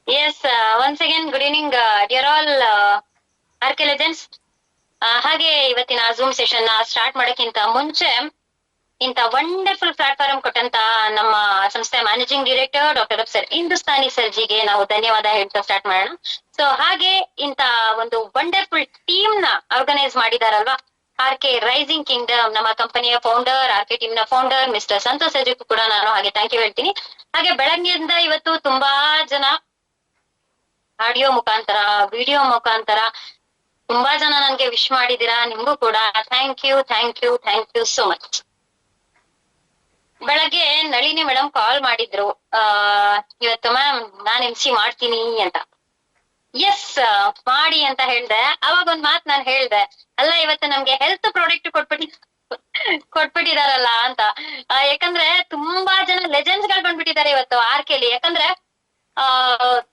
Yes, once again, good evening, dear all RK legends. ಹಾಗೆ ಇವತ್ತಿನ zoom session start ಮಾಡೋಕ್ಕಿಂತ ಮುಂಚೆ ಇಂತ ವಂಡರ್ಫುಲ್ ಪ್ಲಾಟ್ಫಾರ್ಮ್ ಕೊಟ್ಟಂತ ನಮ್ಮ ಸಂಸ್ಥೆ managing director doctor Afsar Hindustani ಸರ್ಜಿಗೆ ನಾವು ಧನ್ಯವಾದ ಹೇಳ್ತಾ ಸ್ಟಾರ್ಟ್ ಮಾಡೋಣ. ಸೊ ಹಾಗೆ ಇಂತ ಒಂದು ವಂಡರ್ಫುಲ್ ಟೀಮ್ ನ ಆರ್ಗನೈಸ್ ಮಾಡಿದಾರಲ್ವಾ, ಆರ್ ಕೆ ರೈಸಿಂಗ್ ಕಿಂಗ್ಡಮ್, ನಮ್ಮ ಕಂಪನಿಯ ಫೌಂಡರ್, ಆರ್ ಕೆ ಟೀಮ್ ನ ಫೌಂಡರ್ ಮಿಸ್ಟರ್ ಸಂತೋಷ್ ಸರ್ಜಿಗೂ ಕೂಡ ನಾನು ಹಾಗೆ ಥ್ಯಾಂಕ್ ಯು ಹೇಳ್ತೀನಿ. ಹಾಗೆ ಬೆಳಗ್ಗೆಯಿಂದ ಇವತ್ತು ತುಂಬಾ ಜನ ಆಡಿಯೋ ಮುಖಾಂತರ, ವಿಡಿಯೋ ಮುಖಾಂತರ ತುಂಬಾ ಜನ ನನ್ಗೆ ವಿಶ್ ಮಾಡಿದೀರಾ. ನಿಮ್ಗೂ ಕೂಡ thank you thank you thank you so much. ಬೆಳಗ್ಗೆ ನಳಿನಿ ಮೇಡಮ್ ಕಾಲ್ ಮಾಡಿದ್ರು, ಇವತ್ತು ಮ್ಯಾಮ್ ನಾನ್ MC ಮಾಡ್ತೀನಿ ಅಂತ. ಎಸ್, ಮಾಡಿ ಅಂತ ಹೇಳ್ದೆ. ಅವಾಗ ಒಂದ್ ಮಾತ್ ನಾನ್ ಹೇಳ್ದೆ, ಅಲ್ಲ ಇವತ್ತು ನಮ್ಗೆ ಹೆಲ್ತ್ ಪ್ರಾಡಕ್ಟ್ ಕೊಟ್ಬಿಟ್ಟಿದಾರಲ್ಲ ಅಂತ. ಯಾಕಂದ್ರೆ ತುಂಬಾ ಜನ ಲೆಜೆಂಡ್ಸ್ ಗಳು ಬಂದ್ಬಿಟ್ಟಿದ್ದಾರೆ ಇವತ್ತು ಆರ್ ಕೆಲಿ. ಯಾಕಂದ್ರೆ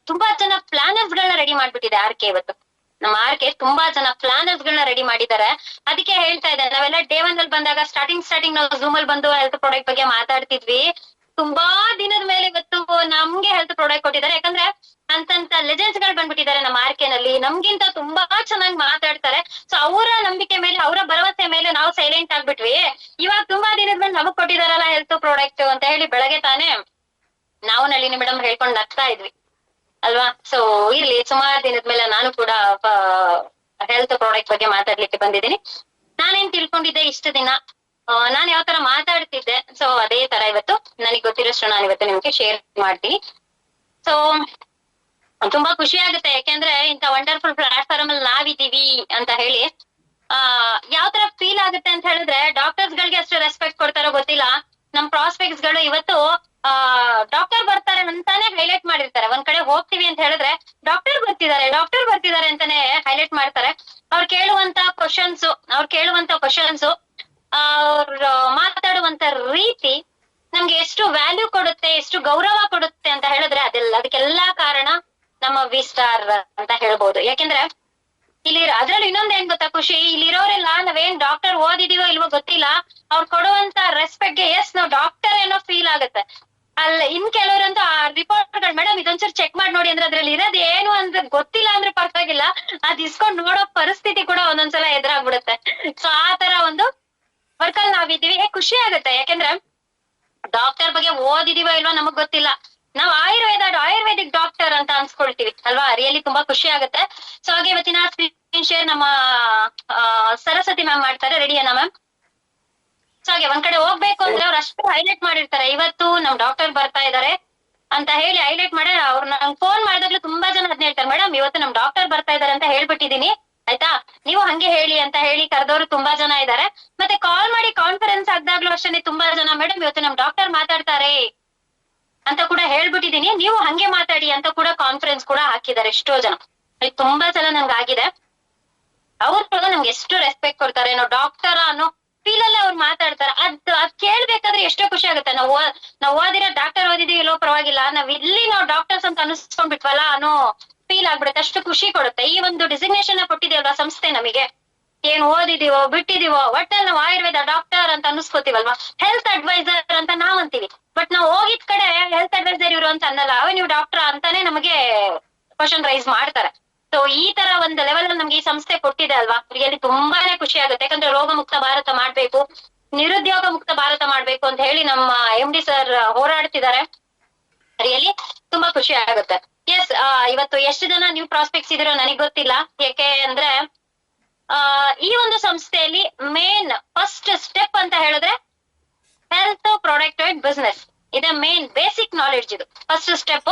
ತುಂಬಾ ಜನ ಪ್ಲಾನರ್ಸ್ ಗಳನ್ನ ರೆಡಿ ಮಾಡ್ಬಿಟ್ಟಿದೆ ಆರ್ ಕೆ ಇವತ್ತು. ನಮ್ಮ ಆರ್ ಕೆ ತುಂಬಾ ಜನ ಪ್ಲಾನರ್ಸ್ ಗಳನ್ನ ರೆಡಿ ಮಾಡಿದ್ದಾರೆ. ಅದಕ್ಕೆ ಹೇಳ್ತಾ ಇದ್ದೆ, ನಾವೆಲ್ಲ ಡೇ 1 ಅಲ್ಲಿ ಬಂದಾಗ ಸ್ಟಾರ್ಟಿಂಗ್ ನಾವು ಝೂಮ್ ಅಲ್ಲಿ ಬಂದು ಹೆಲ್ತ್ ಪ್ರಾಡಕ್ಟ್ ಬಗ್ಗೆ ಮಾತಾಡ್ತಿದ್ವಿ. ತುಂಬಾ ದಿನದ ಮೇಲೆ ಇವತ್ತು ನಮ್ಗೆ ಹೆಲ್ತ್ ಪ್ರಾಡಕ್ಟ್ ಕೊಟ್ಟಿದ್ದಾರೆ. ಯಾಕಂದ್ರೆ ಅಂತಂತ ಲೆಜೆಂಡ್ಸ್ ಗಳು ಬಂದ್ಬಿಟ್ಟಿದ್ದಾರೆ ನಮ್ಮ ಆರ್ ಕೆ ನಲ್ಲಿ. ನಮ್ಗಿಂತ ತುಂಬಾ ಚೆನ್ನಾಗಿ ಮಾತಾಡ್ತಾರೆ. ಸೊ ಅವರ ನಂಬಿಕೆ ಮೇಲೆ, ಅವರ ಭರವಸೆ ಮೇಲೆ ನಾವು ಸೈಲೆಂಟ್ ಆಗ್ಬಿಟ್ವಿ. ಇವಾಗ ತುಂಬಾ ದಿನದ ಮೇಲೆ ನಮಗ್ ಕೊಟ್ಟಿದಾರಲ್ಲ ಹೆಲ್ತ್ ಪ್ರಾಡಕ್ಟ್ ಅಂತ ಹೇಳಿ ಬೆಳಗ್ಗೆ ತಾನೇ ನಾವು ನಳಿನಿ ಮೇಡಮ್ ಹೇಳ್ಕೊಂಡ್ ನಗ್ತಾ ಇದ್ವಿ ಅಲ್ವಾ. ಸೊ ಇರ್ಲಿ, ಸುಮಾರು ದಿನದ ಮೇಲೆ ನಾನು ಕೂಡ ಹೆಲ್ತ್ ಪ್ರಾಡಕ್ಟ್ ಬಗ್ಗೆ ಮಾತಾಡ್ಲಿಕ್ಕೆ ಬಂದಿದ್ದೀನಿ. ನಾನೇನ್ ತಿಳ್ಕೊಂಡಿದ್ದೆ ಇಷ್ಟು ದಿನ, ನಾನ್ ಯಾವ ತರ ಮಾತಾಡ್ತಿದ್ದೆ, ಸೊ ಅದೇ ತರ ಇವತ್ತು ನನಗೆ ಗೊತ್ತಿರೋಷ್ಟು ನಾನು ಇವತ್ತು ನಿಮ್ಗೆ ಶೇರ್ ಮಾಡ್ತೀನಿ. ಸೊ ತುಂಬಾ ಖುಷಿ ಆಗುತ್ತೆ, ಯಾಕೆಂದ್ರೆ ಇಂತ ವಂಡರ್ಫುಲ್ ಪ್ಲಾಟ್ಫಾರ್ಮ್ ಅಲ್ಲಿ ನಾವಿದೀವಿ ಅಂತ ಹೇಳಿ. ಯಾವ ತರ ಫೀಲ್ ಆಗುತ್ತೆ ಅಂತ ಹೇಳಿದ್ರೆ, ಡಾಕ್ಟರ್ಸ್ ಗಳಿಗೆ ಅಷ್ಟು ರೆಸ್ಪೆಕ್ಟ್ ಕೊಡ್ತಾರೋ ಗೊತ್ತಿಲ್ಲ. ನಮ್ ಪ್ರಾಸ್ಪೆಕ್ಟ್ಸ್ ಗಳು ಇವತ್ತು ಡಾಕ್ಟರ್ ಬರ್ತಾರೆ ಅಂತಾನೆ ಹೈಲೈಟ್ ಮಾಡಿರ್ತಾರೆ. ಒಂದ್ ಕಡೆ ಹೋಗ್ತೀವಿ ಅಂತ ಹೇಳಿದ್ರೆ ಡಾಕ್ಟರ್ ಬರ್ತಿದ್ದಾರೆ ಅಂತಾನೆ ಹೈಲೈಟ್ ಮಾಡ್ತಾರೆ. ಅವ್ರು ಕೇಳುವಂತ ಕ್ವಶನ್ಸ್, ಅವ್ರು ಮಾತಾಡುವಂತ ರೀತಿ ನಮ್ಗೆ ಎಷ್ಟು ವ್ಯಾಲ್ಯೂ ಕೊಡುತ್ತೆ, ಎಷ್ಟು ಗೌರವ ಕೊಡುತ್ತೆ ಅಂತ ಹೇಳಿದ್ರೆ ಅದಕ್ಕೆಲ್ಲಾ ಕಾರಣ ನಮ್ಮ ವಿ ಸ್ಟಾರ್ ಅಂತ ಹೇಳ್ಬೋದು. ಯಾಕೆಂದ್ರೆ ಇಲ್ಲಿ ಅದ್ರಲ್ಲಿ ಇನ್ನೊಂದ್ ಏನ್ ಗೊತ್ತಾ ಖುಷಿ, ಇಲ್ಲಿರೋರೆಲ್ಲ ನಾವೇನ್ ಡಾಕ್ಟರ್ ಓದಿದೀವೋ ಇಲ್ವೋ ಗೊತ್ತಿಲ್ಲ, ಅವ್ರು ಕೊಡುವಂತ ರೆಸ್ಪೆಕ್ಟ್ ಗೆ ಎಸ್ ನಾವು ಡಾಕ್ಟರ್ ಏನೋ ಫೀಲ್ ಆಗುತ್ತೆ. ಇನ್ ಕೆಲವರಂತೂ ಆ ರಿಪೋರ್ಟ್ ಗಳು, ಮೇಡಮ್ ಇದೊಂಚೂರು ಚೆಕ್ ಮಾಡಿ ನೋಡಿ ಅಂದ್ರೆ ಅದ್ರಲ್ಲಿ ಇರೋದ್ ಏನು ಅಂದ್ರೆ ಗೊತ್ತಿಲ್ಲ ಅಂದ್ರೆ ಪರವಾಗಿಲ್ಲ, ಅದ್ ಇಸ್ಕೊಂಡ್ ನೋಡೋ ಪರಿಸ್ಥಿತಿ ಕೂಡ ಒಂದೊಂದ್ಸಲ ಎದುರಾಗ್ಬಿಡುತ್ತೆ. ಸೊ ಆ ತರ ಒಂದು ವರ್ಕಲ್ ನಾವಿದೀವಿ. ಖುಷಿ ಆಗುತ್ತೆ, ಯಾಕೆಂದ್ರೆ ಡಾಕ್ಟರ್ ಬಗ್ಗೆ ಓದಿದೀವೋ ಇಲ್ವೋ ನಮಗ್ ಗೊತ್ತಿಲ್ಲ, ನಾವು ಆಯುರ್ವೇದಿಕ್ ಡಾಕ್ಟರ್ ಅಂತ ಅನ್ಸ್ಕೊಳ್ತೀವಿ ಅಲ್ವಾ. ರಿಯಲಿ ತುಂಬಾ ಖುಷಿ ಆಗುತ್ತೆ. ಸೊ ಹಾಗೆ ಇವತ್ತಿನ ಸ್ಕ್ರೀನ್ ಶೇರ್ ನಮ್ಮ ಸರಸ್ವತಿ ಮ್ಯಾಮ್ ಮಾಡ್ತಾರೆ. ರೆಡಿಯಾ ಮ್ಯಾಮ್? ಸೊ ಹಾಗೆ ಒಂದ್ ಕಡೆ ಹೋಗ್ಬೇಕು ಅಂದ್ರೆ ಅವ್ರು ಅಷ್ಟು ಹೈಲೈಟ್ ಮಾಡಿರ್ತಾರೆ, ಇವತ್ತು ನಮ್ ಡಾಕ್ಟರ್ ಬರ್ತಾ ಇದಾರೆ ಅಂತ ಹೇಳಿ ಹೈಲೈಟ್ ಮಾಡಿ. ಅವ್ರು ನಂಗೆ ಫೋನ್ ಮಾಡಿದಾಗ್ಲೂ ತುಂಬಾ ಜನ ಅದ್ನ ಹೇಳ್ತಾರೆ, ಮೇಡಮ್ ಇವತ್ತು ನಮ್ ಡಾಕ್ಟರ್ ಬರ್ತಾ ಇದಾರೆ ಅಂತ ಹೇಳ್ಬಿಟ್ಟಿದೀನಿ ಆಯ್ತಾ, ನೀವು ಹಂಗೆ ಹೇಳಿ ಅಂತ ಹೇಳಿ ಕರೆದವರು ತುಂಬಾ ಜನ ಇದ್ದಾರೆ. ಮತ್ತೆ ಕಾಲ್ ಮಾಡಿ ಕಾನ್ಫರೆನ್ಸ್ ಆಗ್ದಾಗ್ಲೂ ಅಷ್ಟೇ ತುಂಬಾ ಜನ, ಮೇಡಮ್ ಇವತ್ತು ನಮ್ ಡಾಕ್ಟರ್ ಮಾತಾಡ್ತಾರೆ ಅಂತ ಕೂಡ ಹೇಳ್ಬಿಟ್ಟಿದೀನಿ, ನೀವು ಹಂಗೆ ಮಾತಾಡಿ ಅಂತ ಕೂಡ ಕಾನ್ಫರೆನ್ಸ್ ಕೂಡ ಹಾಕಿದ್ದಾರೆ ಎಷ್ಟೋ ಜನ. ತುಂಬಾ ಸಲ ನಂಗೆ ಆಗಿದೆ. ಅವ್ರು ಕೂಡ ನಮ್ಗೆ ಎಷ್ಟು ರೆಸ್ಪೆಕ್ಟ್ ಕೊಡ್ತಾರೆ, ನಾವು ಡಾಕ್ಟರ್ ಅನ್ನೋ ಫೀಲ್ ಅಲ್ಲೇ ಅವ್ರು ಮಾತಾಡ್ತಾರೆ. ಅದ್ ಕೇಳ್ಬೇಕಾದ್ರೆ ಎಷ್ಟೋ ಖುಷಿ ಆಗುತ್ತೆ. ನಾವ್ ಓದಿರೋ ಡಾಕ್ಟರ್ ಓದಿದೀವಿ ಇಲ್ಲೋ ಪರವಾಗಿಲ್ಲ, ನಾವು ಡಾಕ್ಟರ್ಸ್ ಅಂತ ಅನಿಸ್ಕೊಂಡ್ಬಿಟ್ವಲ್ಲ ಅನ್ನೋ ಫೀಲ್ ಆಗ್ಬಿಡುತ್ತೆ. ಅಷ್ಟು ಖುಷಿ ಕೊಡುತ್ತೆ. ಈ ಒಂದು ಡಿಸಿಗ್ನೇಷನ್ ಕೊಟ್ಟಿದೆಯಲ್ವಾ ಸಂಸ್ಥೆ ನಮಗೆ, ಏನ್ ಓದಿದೀವೋ ಬಿಟ್ಟಿದೀವೋ ಒಟ್ಟಲ್ಲಿ ನಾವು ಆಯುರ್ವೇದ ಡಾಕ್ಟರ್ ಅಂತ ಅನಿಸ್ಕೋತೀವಲ್ವಾ. ಹೆಲ್ತ್ ಅಡ್ವೈಸರ್ ಅಂತ ನಾವ್ ಅಂತೀವಿ, ಬಟ್ ನಾವು ಹೋಗಿದ್ ಕಡೆ ಹೆಲ್ತ್ ಅಡ್ವೈಸರ್ ಇವರು ಅಂತ ಅನ್ನಲ್ಲ, ನೀವು ಡಾಕ್ಟರ್ ಅಂತಾನೆ ನಮಗೆ ಕ್ವಶನ್ ರೈಸ್ ಮಾಡ್ತಾರೆ. ಸೊ ಈ ತರ ಒಂದು ಲೆವೆಲ್ ನಮ್ಗೆ ಈ ಸಂಸ್ಥೆ ಕೊಟ್ಟಿದೆ ಅಲ್ವಾ, ರಿಯಲಿ ತುಂಬಾನೇ ಖುಷಿ ಆಗುತ್ತೆ. ಯಾಕಂದ್ರೆ ರೋಗ ಮುಕ್ತ ಭಾರತ ಮಾಡ್ಬೇಕು, ನಿರುದ್ಯೋಗ ಮುಕ್ತ ಭಾರತ ಮಾಡ್ಬೇಕು ಅಂತ ಹೇಳಿ ನಮ್ಮ MD ಸರ್ ಹೋರಾಡ್ತಿದ್ದಾರೆ. ರಿಯಲಿ ತುಂಬಾ ಖುಷಿ ಆಗುತ್ತೆ. ಎಸ್, ಇವತ್ತು ಎಷ್ಟು ಜನ ನ್ಯೂ ಪ್ರಾಸ್ಪೆಕ್ಟ್ಸ್ ಇದಿರೋ ನನಗ್ ಗೊತ್ತಿಲ್ಲ. ಯಾಕೆ ಅಂದ್ರೆ ಈ ಒಂದು ಸಂಸ್ಥೆಯಲ್ಲಿ ಮೇನ್ ಫಸ್ಟ್ ಸ್ಟೆಪ್ ಅಂತ ಹೇಳಿದ್ರೆ ಹೆಲ್ತ್ ಪ್ರಾಡಕ್ಟ್ ಬಿಸ್ನೆಸ್ ಇದೆ. ಮೇನ್ ಬೇಸಿಕ್ ನಾಲೆಡ್ಜ್ ಇದು first step,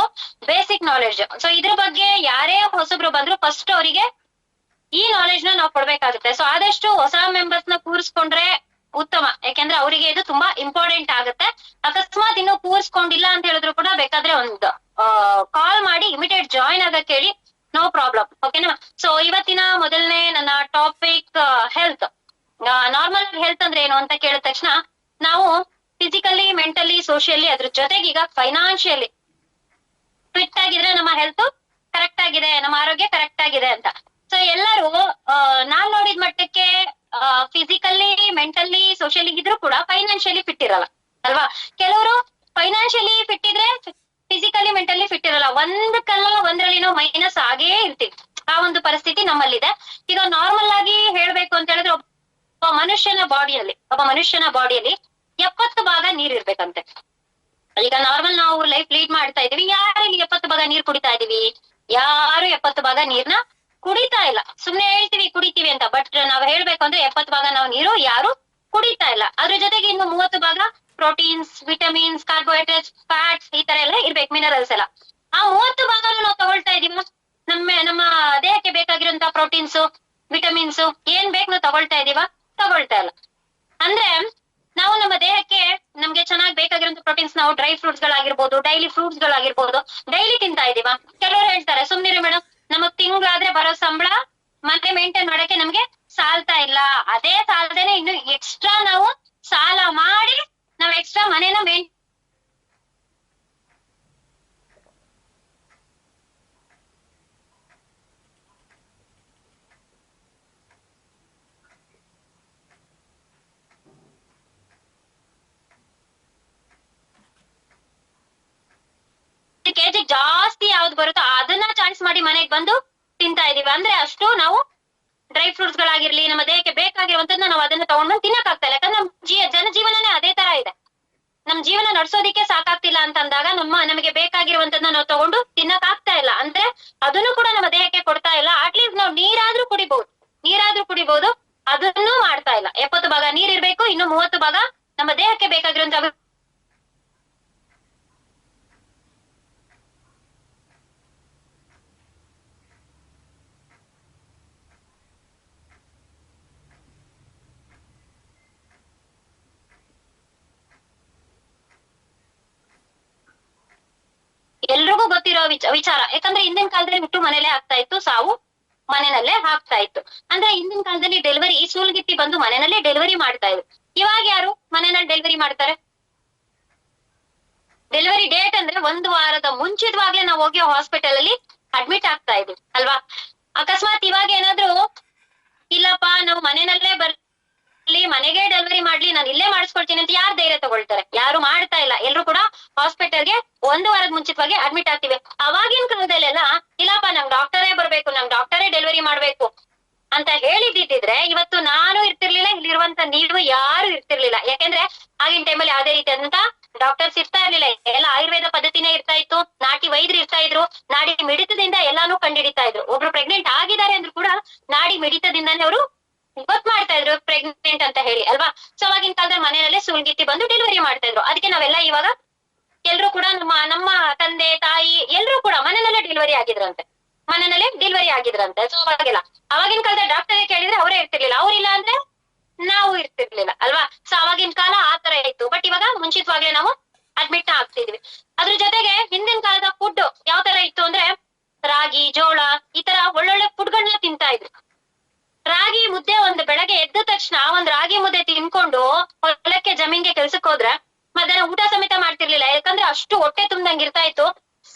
basic knowledge. So ಇದ್ರ ಬಗ್ಗೆ ಯಾರೇ ಹೊಸಬ್ರು ಬಂದ್ರು ಫಸ್ಟ್ ಅವರಿಗೆ ಈ ನಾಲೆಡ್ಜ್ ನ ನಾವು ಕೊಡ್ಬೇಕಾಗುತ್ತೆ. ಸೊ ಆದಷ್ಟು ಹೊಸ ಮೆಂಬರ್ಸ್ ನ ಕೂರಿಸ್ಕೊಂಡ್ರೆ ಉತ್ತಮ, ಯಾಕೆಂದ್ರೆ ಅವರಿಗೆ ಇದು ತುಂಬಾ ಇಂಪಾರ್ಟೆಂಟ್ ಆಗುತ್ತೆ. ಅಕಸ್ಮಾತ್ ಇನ್ನು ಕೂರಿಸ್ಕೊಂಡಿಲ್ಲ ಅಂತ ಹೇಳಿದ್ರು ಕೂಡ ಬೇಕಾದ್ರೆ ಒಂದು ಕಾಲ್ ಮಾಡಿ ಇಮಿಡಿಯೇಟ್ ಜಾಯಿನ್ ಆಗಕ್ಕೆ ಹೇಳಿ, ನೋ ಪ್ರಾಬ್ಲಮ್. ಓಕೆನಾ? ಸೊ ಇವತ್ತಿನ ಮೊದಲನೇ ನನ್ನ ಟಾಪಿಕ್ ಹೆಲ್ತ್. ನಾರ್ಮಲ್ ಹೆಲ್ತ್ ಅಂದ್ರೆ ಏನು ಅಂತ ಕೇಳಿದ ತಕ್ಷಣ ನಾವು ಫಿಸಿಕಲಿ, ಮೆಂಟಲಿ, ಸೋಷಿಯಲಿ, ಅದ್ರ ಜೊತೆಗೆ ಈಗ ಫೈನಾನ್ಷಿಯಲಿ ಫಿಟ್ ಆಗಿದ್ರೆ ನಮ್ಮ ಹೆಲ್ತ್ ಕರೆಕ್ಟ್ ಆಗಿದೆ, ನಮ್ಮ ಆರೋಗ್ಯ ಕರೆಕ್ಟ್ ಆಗಿದೆ ಅಂತ. ಸೊ ಎಲ್ಲರೂ ನಾನ್ ನೋಡಿದ ಮಟ್ಟಕ್ಕೆ ಫಿಸಿಕಲಿ, ಮೆಂಟಲಿ, ಸೋಷಿಯಲಿ ಇದ್ರು ಕೂಡ ಫೈನಾನ್ಷಿಯಲಿ ಫಿಟ್ ಇರಲ್ಲ ಅಲ್ವಾ. ಕೆಲವರು ಫೈನಾನ್ಷಿಯಲಿ ಫಿಟ್ ಇದ್ರೆ ಫಿಸಿಕಲಿ, ಮೆಂಟಲಿ ಫಿಟ್ ಇರಲ್ಲ. ಒಂದಕ್ಕಲ್ಲ ಮೈನಸ್ ಆಗೇ ಇರ್ತೀವಿ. ಆ ಒಂದು ಪರಿಸ್ಥಿತಿ ನಮ್ಮಲ್ಲಿದೆ. ಈಗ ನಾರ್ಮಲ್ ಆಗಿ ಹೇಳ್ಬೇಕು ಅಂತ ಹೇಳಿದ್ರೆ ಒಬ್ಬ ಮನುಷ್ಯನ ಬಾಡಿಯಲ್ಲಿ 70 ಭಾಗ ನೀರ್ ಇರ್ಬೇಕಂತೆ. ಈಗ ನಾರ್ಮಲ್ ನಾವು ಲೈಫ್ ಲೀಡ್ ಮಾಡ್ತಾ ಇದೀವಿ, ಯಾರಲ್ಲಿ 70 ಭಾಗ ನೀರ್ ಕುಡಿತಾ ಇದೀವಿ? ಯಾರು 70 ಭಾಗ ನೀರ್ನ ಕುಡಿತಾ ಇಲ್ಲ. ಸುಮ್ನೆ ಹೇಳ್ತೀವಿ ಕುಡಿತೀವಿ ಅಂತ, ಬಟ್ ನಾವ್ ಹೇಳ್ಬೇಕು ಅಂದ್ರೆ 70 ಭಾಗ ನಾವು ನೀರು ಯಾರು ಕುಡಿತಾ ಇಲ್ಲ. ಅದ್ರ ಜೊತೆಗೆ ಇನ್ನು 30 ಭಾಗ ಪ್ರೋಟೀನ್ಸ್, ವಿಟಮಿನ್ಸ್, ಕಾರ್ಬೋಹೈಡ್ರೇಟ್ಸ್, ಫ್ಯಾಟ್ಸ್ ಈ ತರ ಎಲ್ಲ ಇರ್ಬೇಕು, ಮಿನರಲ್ಸ್ ಎಲ್ಲ. ಆ 30 ಭಾಗನು ನಾವು ತಗೊಳ್ತಾ ಇದೀವಿ. ನಮ್ಮ ದೇಹಕ್ಕೆ ಬೇಕಾಗಿರುವಂತ ಪ್ರೋಟೀನ್ಸ್, ವಿಟಮಿನ್ಸ್ ಏನ್ ಬೇಕು ನಾವು ತಗೊಳ್ತಾ ಇಲ್ಲ. ಅಂದ್ರೆ ನಾವು ನಮ್ಮ ದೇಹಕ್ಕೆ ನಮ್ಗೆ ಚೆನ್ನಾಗಿ ಬೇಕಾಗಿರುವಂತ ಪ್ರೋಟೀನ್ಸ್ ನಾವು ಡ್ರೈ ಫ್ರೂಟ್ಸ್ ಗಳಾಗಿರ್ಬೋದು, ಡೈಲಿ ಫ್ರೂಟ್ಸ್ ಗಳಾಗಿರ್ಬೋದು ಡೈಲಿ ತಿಂತಾ ಇದೀವ. ಕೆಲವರು ಹೇಳ್ತಾರೆ ಸುಮ್ನಿರಿ ಮೇಡಮ್, ನಮಗ್ ತಿಂಗಳಾದ್ರೆ ಬರೋ ಸಂಬಳ ಮನೆ ಮೇಂಟೈನ್ ಮಾಡಕ್ಕೆ ನಮ್ಗೆ ಸಾಲ್ತಾ ಇಲ್ಲ. ಅದೇ ಸಾಲದೇನೆ ಇನ್ನು ಎಕ್ಸ್ಟ್ರಾ ನಾವು ಸಾಲ ಮಾಡಿ ನಾವ್ ಎಕ್ಸ್ಟ್ರಾ ಮನೇನ ಕೆಜಿ ಜಾಸ್ತಿ ಯಾವ್ದು ಬರುತ್ತೋ ಅದನ್ನ ಚಾಯ್ಸ್ ಮಾಡಿ ಮನೆಗ್ ಬಂದು ತಿಂತಾ ಇದೀವಿ. ಅಂದ್ರೆ ಅಷ್ಟು ನಾವು ಡ್ರೈ ಫ್ರೂಟ್ಸ್ ಗಳಾಗಿರ್ಲಿ, ನಮ್ಮ ದೇಹಕ್ಕೆ ಬೇಕಾಗಿರುವಂತದ್ನ ನಾವು ಅದನ್ನ ತಗೊಂಡ್ ಬಂದು ತಿನ್ನಕ್ ಆಗ್ತಾ ಇಲ್ಲ. ಯಾಕಂದ್ರೆ ನಮ್ ಜನಜೀವನನೇ ಅದೇ ತರ ಇದೆ. ನಮ್ ಜೀವನ ನಡ್ಸೋದಿಕ್ಕೆ ಸಾಕಾಗ್ತಿಲ್ಲ ಅಂತ ಅಂದಾಗ ನಮಗೆ ಬೇಕಾಗಿರುವಂತದ್ನ ನಾವು ತಗೊಂಡು ತಿನ್ನಕ್ ಆಗ್ತಾ ಇಲ್ಲ. ಅಂದ್ರೆ ಅದನ್ನು ಕೂಡ ನಮ್ಮ ದೇಹಕ್ಕೆ ಕೊಡ್ತಾ ಇಲ್ಲ. ಅಟ್ಲೀಸ್ಟ್ ನಾವು ನೀರಾದ್ರೂ ಕುಡಿಬಹುದು, ಅದನ್ನೂ ಮಾಡ್ತಾ ಇಲ್ಲ. 70 ಭಾಗ ನೀರ್ ಇರ್ಬೇಕು, ಇನ್ನು 30 ಭಾಗ ನಮ್ಮ ದೇಹಕ್ಕೆ ಬೇಕಾಗಿರುವಂತ ಎಲ್ರಿಗೂ ಗೊತ್ತಿರೋ ವಿಚಾರ. ಯಾಕಂದ್ರೆ ಹಿಂದಿನ ಕಾಲದಲ್ಲಿ ಹುಟ್ಟು ಮನೇಲೆ ಆಗ್ತಾ ಇತ್ತು, ಸಾವು ಮನೆಯಲ್ಲೇ ಆಗ್ತಾ ಇತ್ತು. ಅಂದ್ರೆ ಹಿಂದಿನ ಕಾಲದಲ್ಲಿ ಡೆಲಿವರಿ ಸೂಲ್ಗಿತ್ತಿ ಬಂದು ಮನೆಯಲ್ಲೇ ಡೆಲಿವರಿ ಮಾಡ್ತಾ ಇದ್ರು. ಇವಾಗ ಯಾರು ಮನೆಯಲ್ಲಿ ಡೆಲಿವರಿ ಮಾಡ್ತಾರೆ? ಡೆಲಿವರಿ ಡೇಟ್ ಅಂದ್ರೆ 1 ವಾರದ ಮುಂಚಿತವಾಗ್ಲೇ ನಾವು ಹೋಗಿ ಹಾಸ್ಪಿಟಲ್ ಅಲ್ಲಿ ಅಡ್ಮಿಟ್ ಆಗ್ತಾ ಇದ್ವಿ ಅಲ್ವಾ? ಅಕಸ್ಮಾತ್ ಇವಾಗ ಏನಾದ್ರು ಇಲ್ಲಪ್ಪ ನಾವು ಮನೆಯಲ್ಲೇ ಮನೆಗೆ ಡೆಲಿವರಿ ಮಾಡ್ಲಿ, ನಾನು ಇಲ್ಲೇ ಮಾಡಿಸ್ಕೊಳ್ತೀನಿ ಅಂತ ಯಾರು ಧೈರ್ಯ ತಗೊಳ್ತಾರೆ? ಯಾರು ಮಾಡ್ತಾ ಇಲ್ಲ. ಎಲ್ರು ಕೂಡ ಹಾಸ್ಪಿಟಲ್ಗೆ 1 ವಾರದ ಮುಂಚಿತವಾಗಿ ಅಡ್ಮಿಟ್ ಆಗ್ತಿವಿ. ಅವಾಗಿನ ಕಾಲದಲ್ಲೆಲ್ಲ ಇಲ್ಲಪ್ಪ ನಮ್ ಡಾಕ್ಟರೇ ಬರ್ಬೇಕು, ನಮ್ ಡಾಕ್ಟರೇ ಡೆಲಿವರಿ ಮಾಡ್ಬೇಕು ಅಂತ ಹೇಳಿದಿದ್ರೆ ಇವತ್ತು ನಾನು ಇರ್ತಿರ್ಲಿಲ್ಲ, ಇಲ್ಲಿರುವಂತ ನೀವು ಯಾರು ಇರ್ತಿರ್ಲಿಲ್ಲ. ಯಾಕೆಂದ್ರೆ ಆಗಿನ ಟೈಮಲ್ಲಿ ಯಾವುದೇ ರೀತಿಯಾದಂತ ಡಾಕ್ಟರ್ಸ್ ಇರ್ತಾ ಇರ್ಲಿಲ್ಲ. ಎಲ್ಲ ಆಯುರ್ವೇದ ಪದ್ಧತಿನೇ ಇರ್ತಾ ಇತ್ತು. ನಾಟಿ ವೈದ್ಯರು ಇರ್ತಾ ಇದ್ರು. ನಾಡಿ ಮಿಡಿತದಿಂದ ಎಲ್ಲಾನು ಕಂಡಿಡಿತಾ ಇದ್ರು. ಒಬ್ರು ಪ್ರೆಗ್ನೆಂಟ್ ಆಗಿದ್ದಾರೆ ಅಂದ್ರೂ ಕೂಡ ನಾಡಿ ಮಿಡಿತದಿಂದಾನೇ ಅವರು ಗೊತ್ತು ಮಾಡ್ತಾ ಇದ್ರು ಪ್ರೆಗ್ನೆಂಟ್ ಅಂತ ಹೇಳಿ ಅಲ್ವಾ? ಸೊ ಅವಾಗಿನ ಕಾಲದಲ್ಲಿ ಮನೆಯಲ್ಲೇ ಸೂಲ್ಗಿತ್ತಿ ಬಂದು ಡೆಲಿವರಿ ಮಾಡ್ತಾ ಇದ್ರು. ಅದಕ್ಕೆ ನಾವೆಲ್ಲ ಇವಾಗ ಎಲ್ರು ಕೂಡ ನಮ್ಮ ತಂದೆ ತಾಯಿ ಎಲ್ರು ಕೂಡ ಮನೆಯಲ್ಲೇ ಡೆಲಿವರಿ ಆಗಿದ್ರಂತೆ. ಸೊ ಅವಾಗಿನ ಕಾಲದ ಡಾಕ್ಟರ್ ಕೇಳಿದ್ರೆ ಅವರೇ ಇರ್ತಿರ್ಲಿಲ್ಲ, ಅವ್ರಿಲ್ಲ ಅಂದ್ರೆ ನಾವು ಇರ್ತಿರ್ಲಿಲ್ಲ ಅಲ್ವಾ? ಸೊ ಅವಾಗಿನ ಕಾಲ ಆತರ ಇತ್ತು. ಬಟ್ ಇವಾಗ ಮುಂಚಿತವಾಗ್ಲೇ ನಾವು ಅಡ್ಮಿಟ್ ಆಗ್ತಿದ್ವಿ. ಅದ್ರ ಜೊತೆಗೆ ಹಿಂದಿನ ಕಾಲದ ಫುಡ್ ಯಾವ ತರ ಇತ್ತು ಅಂದ್ರೆ ರಾಗಿ, ಜೋಳ ಈ ತರ ಒಳ್ಳೊಳ್ಳೆ ಫುಡ್ಗಳನ್ನ ತಿಂತಾ ಇದ್ರು. ರಾಗಿ ಮುದ್ದೆ ಬೆಳಗ್ಗೆ ಎದ್ದ ತಕ್ಷಣ ರಾಗಿ ಮುದ್ದೆ ತಿನ್ಕೊಂಡು ಹೊಲಕ್ಕೆ ಜಮೀನ್ಗೆ ಕೆಲ್ಸಕ್ ಹೋದ್ರೆ ಮಧ್ಯಾಹ್ನ ಊಟ ಸಮೇತ ಮಾಡ್ತಿರ್ಲಿಲ್ಲ. ಯಾಕಂದ್ರೆ ಅಷ್ಟು ಹೊಟ್ಟೆ ತುಂಬ್ದಂಗ್ ಇರ್ತಾ ಇತ್ತು.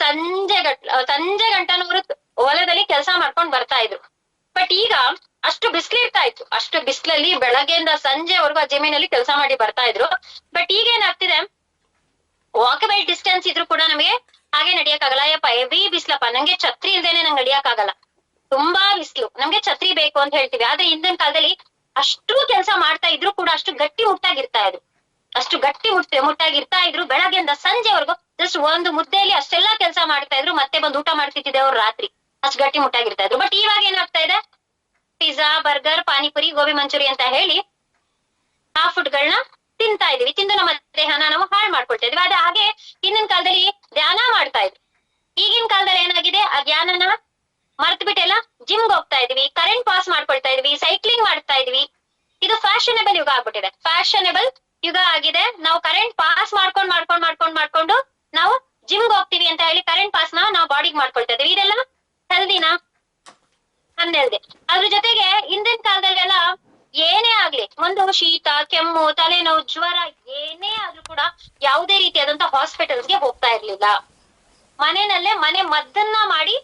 ಸಂಜೆ ಗಂಟನವರು ಹೊಲದಲ್ಲಿ ಕೆಲಸ ಮಾಡ್ಕೊಂಡ್ ಬರ್ತಾ ಇದ್ರು. ಬಟ್ ಈಗ ಅಷ್ಟು ಬಿಸಿಲು ಇರ್ತಾ ಇತ್ತು. ಅಷ್ಟು ಬಿಸಿಲಲ್ಲಿ ಬೆಳಗ್ಗೆಯಿಂದ ಸಂಜೆವರೆಗೂ ಆ ಜಮೀನಲ್ಲಿ ಕೆಲಸ ಮಾಡಿ ಬರ್ತಾ ಇದ್ರು. ಬಟ್ ಈಗ ಏನಾಗ್ತಿದೆ, ವಾಕಬಲ್ ಡಿಸ್ಟೆನ್ಸ್ ಇದ್ರು ಕೂಡ ನಮಗೆ ಹಾಗೆ ನಡಿಯಕ್ಕಾಗಲ್ಲ. ಯಪ್ಪ ಹೆವಿ ಬಿಸ್ಲಪ್ಪ, ನಂಗೆ ಛತ್ರಿ ಇಲ್ದೇನೆ ನಂಗೆ ನಡಿಯಕ್ಕಾಗಲ್ಲ, ತುಂಬಾ ಬಿಸ್ಲು, ನಮ್ಗೆ ಛತ್ರಿ ಬೇಕು ಅಂತ ಹೇಳ್ತೀವಿ. ಆದ್ರೆ ಹಿಂದಿನ ಕಾಲದಲ್ಲಿ ಅಷ್ಟು ಕೆಲಸ ಮಾಡ್ತಾ ಇದ್ರು ಕೂಡ ಅಷ್ಟು ಗಟ್ಟಿ ಮುಟ್ಟಾಗಿರ್ತಾ ಇದ್ರು. ಬೆಳಗ್ಗೆಯಿಂದ ಸಂಜೆವರೆಗೂ ಜಸ್ಟ್ ಒಂದು ಮುದ್ದೆಯಲ್ಲಿ ಅಷ್ಟೆಲ್ಲಾ ಕೆಲಸ ಮಾಡ್ತಾ ಇದ್ರು. ಮತ್ತೆ ಬಂದು ಊಟ ಮಾಡ್ತಿದ್ದೆ ಅವ್ರು ರಾತ್ರಿ, ಅಷ್ಟು ಗಟ್ಟಿ ಮುಟ್ಟಾಗಿರ್ತಾ ಇದ್ರು. ಬಟ್ ಇವಾಗ ಏನಾಗ್ತಾ ಇದೆ, ಪಿಜ್ಜಾ, ಬರ್ಗರ್, ಪಾನಿಪುರಿ, ಗೋಬಿ ಮಂಚೂರಿ ಅಂತ ಹೇಳಿ ಆ ಫುಡ್ಗಳನ್ನ ತಿಂತಾ ಇದೀವಿ. ತಿಂದು ನಮ್ಮ ದೇಹನ ನಾವು ಹಾಳು ಮಾಡ್ಕೊಳ್ತಾ ಇದೀವಿ. ಅದೇ ಹಾಗೆ ಹಿಂದಿನ ಕಾಲದಲ್ಲಿ ಧ್ಯಾನ ಮಾಡ್ತಾ ಇದ್ವಿ. ಈಗಿನ ಕಾಲದಲ್ಲಿ ಏನಾಗಿದೆ, ಆ ಧ್ಯಾನನ ಮರ್ತ್ ಬಿಟ್ಟೆಲ್ಲ ಜಿಮ್ಗೆ ಹೋಗ್ತಾ ಇದೀವಿ, ಕರೆಂಟ್ ಪಾಸ್ ಮಾಡ್ಕೊಳ್ತಾ ಇದೀವಿ, ಸೈಕ್ಲಿಂಗ್ ಮಾಡ್ತಾ ಇದೀವಿ. ಇದು ಫ್ಯಾಷನೇಬಲ್ ಯುಗ ಆಗ್ಬಿಟ್ಟಿದೆ. ಫ್ಯಾಷನೇಬಲ್ ಯುಗ ಆಗಿದೆ. ನಾವು ಕರೆಂಟ್ ಪಾಸ್ ಮಾಡ್ಕೊಂಡು ನಾವು ಜಿಮ್ಗೆ ಹೋಗ್ತೀವಿ ಅಂತ ಹೇಳಿ ಕರೆಂಟ್ ಪಾಸ್ ನಾವು ಬಾಡಿಗೆ ಮಾಡ್ಕೊಳ್ತಾ ಇದೀವಿ. ಇದೆಲ್ಲ ಹೆಲ್ದಿನಾ? ಅನ್ಹೆಲ್ದಿ. ಅದ್ರ ಜೊತೆಗೆ ಹಿಂದಿನ ಕಾಲದಲ್ಲೆಲ್ಲ ಏನೇ ಆಗ್ಲಿ, ಒಂದು ಶೀತ, ಕೆಮ್ಮು, ತಲೆನೋವು, ಜ್ವರ ಏನೇ ಆದ್ರೂ ಕೂಡ ಯಾವುದೇ ರೀತಿಯಾದಂತ ಹಾಸ್ಪಿಟಲ್ಸ್ಗೆ ಹೋಗ್ತಾ ಇರ್ಲಿಲ್ಲ. ಮನೆಯಲ್ಲೇ ಮನೆ ಮದ್ದನ್ನ ಮಾಡಿ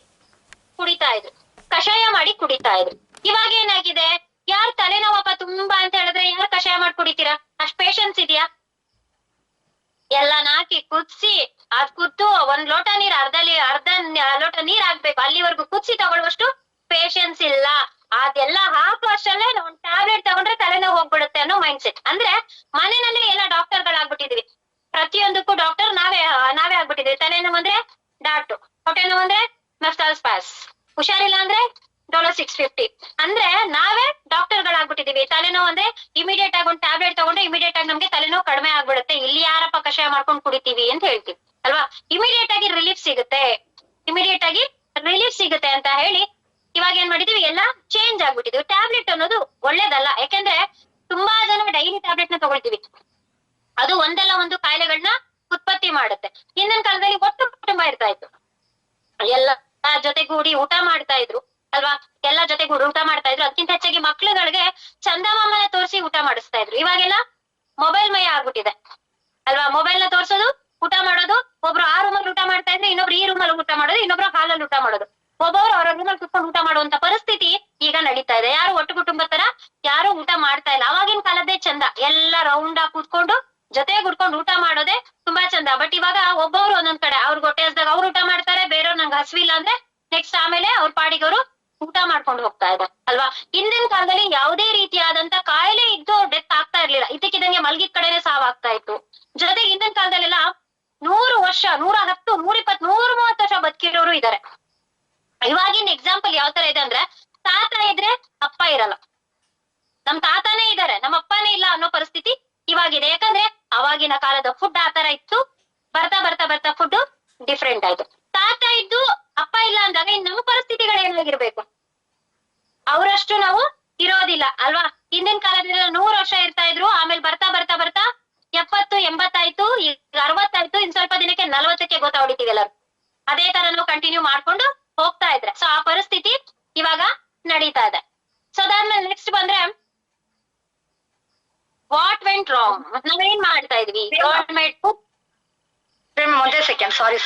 ಕುಡಿತಾ ಇದ್ರು, ಕಷಾಯ ಮಾಡಿ ಕುಡಿತಾ ಇದ್ರು. ಇವಾಗ ಏನಾಗಿದೆ, ಯಾರ್ ತಲೆನೋವಪ್ಪ ತುಂಬಾ ಅಂತ ಹೇಳಿದ್ರೆ ಯಾರು ಕಷಾಯ ಮಾಡಿ ಕುಡಿತೀರಾ? ಅಷ್ಟ್ ಪೇಷನ್ಸ್ ಇದೆಯಾ? ಎಲ್ಲ ಹಾಕಿ ಕುದಿಸಿ ಅದ್ ಕುದ್ದು 1 ಲೋಟ ನೀರ್ ಅರ್ಧ ಲೋಟ ನೀರ್ ಹಾಕ್ಬೇಕು, ಅಲ್ಲಿವರೆಗೂ ಕುದಿಸಿ ತಗೊಳ್ಳುವಷ್ಟು ಪೇಶನ್ಸ್ ಇಲ್ಲ. ಅದೆಲ್ಲ ಹಾಕೋ ಅಷ್ಟಲ್ಲೇ ಒಂದ್ ಟ್ಯಾಬ್ಲೆಟ್ ತಗೊಂಡ್ರೆ ತಲೆನೋವು ಹೋಗ್ಬಿಡುತ್ತೆ ಅನ್ನೋ ಮೈಂಡ್ ಸೆಟ್. ಅಂದ್ರೆ ಮನೆಯಲ್ಲಿ ಎಲ್ಲ ಡಾಕ್ಟರ್ಗಳಾಗ್ಬಿಟ್ಟಿದೀವಿ, ಪ್ರತಿಯೊಂದಕ್ಕೂ ಡಾಕ್ಟರ್ ನಾವೇ ಆಗ್ಬಿಟ್ಟಿದೀವಿ. ತಲೆನೋವು ಅಂದ್ರೆ ಡಾಟು, ಹೊಟ್ಟೆ ನೋವು ಅಂದ್ರೆ ಮೆಫ್ತಾಲ್ ಸ್ಪಾಸ್, ಹುಷಾರಿಲ್ಲ ಅಂದ್ರೆ ಡೋಲೋ 650. ಅಂದ್ರೆ ನಾವೇ ಡಾಕ್ಟರ್ಗಳಾಗ್ಬಿಟ್ಟಿದೀವಿ. ತಲೆನೋವು ಅಂದ್ರೆ ಇಮಿಡಿಯೇಟ್ ಆಗಿ ಒಂದು ಟ್ಯಾಬ್ಲೆಟ್ ತಗೊಂಡ್ರೆ ಇಮಿಡಿಯೇಟ್ ಆಗಿ ನಮ್ಗೆ ತಲೆನೋವು ಕಡಿಮೆ ಆಗ್ಬಿಡುತ್ತೆ, ಇಲ್ಲಿ ಯಾರಪ್ಪ ಕಷಾಯ ಮಾಡ್ಕೊಂಡು ಕುಡಿತೀವಿ ಅಂತ ಹೇಳ್ತೀವಿ ಅಲ್ವಾ. ಇಮಿಡಿಯೇಟ್ ಆಗಿ ರಿಲೀಫ್ ಸಿಗುತ್ತೆ ಅಂತ ಹೇಳಿ ಇವಾಗ ಏನ್ ಮಾಡಿದೀವಿ, ಎಲ್ಲ ಚೇಂಜ್ ಆಗ್ಬಿಟ್ಟಿದೀವಿ. ಟ್ಯಾಬ್ಲೆಟ್ ಅನ್ನೋದು ಒಳ್ಳೇದಲ್ಲ, ಯಾಕೆಂದ್ರೆ ತುಂಬಾ ಜನ ಡೈಲಿ ಟ್ಯಾಬ್ಲೆಟ್ ನ ತಗೊಳ್ತೀವಿ, ಅದು ಒಂದಲ್ಲ ಒಂದು ಕಾಯಿಲೆಗಳನ್ನ ಉತ್ಪತ್ತಿ ಮಾಡುತ್ತೆ. ಹಿಂದಿನ ಕಾಲದಲ್ಲಿ ಒಟ್ಟು ಕುಟುಂಬ ಇರ್ತಾ ಇತ್ತು, ಎಲ್ಲ ಜೊತೆಗೂಡಿ ಊಟ ಮಾಡ್ತಾ ಇದ್ರು ಅಲ್ವಾ, ಎಲ್ಲ ಜೊತೆಗೂಡಿ ಊಟ ಮಾಡ್ತಾ ಇದ್ರು. ಅದಕ್ಕಿಂತ ಹೆಚ್ಚಾಗಿ ಮಕ್ಳುಗಳಿಗೆ ಚಂದಮಾಮನ ತೋರಿಸಿ ಊಟ ಮಾಡಿಸ್ತಾ ಇದ್ರು. ಇವಾಗೆಲ್ಲ ಮೊಬೈಲ್ ಮಯ ಆಗ್ಬಿಟ್ಟಿದೆ ಅಲ್ವಾ. ಮೊಬೈಲ್ ನ ತೋರ್ಸೋದು, ಊಟ ಮಾಡೋದು, ಒಬ್ರು ಆ ರೂಮಲ್ಲಿ ಊಟ ಮಾಡ್ತಾ ಇದ್ರೆ ಇನ್ನೊಬ್ರು ಈ ರೂಮಲ್ಲಿ ಊಟ ಮಾಡೋದು, ಇನ್ನೊಬ್ರು ಹಾಲಲ್ಲಿ ಊಟ ಮಾಡೋದು, ಒಬ್ಬೊಬ್ರು ಅವರ ರೂಮಲ್ಲಿ ಕುತ್ಕೊಂಡು ಊಟ ಮಾಡುವಂತ ಪರಿಸ್ಥಿತಿ ಈಗ ನಡೀತಾ ಇದೆ. ಯಾರು ಒಟ್ಟು ಕುಟುಂಬ ತರ ಯಾರು ಊಟ ಮಾಡ್ತಾ ಇಲ್ಲ. ಅವಾಗಿನ ಕಾಲದ್ದೇ ಚಂದ, ಎಲ್ಲ ರೌಂಡ್ ಆಗಿ ಕೂತ್ಕೊಂಡು ಜೊತೆಗೆ ಕುತ್ಕೊಂಡು ಊಟ ಮಾಡೋದೇ ತುಂಬಾ ಚಂದ. ಬಟ್ ಇವಾಗ ಒಬ್ಬೊಬ್ರು ಒಂದೊಂದ್ ಕಡೆ, ಅವ್ರಿಗೆ ಹೊಟ್ಟೆ ಹಸ್ದಾಗ ಅವ್ರು ಊಟ ಮಾಡ್ತಾರೆ, ಬೇರೆಯವ್ರು ನಂಗೆ ಹಸ್ವಿಲ್ಲ ಅಂದ್ರೆ ನೆಕ್ಸ್ಟ್ ಆಮೇಲೆ ಅವ್ರ ಪಾಡಿಗೆ ಅವರು ಊಟ ಮಾಡ್ಕೊಂಡು ಹೋಗ್ತಾ ಇದ್ದಾರೆ ಅಲ್ವಾ. ಹಿಂದಿನ ಕಾಲದಲ್ಲಿ ಯಾವುದೇ ರೀತಿಯಾದಂತ ಕಾಯಿಲೆ ಇದ್ದು ಡೆತ್ ಆಗ್ತಾ ಇರ್ಲಿಲ್ಲ, ಇದಕ್ಕಿದಂಗೆ ಮಲ್ಗಿದ ಕಡೆನೆ ಸಾವಾಗ್ತಾ ಇತ್ತು. ಜೊತೆಗೆ ಹಿಂದಿನ ಕಾಲದಲ್ಲೆಲ್ಲ 100 ವರ್ಷ, 110, 120, 130 ವರ್ಷ ಬದುಕಿರೋರು ಇದ್ದಾರೆ. ಇವಾಗಿನ ಎಕ್ಸಾಂಪಲ್ ಯಾವ ತರ ಇದೆ ಅಂದ್ರೆ, ತಾತ ಇದ್ರೆ ಅಪ್ಪ ಇರಲ್ಲ, ನಮ್ ತಾತಾನೇ ಇದ್ದಾರೆ ನಮ್ಮ ಅಪ್ಪನೇ ಇಲ್ಲ ಅನ್ನೋ ಪರಿಸ್ಥಿತಿ ಇವಾಗಿದೆ. ಯಾಕಂದ್ರೆ ಅವಾಗಿನ ಕಾಲದ ಫುಡ್ ಆ ತರ ಇತ್ತು, ಬರ್ತಾ ಬರ್ತಾ ಬರ್ತಾ ಫುಡ್ ಡಿಫ್ರೆಂಟ್ ಆಯ್ತು. ತಾತ ಇದ್ದು ಅಪ್ಪ ಇಲ್ಲ ಅಂದಾಗ ಇನ್ ನಮ್ಮ ಪರಿಸ್ಥಿತಿಗಳು ಏನಾಗಿರ್ಬೇಕು, ಅವರಷ್ಟು ನಾವು ಇರೋದಿಲ್ಲ ಅಲ್ವಾ. ಹಿಂದಿನ ಕಾಲದಲ್ಲಿ 100 ವರ್ಷ ಇರ್ತಾ ಇದ್ರು, ಆಮೇಲೆ ಬರ್ತಾ ಬರ್ತಾ ಬರ್ತಾ 70, 80 ಆಯ್ತು, ಈಗ 60 ಆಯ್ತು, ಇನ್ ಸ್ವಲ್ಪ ದಿನಕ್ಕೆ 40ಕ್ಕೆ ಗೊತ್ತಾ ಹೊಡಿತೀವಿ ಎಲ್ಲರೂ. ಅದೇ ತರ ನಾವು ಕಂಟಿನ್ಯೂ ಮಾಡ್ಕೊಂಡು ಹೋಗ್ತಾ ಇದ್ರೆ, ಸೊ ಆ ಪರಿಸ್ಥಿತಿ ಇವಾಗ ನಡೀತಾ ಇದೆ. ಸೊ ಅದಾದ್ಮೇಲೆ ನೆಕ್ಸ್ಟ್ ಬಂದ್ರೆ ವಾಟ್ ವೆಂಟ್ ರಾಂಗ್, ನಾವೇನ್ ಮಾಡ್ತಾ ಇದ್ವಿ. ಒಂದೇ ಸೆಕೆಂಡ್, ಸಾರಿ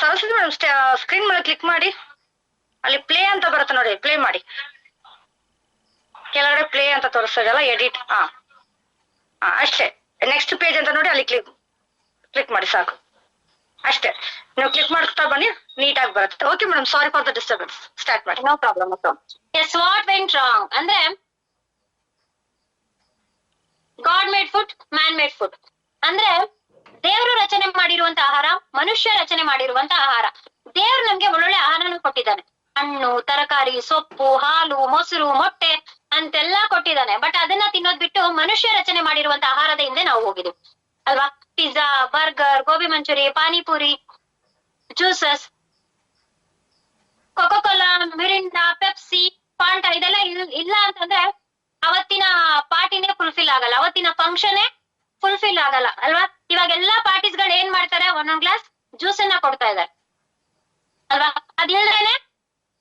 ಸರಸ್ವತಿ ಮೇಡಮ್, ಸ್ಕ್ರೀನ್ ಮೇಲೆ ಕ್ಲಿಕ್ ಮಾಡಿ, ಅಲ್ಲಿ ಪ್ಲೇ ಅಂತ ಬರುತ್ತೆ ನೋಡಿ, ಪ್ಲೇ ಮಾಡಿ. ಕೆಳಗಡೆ ಪ್ಲೇ ಅಂತ ತೋರಿಸ್ತಾ ಇದೆಯಲ್ಲ, ಎಡಿಟ್, ಅಷ್ಟೇ. ನೆಕ್ಸ್ಟ್ ಪೇಜ್ ಅಂತ ನೋಡಿ, ಅಲ್ಲಿ ಕ್ಲಿಕ್ ಮಾಡಿ ಸಾಕು, ಅಷ್ಟೇ. ನೀವು ಕ್ಲಿಕ್ ಮಾಡ್ತಾ ಬನ್ನಿ, ನೀಟಾಗಿ ಬರುತ್ತೆ. Okay madam, sorry for the disturbance, start ಮಾಡಿ. No problem. Yes, what went wrong ಅಂದ್ರೆ god made food, man made food. ಅಂದ್ರೆ ದೇವರು ರಚನೆ ಮಾಡಿರುವಂತ ಆಹಾರ, ಮನುಷ್ಯ ರಚನೆ ಮಾಡಿರುವಂತ ಆಹಾರ. ದೇವ್ರು ನಮ್ಗೆ ಒಳ್ಳೊಳ್ಳೆ ಆಹಾರನ ಕೊಟ್ಟಿದ್ದಾನೆ, ಹಣ್ಣು, ತರಕಾರಿ, ಸೊಪ್ಪು, ಹಾಲು, ಮೊಸರು, ಮೊಟ್ಟೆ ಅಂತೆಲ್ಲಾ ಕೊಟ್ಟಿದ್ದಾನೆ. ಬಟ್ ಅದನ್ನ ತಿನ್ನೋದ್ ಬಿಟ್ಟು ಮನುಷ್ಯ ರಚನೆ ಮಾಡಿರುವಂತ ಆಹಾರದ ಹಿಂದೆ ನಾವು ಹೋಗಿದ್ವಿ ಅಲ್ವಾ. Pizza, burger, gobi manchurian, panipuri, juices, Coca Cola, Mirinda, Pepsi, Fanta, ಇದೆಲ್ಲ ಇಲ್ಲ ಅಂತಂದ್ರೆ ಅವತ್ತಿನ ಪಾರ್ಟಿನೇ ಫುಲ್ಫಿಲ್ ಆಗಲ್ಲ, ಅವತ್ತಿನ ಫಂಕ್ಷನ್ ಫುಲ್ಫಿಲ್ ಆಗಲ್ಲ ಅಲ್ವಾ. ಇವಾಗ ಎಲ್ಲಾ ಪಾರ್ಟೀಸ್ ಗಳು ಏನ್ ಮಾಡ್ತಾರೆ, ಒಂದೊಂದ್ ಗ್ಲಾಸ್ ಜ್ಯೂಸ್ ಅನ್ನ ಕೊಡ್ತಾ ಇದ್ದಾರೆ ಅಲ್ವಾ. ಅದಿಲ್ದೇನೆ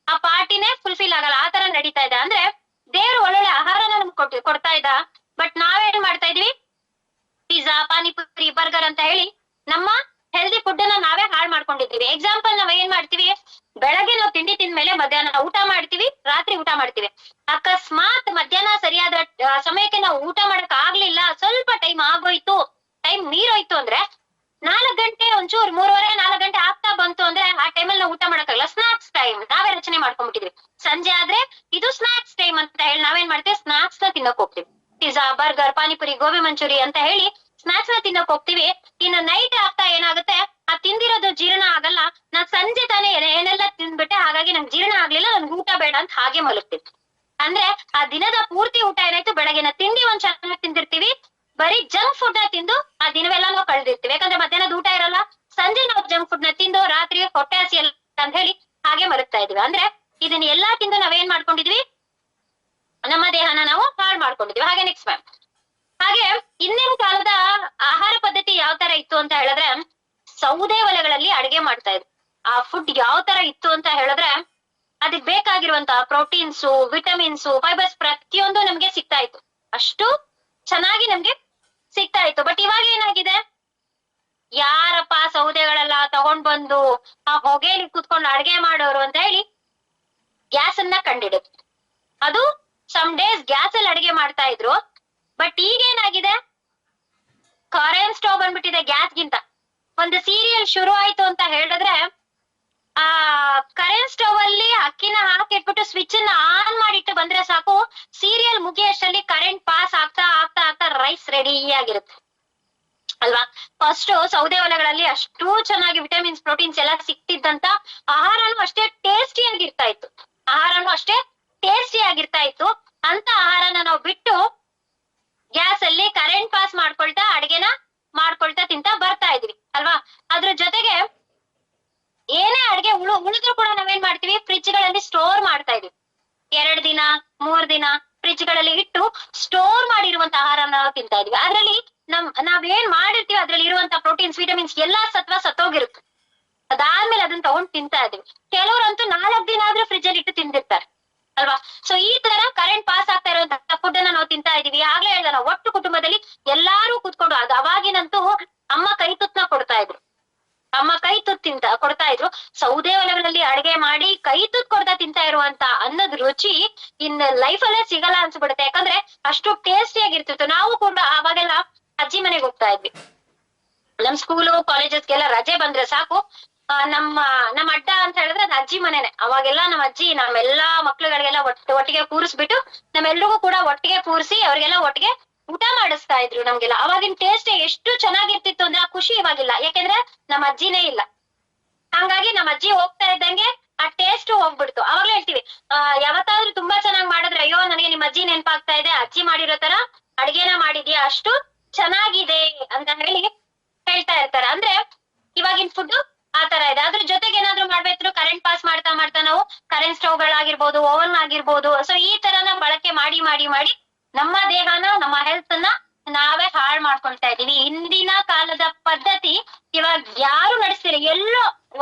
ಆ ಪಾರ್ಟಿನೇ ಫುಲ್ಫಿಲ್ ಆಗಲ್ಲ, ಆ ತರ ನಡೀತಾ ಇದೆ. ಅಂದ್ರೆ ದೇವ್ರು ಒಳ್ಳೊಳ್ಳೆ ಆಹಾರನ ನಮ್ಗೆ ಕೊಡ್ತಾ ಇದ್ದ, ಬಟ್ ನಾವೇನ್ ಮಾಡ್ತಾ ಇದೀವಿ, ಪಿಜ್ಜಾ, ಪಾನಿಪುರಿ, ಬರ್ಗರ್ ಅಂತ ಹೇಳಿ ನಮ್ಮ ಹೆಲ್ದಿ ಫುಡ್ ಅನ್ನ ನಾವೇ ಹಾಳು ಮಾಡ್ಕೊಂಡಿದೀವಿ. ಎಕ್ಸಾಂಪಲ್ ನಾವ್ ಏನ್ ಮಾಡ್ತೀವಿ, ಬೆಳಗ್ಗೆ ನಾವು ತಿಂಡಿ ತಿಂದ್ಮೇಲೆ ಮಧ್ಯಾಹ್ನ ಊಟ ಮಾಡ್ತೀವಿ, ರಾತ್ರಿ ಊಟ ಮಾಡ್ತೀವಿ. ಅಕಸ್ಮಾತ್ ಮಧ್ಯಾಹ್ನ ಸರಿಯಾದ ಸಮಯಕ್ಕೆ ನಾವು ಊಟ ಮಾಡಕ್ ಆಗ್ಲಿಲ್ಲ, ಸ್ವಲ್ಪ ಟೈಮ್ ಆಗೋಯ್ತು, ಟೈಮ್ ಮೀರೋಯ್ತು ಅಂದ್ರೆ 4 ಗಂಟೆ ಒಂಚೂರು 3:30, 4 ಗಂಟೆ ಆಗ್ತಾ ಬಂತು ಅಂದ್ರೆ ಆ ಟೈಮಲ್ಲಿ ನಾವು ಊಟ ಮಾಡಕ್ಕಾಗಲ್ಲ. ಸ್ನಾಕ್ಸ್ ಟೈಮ್ ನಾವೇ ರಚನೆ ಮಾಡ್ಕೊಂಡ್ಬಿಟ್ಟಿದ್ವಿ. ಸಂಜೆ ಆದ್ರೆ ಇದು ಸ್ನಾಕ್ಸ್ ಟೈಮ್ ಅಂತ ಹೇಳಿ ನಾವೇನ್ ಮಾಡ್ತೀವಿ, ಸ್ನಾಕ್ಸ್ ನ ತಿನ್ನಕ್ ಹೋಗ್ತೀವಿ. ಪಿಜ್ಜಾ, ಬರ್ಗರ್, ಪಾನಿಪುರಿ, ಗೋಬಿ ಮಂಚೂರಿ ಅಂತ ಹೇಳಿ ಸ್ನಾಕ್ಸ್ ನ ತಿನ್ನಕ್ ಹೋಗ್ತೀವಿ. ಇನ್ನು ನೈಟ್ ಆಗ್ತಾ ಏನಾಗುತ್ತೆ, ಆ ತಿಂದಿರೋದು ಜೀರ್ಣ ಆಗಲ್ಲ. ನಾನ್ ಸಂಜೆ ತಾನೇ ಏನೆಲ್ಲ ತಿಂದ್ಬಿಟ್ಟೆ, ಹಾಗಾಗಿ ನಂಗೆ ಜೀರ್ಣ ಆಗ್ಲಿಲ್ಲ, ನನ್ಗೆ ಊಟ ಬೇಡ ಅಂತ ಹಾಗೆ ಮಲಗ್ತೀವಿ. ಅಂದ್ರೆ ಆ ದಿನದ ಪೂರ್ತಿ ಊಟ ಏನಾಯ್ತು, ಬೆಳಗಿನ ತಿಂಡಿ ಒಂದ್ ಚೆನ್ನಾಗಿ ತಿಂದಿರ್ತೀವಿ, ಬರೀ ಜಂಕ್ ಫುಡ್ ನ ತಿಂದು ಆ ದಿನವೆಲ್ಲ ನಾವು ಕಳೆದಿರ್ತೀವಿ. ಯಾಕಂದ್ರೆ ಮಧ್ಯಾಹ್ನದ ಊಟ ಇರಲ್ಲ, ಸಂಜೆ ನಾವು ಜಂಕ್ ಫುಡ್ ನ ತಿಂದು ರಾತ್ರಿ ಹೊಟ್ಟೆ ಹಸಿ ಎಲ್ಲ ಅಂತ ಹೇಳಿ ಹಾಗೆ ಮಲಗ್ತಾ ಇದೀವಿ. ಅಂದ್ರೆ ಇದನ್ನ ಎಲ್ಲಾ ತಿಂದು ನಾವೇನ್ ಮಾಡ್ಕೊಂಡಿದ್ವಿ, ನಮ್ಮ ದೇಹನ ನಾವು ಹಾಳು ಮಾಡ್ಕೊಂಡಿದ್ವಿ. ಹಾಗೆ ನೆಕ್ಸ್ಟ್ ಮ್ಯಾಮ್, ಹಾಗೆ ಹಿಂದಿನ ಕಾಲದ ಆಹಾರ ಪದ್ಧತಿ ಯಾವ ತರ ಇತ್ತು ಅಂತ ಹೇಳಿದ್ರೆ, ಸೌದೆ ಒಲೆಗಳಲ್ಲಿ ಅಡಿಗೆ ಮಾಡ್ತಾ ಇದ್ರು. ಆ ಫುಡ್ ಯಾವ ತರ ಇತ್ತು ಅಂತ ಹೇಳಿದ್ರೆ, ಅದಕ್ಕೆ ಬೇಕಾಗಿರುವಂತಹ ಪ್ರೋಟೀನ್ಸು, ವಿಟಮಿನ್ಸು, ಫೈಬರ್ಸ್ ಪ್ರತಿಯೊಂದು ನಮ್ಗೆ ಸಿಗ್ತಾ ಇತ್ತು, ಅಷ್ಟು ಚೆನ್ನಾಗಿ ನಮ್ಗೆ ಸಿಗ್ತಾ ಇತ್ತು. ಬಟ್ ಇವಾಗ ಏನಾಗಿದೆ, ಯಾರಪ್ಪ ಸೌದೆಗಳೆಲ್ಲ ತಗೊಂಡ್ ಬಂದು ಆ ಹೊಗೆಲಿ ಕುತ್ಕೊಂಡು ಅಡ್ಗೆ ಮಾಡೋರು ಅಂತ ಹೇಳಿ ಗ್ಯಾಸ್ ಅನ್ನ ಕಂಡಿಡಿದ್ರು. ಅದು ಸಮ್ ಡೇಸ್ ಗ್ಯಾಸ್ ಅಲ್ಲಿ ಅಡಿಗೆ ಮಾಡ್ತಾ ಇದ್ರು. ಬಟ್ ಈಗೇನಾಗಿದೆ, ಕರೆಂಟ್ ಸ್ಟವ್ ಬಂದ್ಬಿಟ್ಟಿದೆ ಗ್ಯಾಸ್ ಗಿಂತ. ಒಂದು ಸೀರಿಯಲ್ ಶುರು ಆಯ್ತು ಅಂತ ಹೇಳಿದ್ರೆ ಆ ಸ್ವಿಚ್ ಅನ್ನ ಆನ್ ಮಾಡಿಟ್ಟು ಬಂದ್ರೆ ಸಾಕು, ಸೀರಿಯಲ್ ಮುಗಿಯಷ್ಟರಲ್ಲಿ ಕರೆಂಟ್ ಪಾಸ್ ಆಗ್ತಾ ಆಗ್ತಾ ಆಗ್ತಾ ರೈಸ್ ರೆಡಿ ಆಗಿರುತ್ತೆ ಅಲ್ವಾ. ಫಸ್ಟ್ ಸೌದೆ ಒಲೆಗಳಲ್ಲಿ ಅಷ್ಟು ಚೆನ್ನಾಗಿ ವಿಟಮಿನ್ಸ್ ಪ್ರೋಟೀನ್ಸ್ ಎಲ್ಲ ಸಿಕ್ತಿದ್ದಂತ ಆಹಾರನು ಅಷ್ಟೇ ಟೇಸ್ಟಿ ಆಗಿರ್ತಾ ಇತ್ತು, ಆಹಾರನು ಅಷ್ಟೇ ಟೇಸ್ಟಿ ಆಗಿರ್ತಾ ಇತ್ತು. ಅಂತ ಆಹಾರನ ನಾವು ಬಿಟ್ಟು ಗ್ಯಾಸ್ ಅಲ್ಲಿ ಕರೆಂಟ್ ಪಾಸ್ ಮಾಡ್ಕೊಳ್ತಾ ಅಡ್ಗೆನ ಮಾಡ್ಕೊಳ್ತಾ ತಿಂತಾ ಬರ್ತಾ ಇದ್ವಿ ಅಲ್ವಾ. ಅದ್ರ ಜೊತೆಗೆ ಏನೇ ಅಡ್ಗೆ ಉಳಿದ್ರು ಕೂಡ ನಾವೇನ್ ಮಾಡ್ತೀವಿ, ಫ್ರಿಜ್ ಗಳಲ್ಲಿ ಸ್ಟೋರ್ ಮಾಡ್ತಾ ಇದೀವಿ. 2 ದಿನ 3 ದಿನ ಫ್ರಿಜ್ ಗಳಲ್ಲಿ ಇಟ್ಟು ಸ್ಟೋರ್ ಮಾಡಿರುವಂತ ಆಹಾರನ ನಾವು ತಿಂತಾ ಇದೀವಿ. ಅದ್ರಲ್ಲಿ ನಾವೇನ್ ಮಾಡಿರ್ತೀವಿ ಅದ್ರಲ್ಲಿ ಇರುವಂತ ಪ್ರೋಟೀನ್ಸ್ ವಿಟಮಿನ್ಸ್ ಎಲ್ಲಾ ಸತ್ವ ಸತ್ತೋಗಿರುತ್ತೆ. ಅದಾದ್ಮೇಲೆ ಅದನ್ನ ತಗೊಂಡ್ ತಿಂತಾ ಇದೀವಿ. ಕೆಲವರಂತೂ 4 ದಿನ ಆದ್ರೂ ಫ್ರಿಜ್ ಅಲ್ಲಿ ಇಟ್ಟು ತಿಂದಿರ್ತಾರೆ ಅಲ್ವಾ. ಸೊ ಈ ತರ ಕರೆಂಟ್ ಪಾಸ್ ಆಗ್ತಾ ಇರುವಂತಹ ಫುಡ್ ಅನ್ನ ನಾವು ತಿಂತಾ ಇದೀವಿ. ಆಗ್ಲೇ ಹೇಳ್ದ ನಾವು ಒಟ್ಟು ಕುಟುಂಬದಲ್ಲಿ ಎಲ್ಲಾರು ಕೂತ್ಕೊಂಡು, ಅದು ಅವಾಗಿನಂತೂ ಅಮ್ಮ ಕೈ ತುತ್ತನ ಕೊಡ್ತಾ ಇದ್ರು, ಅಮ್ಮ ಕೈ ತುತ್ತು ಕೊಡ್ತಾ ಇದ್ರು. ಸೌದೆ ಒಲೆಗಳಲ್ಲಿ ಅಡಿಗೆ ಮಾಡಿ ಕೈ ತುತ್ತು ಕೊಡ್ತಾ ತಿಂತಾ ಇರುವಂತ ಅನ್ನದ ರುಚಿ ಇನ್ ಲೈಫ್ ಅಲ್ಲೇ ಸಿಗಲ್ಲ ಅನ್ಸ್ಬಿಡುತ್ತೆ. ಯಾಕಂದ್ರೆ ಅಷ್ಟು ಟೇಸ್ಟಿ ಆಗಿರ್ತಿತ್ತು. ನಾವು ಕೂಡ ಅವಾಗೆಲ್ಲ ಅಜ್ಜಿ ಮನೆಗೆ ಹೋಗ್ತಾ ಇದ್ವಿ. ನಮ್ ಸ್ಕೂಲು ಕಾಲೇಜಸ್ಗೆಲ್ಲ ರಜೆ ಬಂದ್ರೆ ಸಾಕು, ನಮ್ಮ ಅಡ್ಡ ಅಂತ ಹೇಳಿದ್ರೆ ಅದು ಅಜ್ಜಿ ಮನೆನೆ. ಅವಾಗೆಲ್ಲ ನಮ್ಮ ಅಜ್ಜಿ ನಮ್ಮೆಲ್ಲಾ ಮಕ್ಳುಗಳಿಗೆಲ್ಲ ಒಟ್ಟಿಗೆ ಕೂರಿಸ್ಬಿಟ್ಟು ನಮ್ಮೆಲ್ರಿಗೂ ಕೂಡ ಒಟ್ಟಿಗೆ ಕೂರಿಸಿ ಅವ್ರಿಗೆಲ್ಲ ಒಟ್ಟಿಗೆ ಊಟ ಮಾಡಿಸ್ತಾ ಇದ್ರು ನಮ್ಗೆಲ್ಲ. ಅವಾಗಿನ ಟೇಸ್ಟ್ ಎಷ್ಟು ಚೆನ್ನಾಗಿರ್ತಿತ್ತು ಅಂದ್ರೆ ಆ ಖುಷಿ ಇವಾಗಿಲ್ಲ, ಯಾಕೆಂದ್ರೆ ನಮ್ಮ ಅಜ್ಜಿನೇ ಇಲ್ಲ. ಹಂಗಾಗಿ ನಮ್ಮ ಅಜ್ಜಿ ಹೋಗ್ತಾ ಇದ್ದಂಗೆ ಆ ಟೇಸ್ಟ್ ಹೋಗ್ಬಿಡ್ತು. ಅವಾಗ್ಲೇ ಹೇಳ್ತೀವಿ, ಯಾವತ್ತಾದ್ರೂ ತುಂಬಾ ಚೆನ್ನಾಗಿ ಮಾಡಿದ್ರೆ ಅಯ್ಯೋ ನನಗೆ ನಿಮ್ಮ ಅಜ್ಜಿ ನೆನಪಾಗ್ತಾ ಇದೆ, ಅಜ್ಜಿ ಮಾಡಿರೋ ತರ ಅಡ್ಗೆನ ಮಾಡಿದ್ಯಾ, ಅಷ್ಟು ಚೆನ್ನಾಗಿದೆ ಅಂತ ಹೇಳಿ ಹೇಳ್ತಾ ಇರ್ತಾರೆ. ಅಂದ್ರೆ ಇವಾಗಿನ ಫುಡ್ ಆ ತರ ಇದೆ. ಅದ್ರ ಜೊತೆಗೆ ಏನಾದ್ರು ಮಾಡ್ಬೇಕು, ಕರೆಂಟ್ ಪಾಸ್ ಮಾಡ್ತಾ ಮಾಡ್ತಾ ನಾವು ಕರೆಂಟ್ ಸ್ಟವ್ ಗಳಾಗಿರ್ಬೋದು, ಓವನ್ ಆಗಿರ್ಬೋದು, ಸೊ ಈ ತರನ ಬಳಕೆ ಮಾಡಿ ಮಾಡಿ ಮಾಡಿ ನಮ್ಮ ದೇಹನ ನಮ್ಮ ಹೆಲ್ತ್ ನ ನಾವೇ ಹಾಳು ಮಾಡ್ಕೊಳ್ತಾ ಇದೀವಿ. ಇಂದಿನ ಕಾಲದ ಪದ್ಧತಿ ಇವಾಗ ಯಾರು ನಡೆಸ್ತೀರಿ, ಎಲ್ಲೋ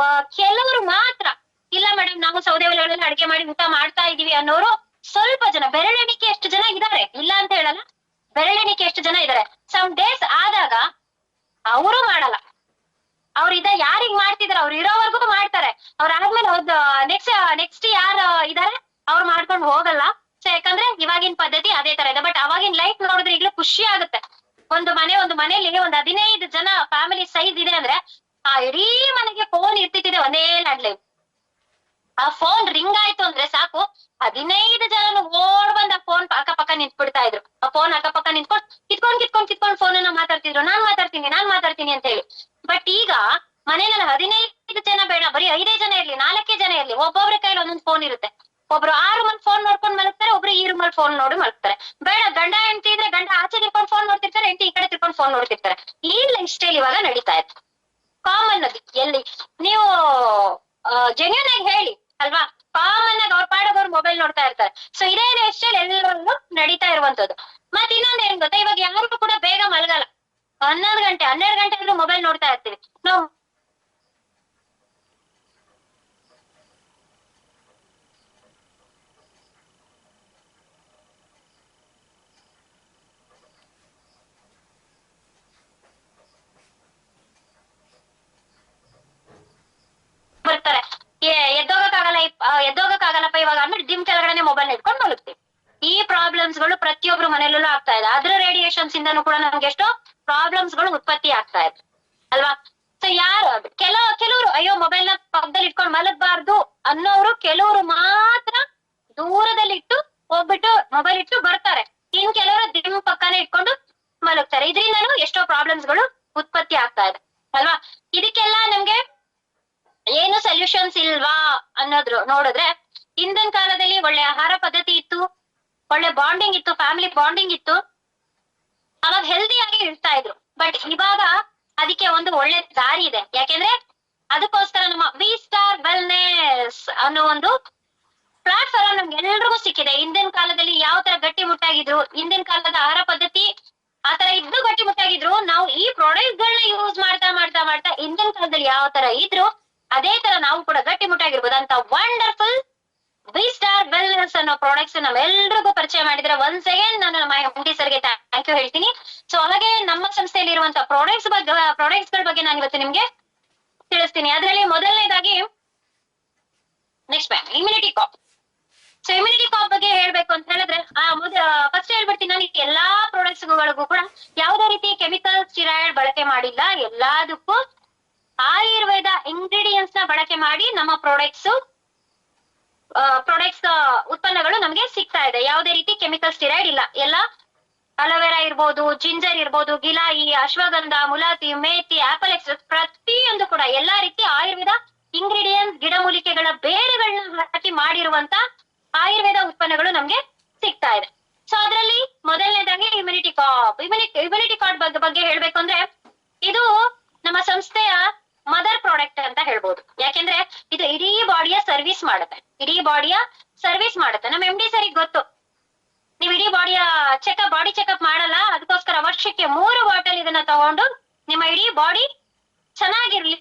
ಕೆಲವರು ಮಾತ್ರ ಇಲ್ಲ ಮೇಡಮ್ ನಾವು ಸೌದೆ ಒಲೆಗಳಲ್ಲಿ ಅಡಿಗೆ ಮಾಡಿ ಊಟ ಮಾಡ್ತಾ ಇದೀವಿ ಅನ್ನೋರು ಸ್ವಲ್ಪ ಜನ, ಬೆರಳೆಣಿಕೆ ಎಷ್ಟು ಜನ ಇದಾರೆ, ಇಲ್ಲ ಅಂತ ಹೇಳಲ್ಲ, ಬೆರಳೆಣಿಕೆ ಎಷ್ಟು ಜನ ಇದಾರೆ. ಸಮ್ ಡೇಸ್ ಆದಾಗ ಅವರು ಮಾಡಲ್ಲ, ಅವ್ರ ಯಾರಿಗ್ ಮಾಡ್ತಿದಾರೆ ಅವ್ರು ಇರೋವರೆಗೂ ಮಾಡ್ತಾರೆ. ಅವ್ರ ಆದ್ಮೇಲೆ ನೆಕ್ಸ್ಟ್ ಯಾರು ಇದಾರೆ ಅವ್ರು ಮಾಡ್ಕೊಂಡು ಹೋಗಲ್ಲ. ಸೊ ಯಾಕಂದ್ರೆ ಇವಾಗಿನ ಪದ್ಧತಿ ಅದೇ ತರ ಇದೆ. ಬಟ್ ಅವಾಗಿನ ಲೈಫ್ ನೋಡಿದ್ರೆ ಈಗ್ಲೂ ಖುಷಿ ಆಗುತ್ತೆ. ಒಂದು ಮನೆಯಲ್ಲಿ ಒಂದು 15 ಜನ ಫ್ಯಾಮಿಲಿ ಸೈಜ್ ಇದೆ ಅಂದ್ರೆ ಆ ಇಡೀ ಮನೆಗೆ ಫೋನ್ ಇರ್ತಿದೆ, ಒಂದೇ ಲ್ಯಾಂಡ್ಲೈನ್. ಆ ಫೋನ್ ರಿಂಗ್ ಆಯ್ತು ಅಂದ್ರೆ ಸಾಕು 15 ಜನ ಓಡ್ ಬಂದ್ ಆ ಫೋನ್ ಅಕ್ಕಪಕ್ಕ ನಿಂತ್ಬಿಡ್ತಾ ಇದ್ರು. ಆ ಫೋನ್ ಅಕ್ಕಪಕ್ಕ ಕಿತ್ಕೊಂಡ್ ಫೋನ್ ಅನ್ನ ಮಾತಾಡ್ತಿದ್ರು, ನಾನ್ ಮಾತಾಡ್ತೀನಿ ಅಂತ ಹೇಳಿ. ಬಟ್ ಈಗ ಮನೆಯಲ್ಲಿ 15 ಜನ ಬೇಡ, ಬರೀ 5 ಜನ ಇರ್ಲಿ, 4 ಜನ ಇರ್ಲಿ, ಒಬ್ಬೊಬ್ರ ಕೈಲಿ ಒಂದೊಂದು ಫೋನ್ ಇರುತ್ತೆ. ಒಬ್ರು ಆ ರೂಮಲ್ಲಿ ಫೋನ್ ನೋಡ್ಕೊಂಡ್ ಮಲಗ್ತಾರೆ, ಒಬ್ರು ಈ ರೂಮಲ್ಲಿ ಫೋನ್ ನೋಡಿ ಮಲಗ್ತಾರೆ. ಬೇಡ ಗಂಡ ಹೆಂಡತಿ ಇದ್ರೆ ಗಂಡ ಆಚೆ ತಿರ್ಕೊಂಡು ಫೋನ್ ನೋಡ್ತಿರ್ತಾರೆ, ಹೆಂಡತಿ ಈ ಕಡೆ ತಿರ್ಕೊಂಡು ಫೋನ್ ನೋಡ್ತಿರ್ತಾರೆ. ಈ ಲೈಫ್ ಸ್ಟೈಲ್ ಇವಾಗ ನಡೀತಾ ಇದೆ. ಕಾಮನ್ ಅದು ಎಲ್ಲಿ ನೀವು ಜೆನ್ಯೂನ್ ಆಗಿ ಹೇಳಿ ಅಲ್ವಾ, ಕಾಮನ್ ಆಗಿ ಅವ್ರ ಪಾಡೋಗ್ ಅವ್ರು ಮೊಬೈಲ್ ನೋಡ್ತಾ ಇರ್ತಾರೆ. ಸೊ ಇದೇ ಲೈಫ್ ಸ್ಟೈಲ್ ಎಲ್ಲರಲ್ಲೂ ನಡೀತಾ ಇರುವಂತದ್ದು. ಮತ್ ಇನ್ನೊಂದ್ ಏನ್ ಗೊತ್ತಾ, ಇವಾಗ ಯಾರಿಗೂ ಕೂಡ ಬೇಗ ಮಲಗಲ್ಲ. 11 ಗಂಟೆ 12 ಗಂಟೆ ಆದ್ರೂ ಮೊಬೈಲ್ ನೋಡ್ತಾ ಇರ್ತೀವಿ ನಾವು. ಬರ್ತಾರೆ ಎದ್ದೋಗಕ್ಕಾಗಲ್ಲಪ್ಪ ಇವಾಗ ಅಂದ್ಬಿಟ್ಟು ಜಿಮ್ ಕೆಳಗಡೆ ಮೊಬೈಲ್ ಇಟ್ಕೊಂಡು ಮಲಗ್ತೀವಿ. ಈ ಪ್ರಾಬ್ಲಮ್ಸ್ ಗಳು ಪ್ರತಿಯೊಬ್ರು ಮನೆಯಲ್ಲೂ ಆಗ್ತಾ ಇದೆ. ಅದ್ರ ರೇಡಿಯೇಷನ್ಸ್ ಇಂದನೂ ಕೂಡ ನಮ್ಗೆ ಎಷ್ಟೋ ಪ್ರಾಬ್ಲಮ್ಸ್ ಗಳು ಉತ್ಪತ್ತಿ ಆಗ್ತಾ ಇದೆ ಅಲ್ವಾ. ಸೊ ಕೆಲವರು ಅಯ್ಯೋ ಮೊಬೈಲ್ ನ ಪಕ್ಕದಲ್ಲಿ ಇಟ್ಕೊಂಡು ಮಲಗಬಾರ್ದು ಅನ್ನೋರು ಕೆಲವರು ಮಾತ್ರ ದೂರದಲ್ಲಿ ಇಟ್ಟು ಹೋಗ್ಬಿಟ್ಟು ಮೊಬೈಲ್ ಇಟ್ಟು ಬರ್ತಾರೆ. ಇನ್ ಕೆಲವರು ಜಿಮ್ ಪಕ್ಕನೆ ಇಟ್ಕೊಂಡು ಮಲಗ್ತಾರೆ. ಇದರಿಂದನೂ ಎಷ್ಟೋ ಪ್ರಾಬ್ಲಮ್ಸ್ ಗಳು ಉತ್ಪತ್ತಿ ಆಗ್ತಾ ಇದೆ ಅಲ್ವಾ. ಇದಕ್ಕೆಲ್ಲ ನಮ್ಗೆ ಏನು ಸೊಲ್ಯೂಷನ್ಸ್ ಇಲ್ವಾ ಅನ್ನೋದ್ರು ನೋಡಿದ್ರೆ, ಹಿಂದಿನ ಕಾಲದಲ್ಲಿ ಒಳ್ಳೆ ಆಹಾರ ಪದ್ಧತಿ ಇತ್ತು, ಒಳ್ಳೆ ಬಾಂಡಿಂಗ್ ಇತ್ತು, ಫ್ಯಾಮಿಲಿ ಬಾಂಡಿಂಗ್ ಇತ್ತು, ಅವಾಗ ಹೆಲ್ದಿಯಾಗಿ ಇರ್ತಾ ಇದ್ರು. ಬಟ್ ಇವಾಗ ಅದಕ್ಕೆ ಒಂದು ಒಳ್ಳೆ ದಾರಿ ಇದೆ. ಯಾಕೆಂದ್ರೆ ಅದಕ್ಕೋಸ್ಕರ ನಮ್ಮ ವಿ ಸ್ಟಾರ್ ವೆಲ್ನೆಸ್ ಅನ್ನೋ ಒಂದು ಪ್ಲಾಟ್ಫಾರ್ಮ್ ನಮ್ಗೆ ಎಲ್ರಿಗೂ ಸಿಕ್ಕಿದೆ. ಹಿಂದಿನ ಕಾಲದಲ್ಲಿ ಯಾವ ತರ ಗಟ್ಟಿ ಮುಟ್ಟಾಗಿದ್ರು, ಹಿಂದಿನ ಕಾಲದ ಆಹಾರ ಪದ್ಧತಿ ಆತರ ಇದ್ದು ಗಟ್ಟಿ ಮುಟ್ಟಾಗಿದ್ರು, ನಾವು ಈ ಪ್ರಾಡಕ್ಟ್ ಗಳನ್ನ ಯೂಸ್ ಮಾಡ್ತಾ ಮಾಡ್ತಾ ಮಾಡ್ತಾ ಹಿಂದಿನ ಕಾಲದಲ್ಲಿ ಯಾವ ತರ ಇದ್ರು ಅದೇ ತರ ನಾವು ಕೂಡ ಗಟ್ಟಿ ಮುಟ್ಟಾಗಿರ್ಬೋದು ಅಂತ ವಂಡರ್ಫುಲ್ ವಿ ಸ್ಟಾರ್ ವೆಲ್ನೆಸ್ ಅನ್ನೋ ಪ್ರಾಡಕ್ಟ್ಸ್ ನಮ್ಮೆಲ್ರಿಗೂ ಪರಿಚಯ ಮಾಡಿದ್ರೆ ಒನ್ಸ್ ಅಗೇನ್ ನಾನು ನಮ್ಮ MD ಸರ್ಗೆ ಥ್ಯಾಂಕ್ ಯು ಹೇಳ್ತೀನಿ. ಸೊ ಹಾಗೆ ನಮ್ಮ ಸಂಸ್ಥೆಯಲ್ಲಿ ಇರುವಂತಹ ಪ್ರಾಡಕ್ಟ್ಸ್ ಗಳ ಬಗ್ಗೆ ನಾನು ಇವತ್ತು ನಿಮ್ಗೆ ತಿಳಿಸ್ತೀನಿ. ಅದರಲ್ಲಿ ಮೊದಲನೇದಾಗಿ ನೆಕ್ಸ್ಟ್ ಇಮ್ಯುನಿಟಿ ಕಾಪ್. ಸೊ ಇಮ್ಯುನಿಟಿ ಕಾಪ್ ಬಗ್ಗೆ ಹೇಳ್ಬೇಕು ಅಂತ ಹೇಳಿದ್ರೆ ಫಸ್ಟ್ ಹೇಳ್ಬಿಡ್ತೀನಿ, ನಾನು ಎಲ್ಲಾ ಪ್ರಾಡಕ್ಟ್ಸ್ ಗಳಿಗೂ ಕೂಡ ಯಾವುದೇ ರೀತಿ ಕೆಮಿಕಲ್ ಸ್ಟಿರಾಯ್ಡ್ ಬಳಕೆ ಮಾಡಿಲ್ಲ. ಎಲ್ಲದಕ್ಕೂ ಆಯುರ್ವೇದ ಇಂಗ್ರೀಡಿಯೆಂಟ್ಸ್ ನ ಬಳಕೆ ಮಾಡಿ ನಮ್ಮ ಪ್ರಾಡಕ್ಟ್ಸ್ ಪ್ರಾಡಕ್ಟ್ಸ್ ಉತ್ಪನ್ನಗಳು ನಮ್ಗೆ ಸಿಗ್ತಾ ಇದೆ. ಯಾವುದೇ ರೀತಿ ಕೆಮಿಕಲ್ ಸ್ಟಿರೈಡ್ ಇಲ್ಲ. ಎಲ್ಲ ಅಲೋವೆರಾ ಇರ್ಬೋದು, ಜಿಂಜರ್ ಇರ್ಬೋದು, ಗಿಲಾಯಿ, ಅಶ್ವಗಂಧ, ಮುಲಾತಿ, ಮೇಥಿ, ಆಪಲ್ ಎಕ್ಸ್ಟ್ರಾ, ಪ್ರತಿಯೊಂದು ಕೂಡ ಎಲ್ಲಾ ರೀತಿ ಆಯುರ್ವೇದ ಇಂಗ್ರೀಡಿಯೆಂಟ್ಸ್, ಗಿಡಮೂಲಿಕೆಗಳ ಬೇರುಗಳನ್ನ ಹಾಕಿ ಮಾಡಿರುವಂತ ಆಯುರ್ವೇದ ಉತ್ಪನ್ನಗಳು ನಮ್ಗೆ ಸಿಗ್ತಾ ಇದೆ. ಸೊ ಅದರಲ್ಲಿ ಮೊದಲನೇದಾಗಿ ಇಮ್ಯುನಿಟಿ ಕಾರ್ಡ್. ಇಮ್ಯುನಿಟಿ ಕಾರ್ಡ್ ಬಗ್ಗೆ ಹೇಳ್ಬೇಕು ಅಂದ್ರೆ ಇದು ನಮ್ಮ ಸಂಸ್ಥೆಯ ಮದರ್ ಪ್ರಾಡಕ್ಟ್ ಅಂತ ಹೇಳ್ಬೋದು. ಯಾಕೆಂದ್ರೆ ಇದು ಇಡೀ ಬಾಡಿಯ ಸರ್ವಿಸ್ ಮಾಡುತ್ತೆ. ನಮ್ಮ MD ಸರಿಗೆ ಗೊತ್ತು, ನೀವು ಇಡೀ ಬಾಡಿ ಚೆಕಪ್ ಮಾಡಲ್ಲ, ಅದಕ್ಕೋಸ್ಕರ ವರ್ಷಕ್ಕೆ 3 ಬಾಟಲ್ ಇದನ್ನ ತಗೊಂಡು ನಿಮ್ಮ ಇಡೀ ಬಾಡಿ ಚೆನ್ನಾಗಿರ್ಲಿ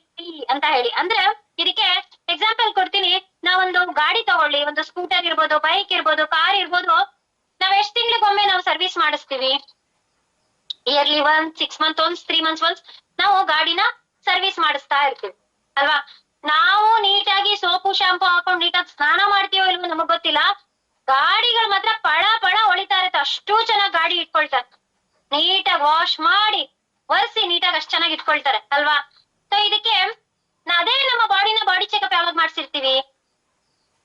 ಅಂತ ಹೇಳಿ. ಅಂದ್ರೆ ಇದಕ್ಕೆ ಎಕ್ಸಾಂಪಲ್ ಕೊಡ್ತೀನಿ. ನಾವೊಂದು ಗಾಡಿ ತಗೊಳ್ಳಿ, ಒಂದು ಸ್ಕೂಟರ್ ಇರ್ಬೋದು, ಬೈಕ್ ಇರ್ಬೋದು, ಕಾರ್ ಇರ್ಬೋದು, ನಾವ್ ಎಷ್ಟ್ ತಿಂಗಳಿಗೊಮ್ಮೆ ನಾವು ಸರ್ವಿಸ್ ಮಾಡಿಸ್ತೀವಿ? Yearly once, 6 month once, 3 months once ನಾವು ಗಾಡಿನ ಸರ್ವಿಸ್ ಮಾಡಿಸ್ತಾ ಇರ್ತೀವಿ ಅಲ್ವಾ. ನಾವು ನೀಟಾಗಿ ಸೋಪು ಶಾಂಪು ಹಾಕೊಂಡು ನೀಟಾಗಿ ಸ್ನಾನ ಮಾಡ್ತೀವೋ ಇಲ್ವೋ ನಮಗ್ ಗೊತ್ತಿಲ್ಲ, ಗಾಡಿಗಳು ಮಾತ್ರ ಪಳ ಪಳ ಹೊಳಿತಾ ಇರುತ್ತೆ. ಅಷ್ಟು ಚೆನ್ನಾಗಿ ಗಾಡಿ ಇಟ್ಕೊಳ್ತಾರೆ, ನೀಟಾಗಿ ವಾಶ್ ಮಾಡಿ ಒರೆಸಿ ನೀಟಾಗಿ ಅಷ್ಟು ಚೆನ್ನಾಗಿ ಇಟ್ಕೊಳ್ತಾರೆ ಅಲ್ವಾ. ಸೊ ಇದಕ್ಕೆ ಅದೇ ನಮ್ಮ ಬಾಡಿ ಚೆಕಪ್ ಯಾವಾಗ ಮಾಡ್ಸಿರ್ತೀವಿ?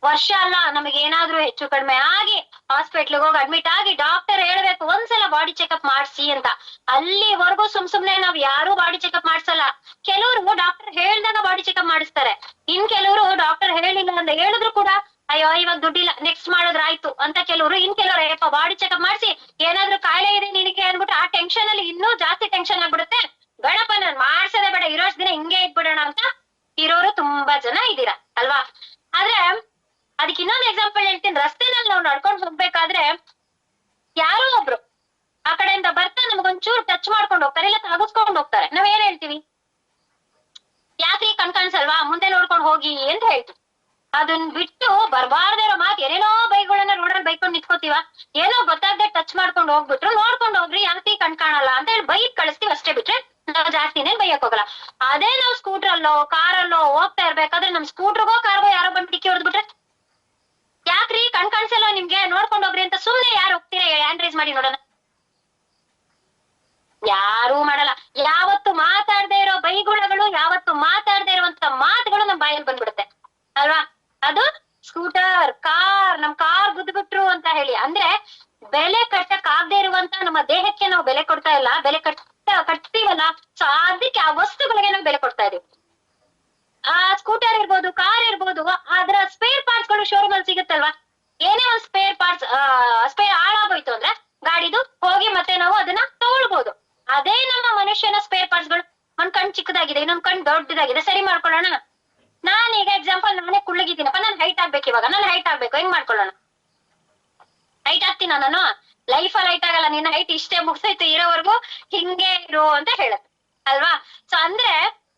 ವರ್ಷ ಅಲ್ಲ, ನಮಗೆ ಏನಾದ್ರೂ ಹೆಚ್ಚು ಕಡಿಮೆ ಆಗಿ ಹಾಸ್ಪಿಟ್ಲಿಗೆ ಹೋಗಿ ಅಡ್ಮಿಟ್ ಆಗಿ ಡಾಕ್ಟರ್ ಹೇಳ್ಬೇಕು ಒಂದ್ಸಲ ಬಾಡಿ ಚೆಕಪ್ ಮಾಡ್ಸಿ ಅಂತ. ಅಲ್ಲಿವರೆಗೂ ಸುಮ್ನೆ ನಾವ್ ಯಾರು ಬಾಡಿ ಚೆಕಪ್ ಮಾಡ್ಸಲ್ಲ. ಕೆಲವರು ಡಾಕ್ಟರ್ ಹೇಳ್ದಾಗ ಬಾಡಿ ಚೆಕಪ್ ಮಾಡಿಸ್ತಾರೆ, ಇನ್ ಕೆಲವರು ಡಾಕ್ಟರ್ ಹೇಳಿಲ್ಲ ಅಂತ ಹೇಳಿದ್ರು ಕೂಡ ಅಯ್ಯೋ ಇವಾಗ ದುಡ್ಡಿಲ್ಲ ನೆಕ್ಸ್ಟ್ ಮಾಡಿದ್ರ ಆಯ್ತು ಅಂತ ಕೆಲವರು. ಇನ್ ಕೆಲವರು ಯಪ್ಪ ಬಾಡಿ ಚೆಕಪ್ ಮಾಡಿಸಿ ಏನಾದ್ರೂ ಕಾಯಿಲೆ ಇದೆ ನಿನಗೆ ಅನ್ಬಿಟ್ಟು ಆ ಟೆನ್ಷನ್ ಅಲ್ಲಿ ಇನ್ನೂ ಜಾಸ್ತಿ ಟೆನ್ಷನ್ ಆಗ್ಬಿಡುತ್ತೆ. ಬೇಡಪ್ಪ ನಾನ್ ಮಾಡ್ಸದೆ ಬೇಡ, ಇರೋಷ್ಟು ದಿನ ಹಿಂಗೆ ಇದ್ಬಿಡೋಣ ಅಂತ ಇರೋರು ತುಂಬಾ ಜನ ಇದೀರಾ ಅಲ್ವಾ. ಆದ್ರೆ ಅದಕ್ಕೆ ಇನ್ನೊಂದು ಎಕ್ಸಾಂಪಲ್ ಹೇಳ್ತೀನಿ. ರಸ್ತೆನಲ್ಲಿ ನಾವು ನಡ್ಕೊಂಡು ಹೋಗ್ಬೇಕಾದ್ರೆ ಯಾರೋ ಒಬ್ರು ಆ ಕಡೆಯಿಂದ ಬರ್ತಾ ನಮಗೊಂಚೂರು ಟಚ್ ಮಾಡ್ಕೊಂಡು ಹೋಗ್ತಾರೆ, ಇಲ್ಲ ತಗಸ್ಕೊಂಡು ಹೋಗ್ತಾರೆ. ನಾವ್ ಏನ್ ಹೇಳ್ತೀವಿ? ಯಾಕ್ರಿ ಕಾಣಿಸಲ್ವಾ, ಮುಂದೆ ನೋಡ್ಕೊಂಡು ಹೋಗಿ ಅಂತ ಹೇಳ್ತೀವಿ. ಅದನ್ ಬಿಟ್ಟು ಬರ್ಬಾರ್ದೇ ಇರೋ ಮಾತು ಏನೇನೋ ಬೈಕ್ಗಳನ್ನ ರೋಡಲ್ಲಿ ಬೈಕೊಂಡು ನಿಂತ್ಕೋತೀವ. ಏನೋ ಗೊತ್ತಾಗದೆ ಟಚ್ ಮಾಡ್ಕೊಂಡು ಹೋಗ್ಬಿಟ್ರು ನೋಡ್ಕೊಂಡು ಹೋಗ್ರಿ ಯಾಕೆ ಕಾಣಲ್ಲ ಅಂತ ಹೇಳಿ ಬೈಕ್ ಕಳಿಸ್ತೀವಿ ಅಷ್ಟೇ, ಬಿಟ್ರೆ ನಾವು ಜಾಸ್ತಿನೇನ್ ಬೈಯಕ್ ಹೋಗಲ್ಲ. ಅದೇ ನಾವು ಸ್ಕೂಟ್ರಲ್ಲೋ ಕಾರಲ್ಲೋ ಹೋಗ್ತಾ ಇರ್ಬೇಕಾದ್ರೆ ನಮ್ ಸ್ಕೂಟ್ರಿಗೋ ಕಾರ್ಗೋ ಯಾರೋ ಬಂದು ಡಿಕ್ಕಿ ಹೊಡೆದ್ಬಿಟ್ರೆ ಯಾಕ್ರಿ ಕಾಣಿಸಲ್ಲ ನಿಮ್ಗೆ ನೋಡ್ಕೊಂಡು ಹೋಗ್ರಿ ಅಂತ ಸುಮ್ನೆ ಯಾರು ಹೋಗ್ತೀರಾ? ಹ್ಯಾಂಡ್ ರೈಸ್ ಮಾಡಿ ನೋಡೋಣ. ಯಾರೂ ಮಾಡಲ್ಲ. ಯಾವತ್ತು ಮಾತಾಡದೆ ಇರೋ ಬೈಗುಳಗಳು, ಯಾವತ್ತು ಮಾತಾಡದೆ ಇರುವಂತ ಮಾತುಗಳು ನಮ್ ಬಾಯಲ್ಲಿ ಬಂದ್ಬಿಡುತ್ತೆ ಅಲ್ವಾ. ಅದು ಸ್ಕೂಟರ್, ನಮ್ ಕಾರ್ ಗುದ್ಬಿಟ್ರು ಅಂತ ಹೇಳಿ. ಅಂದ್ರೆ ಬೆಲೆ ಕಟ್ಟಕ್ ಆಗದೆ ಇರುವಂತ ನಮ್ಮ ದೇಹಕ್ಕೆ ನಾವು ಬೆಲೆ ಕೊಡ್ತಾ ಇಲ್ಲ, ಬೆಲೆ ಕಟ್ತೀವಲ್ಲ, ಸೊ ಅದಕ್ಕೆ ಆ ವಸ್ತುಗಳಿಗೆ ನಾವು ಬೆಲೆ ಕೊಡ್ತಾ ಇದೀವಿ. ಆ ಸ್ಕೂಟರ್ ಇರ್ಬೋದು, ಕಾರ್ ಇರ್ಬೋದು, ಅದರ ಸ್ಪೇರ್ ಪಾರ್ಟ್ಸ್ ಗಳು ಶೋರೂಮ್ ಅಲ್ಲಿ ಸಿಗುತ್ತಲ್ವಾ. ಏನೇ ಒಂದು ಸ್ಪೇರ್ ಹಾಳಾಗೋಯ್ತು ಅಂದ್ರೆ ಗಾಡಿದು ಹೋಗಿ ಮತ್ತೆ ನಾವು ಅದನ್ನ ತಗೊಳ್ಬಹುದು. ಅದೇ ನಮ್ಮ ಮನುಷ್ಯನ ಸ್ಪೇರ್ ಪಾರ್ಟ್ಸ್ ಗಳು, ಒಂದ್ ಕಣ್ ಚಿಕ್ಕದಾಗಿದೆ, ಇನ್ನೊಂದ್ ಕಣ್ ದೊಡ್ಡದಾಗಿದೆ, ಸರಿ ಮಾಡ್ಕೊಳ್ಳೋಣ. ನಾನೀಗ ಎಕ್ಸಾಂಪಲ್ ನಾನೇ ಕುಳ್ಳಗಿದ್ದೀನಪ್ಪ, ನಾನು ಹೈಟ್ ಆಗ್ಬೇಕು, ಇವಾಗ ನಾನು ಹೈಟ್ ಆಗ್ಬೇಕು, ಹೆಂಗ್ ಮಾಡ್ಕೊಳ್ಳೋಣ? ಹೈಟ್ ಆಗ್ತೀನ ನಾನು? ಲೈಫಲ್ಲಿ ಹೈಟ್ ಆಗಲ್ಲ. ನಿನ್ನ ಹೈಟ್ ಇಷ್ಟೇ ಮುಗ್ಸೈತು, ಇರೋವರೆಗೂ ಹಿಂಗೆ ಇರು ಅಂತ ಹೇಳುತ್ತೆ ಅಲ್ವಾ. ಸೊ ಅಂದ್ರೆ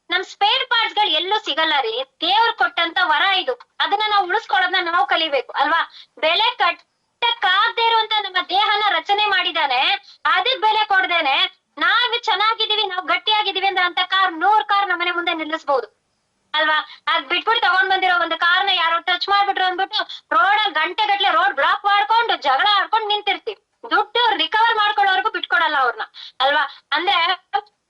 ನಮ್ ಸ್ಪೇರ್ ಪಾರ್ಟ್ಸ್ ಗಳು ಎಲ್ಲೂ ಸಿಗಲ್ಲ ರೀ. ದೇವ್ರು ಕೊಟ್ಟಂತ ವರ ಇದು, ಅದನ್ನ ನಾವು ಉಳಿಸ್ಕೊಳ್ಳೋದನ್ನ ನಾವು ಕಲಿಬೇಕು ಅಲ್ವಾ. ಬೆಲೆ ಕಟ್ಟಕ್ಕಾಗದೆ ಇರುವಂತ ನಮ್ಮ ದೇಹನ ರಚನೆ ಮಾಡಿದಾನೆ, ಅದಕ್ ಬೆಲೆ ಕೊಡ್ದೇನೆ ನಾವ್ ಚೆನ್ನಾಗಿದೀವಿ, ನಾವ್ ಗಟ್ಟಿಯಾಗಿದೀವಿ ಅಂತ 100 ಕಾರ್ ನಮ್ಮನೆ ಮುಂದೆ ನಿಲ್ಲಿಸಬಹುದು ಅಲ್ವಾ. ಅದ್ ಬಿಟ್ಬಿಟ್ಟು ತಗೊಂಡ್ ಬಂದಿರೋ ಒಂದು ಕಾರ್ನ ಯಾರೋ ಟಚ್ ಮಾಡ್ಬಿಟ್ರು ಅಂದ್ಬಿಟ್ಟು ರೋಡಲ್ಲಿ ಗಂಟೆಗಟ್ಲೆ ರೋಡ್ ಬ್ಲಾಕ್ ಮಾಡ್ಕೊಂಡು ಜಗಳ ಆಡ್ಕೊಂಡು ನಿಂತಿರ್ತೀವಿ. ದುಡ್ಡು ರಿಕವರ್ ಮಾಡ್ಕೊಳ್ಳೋವರೆಗೂ ಬಿಟ್ಕೊಡಲ್ಲ ಅವ್ರನ್ನ ಅಲ್ವಾ. ಅಂದ್ರೆ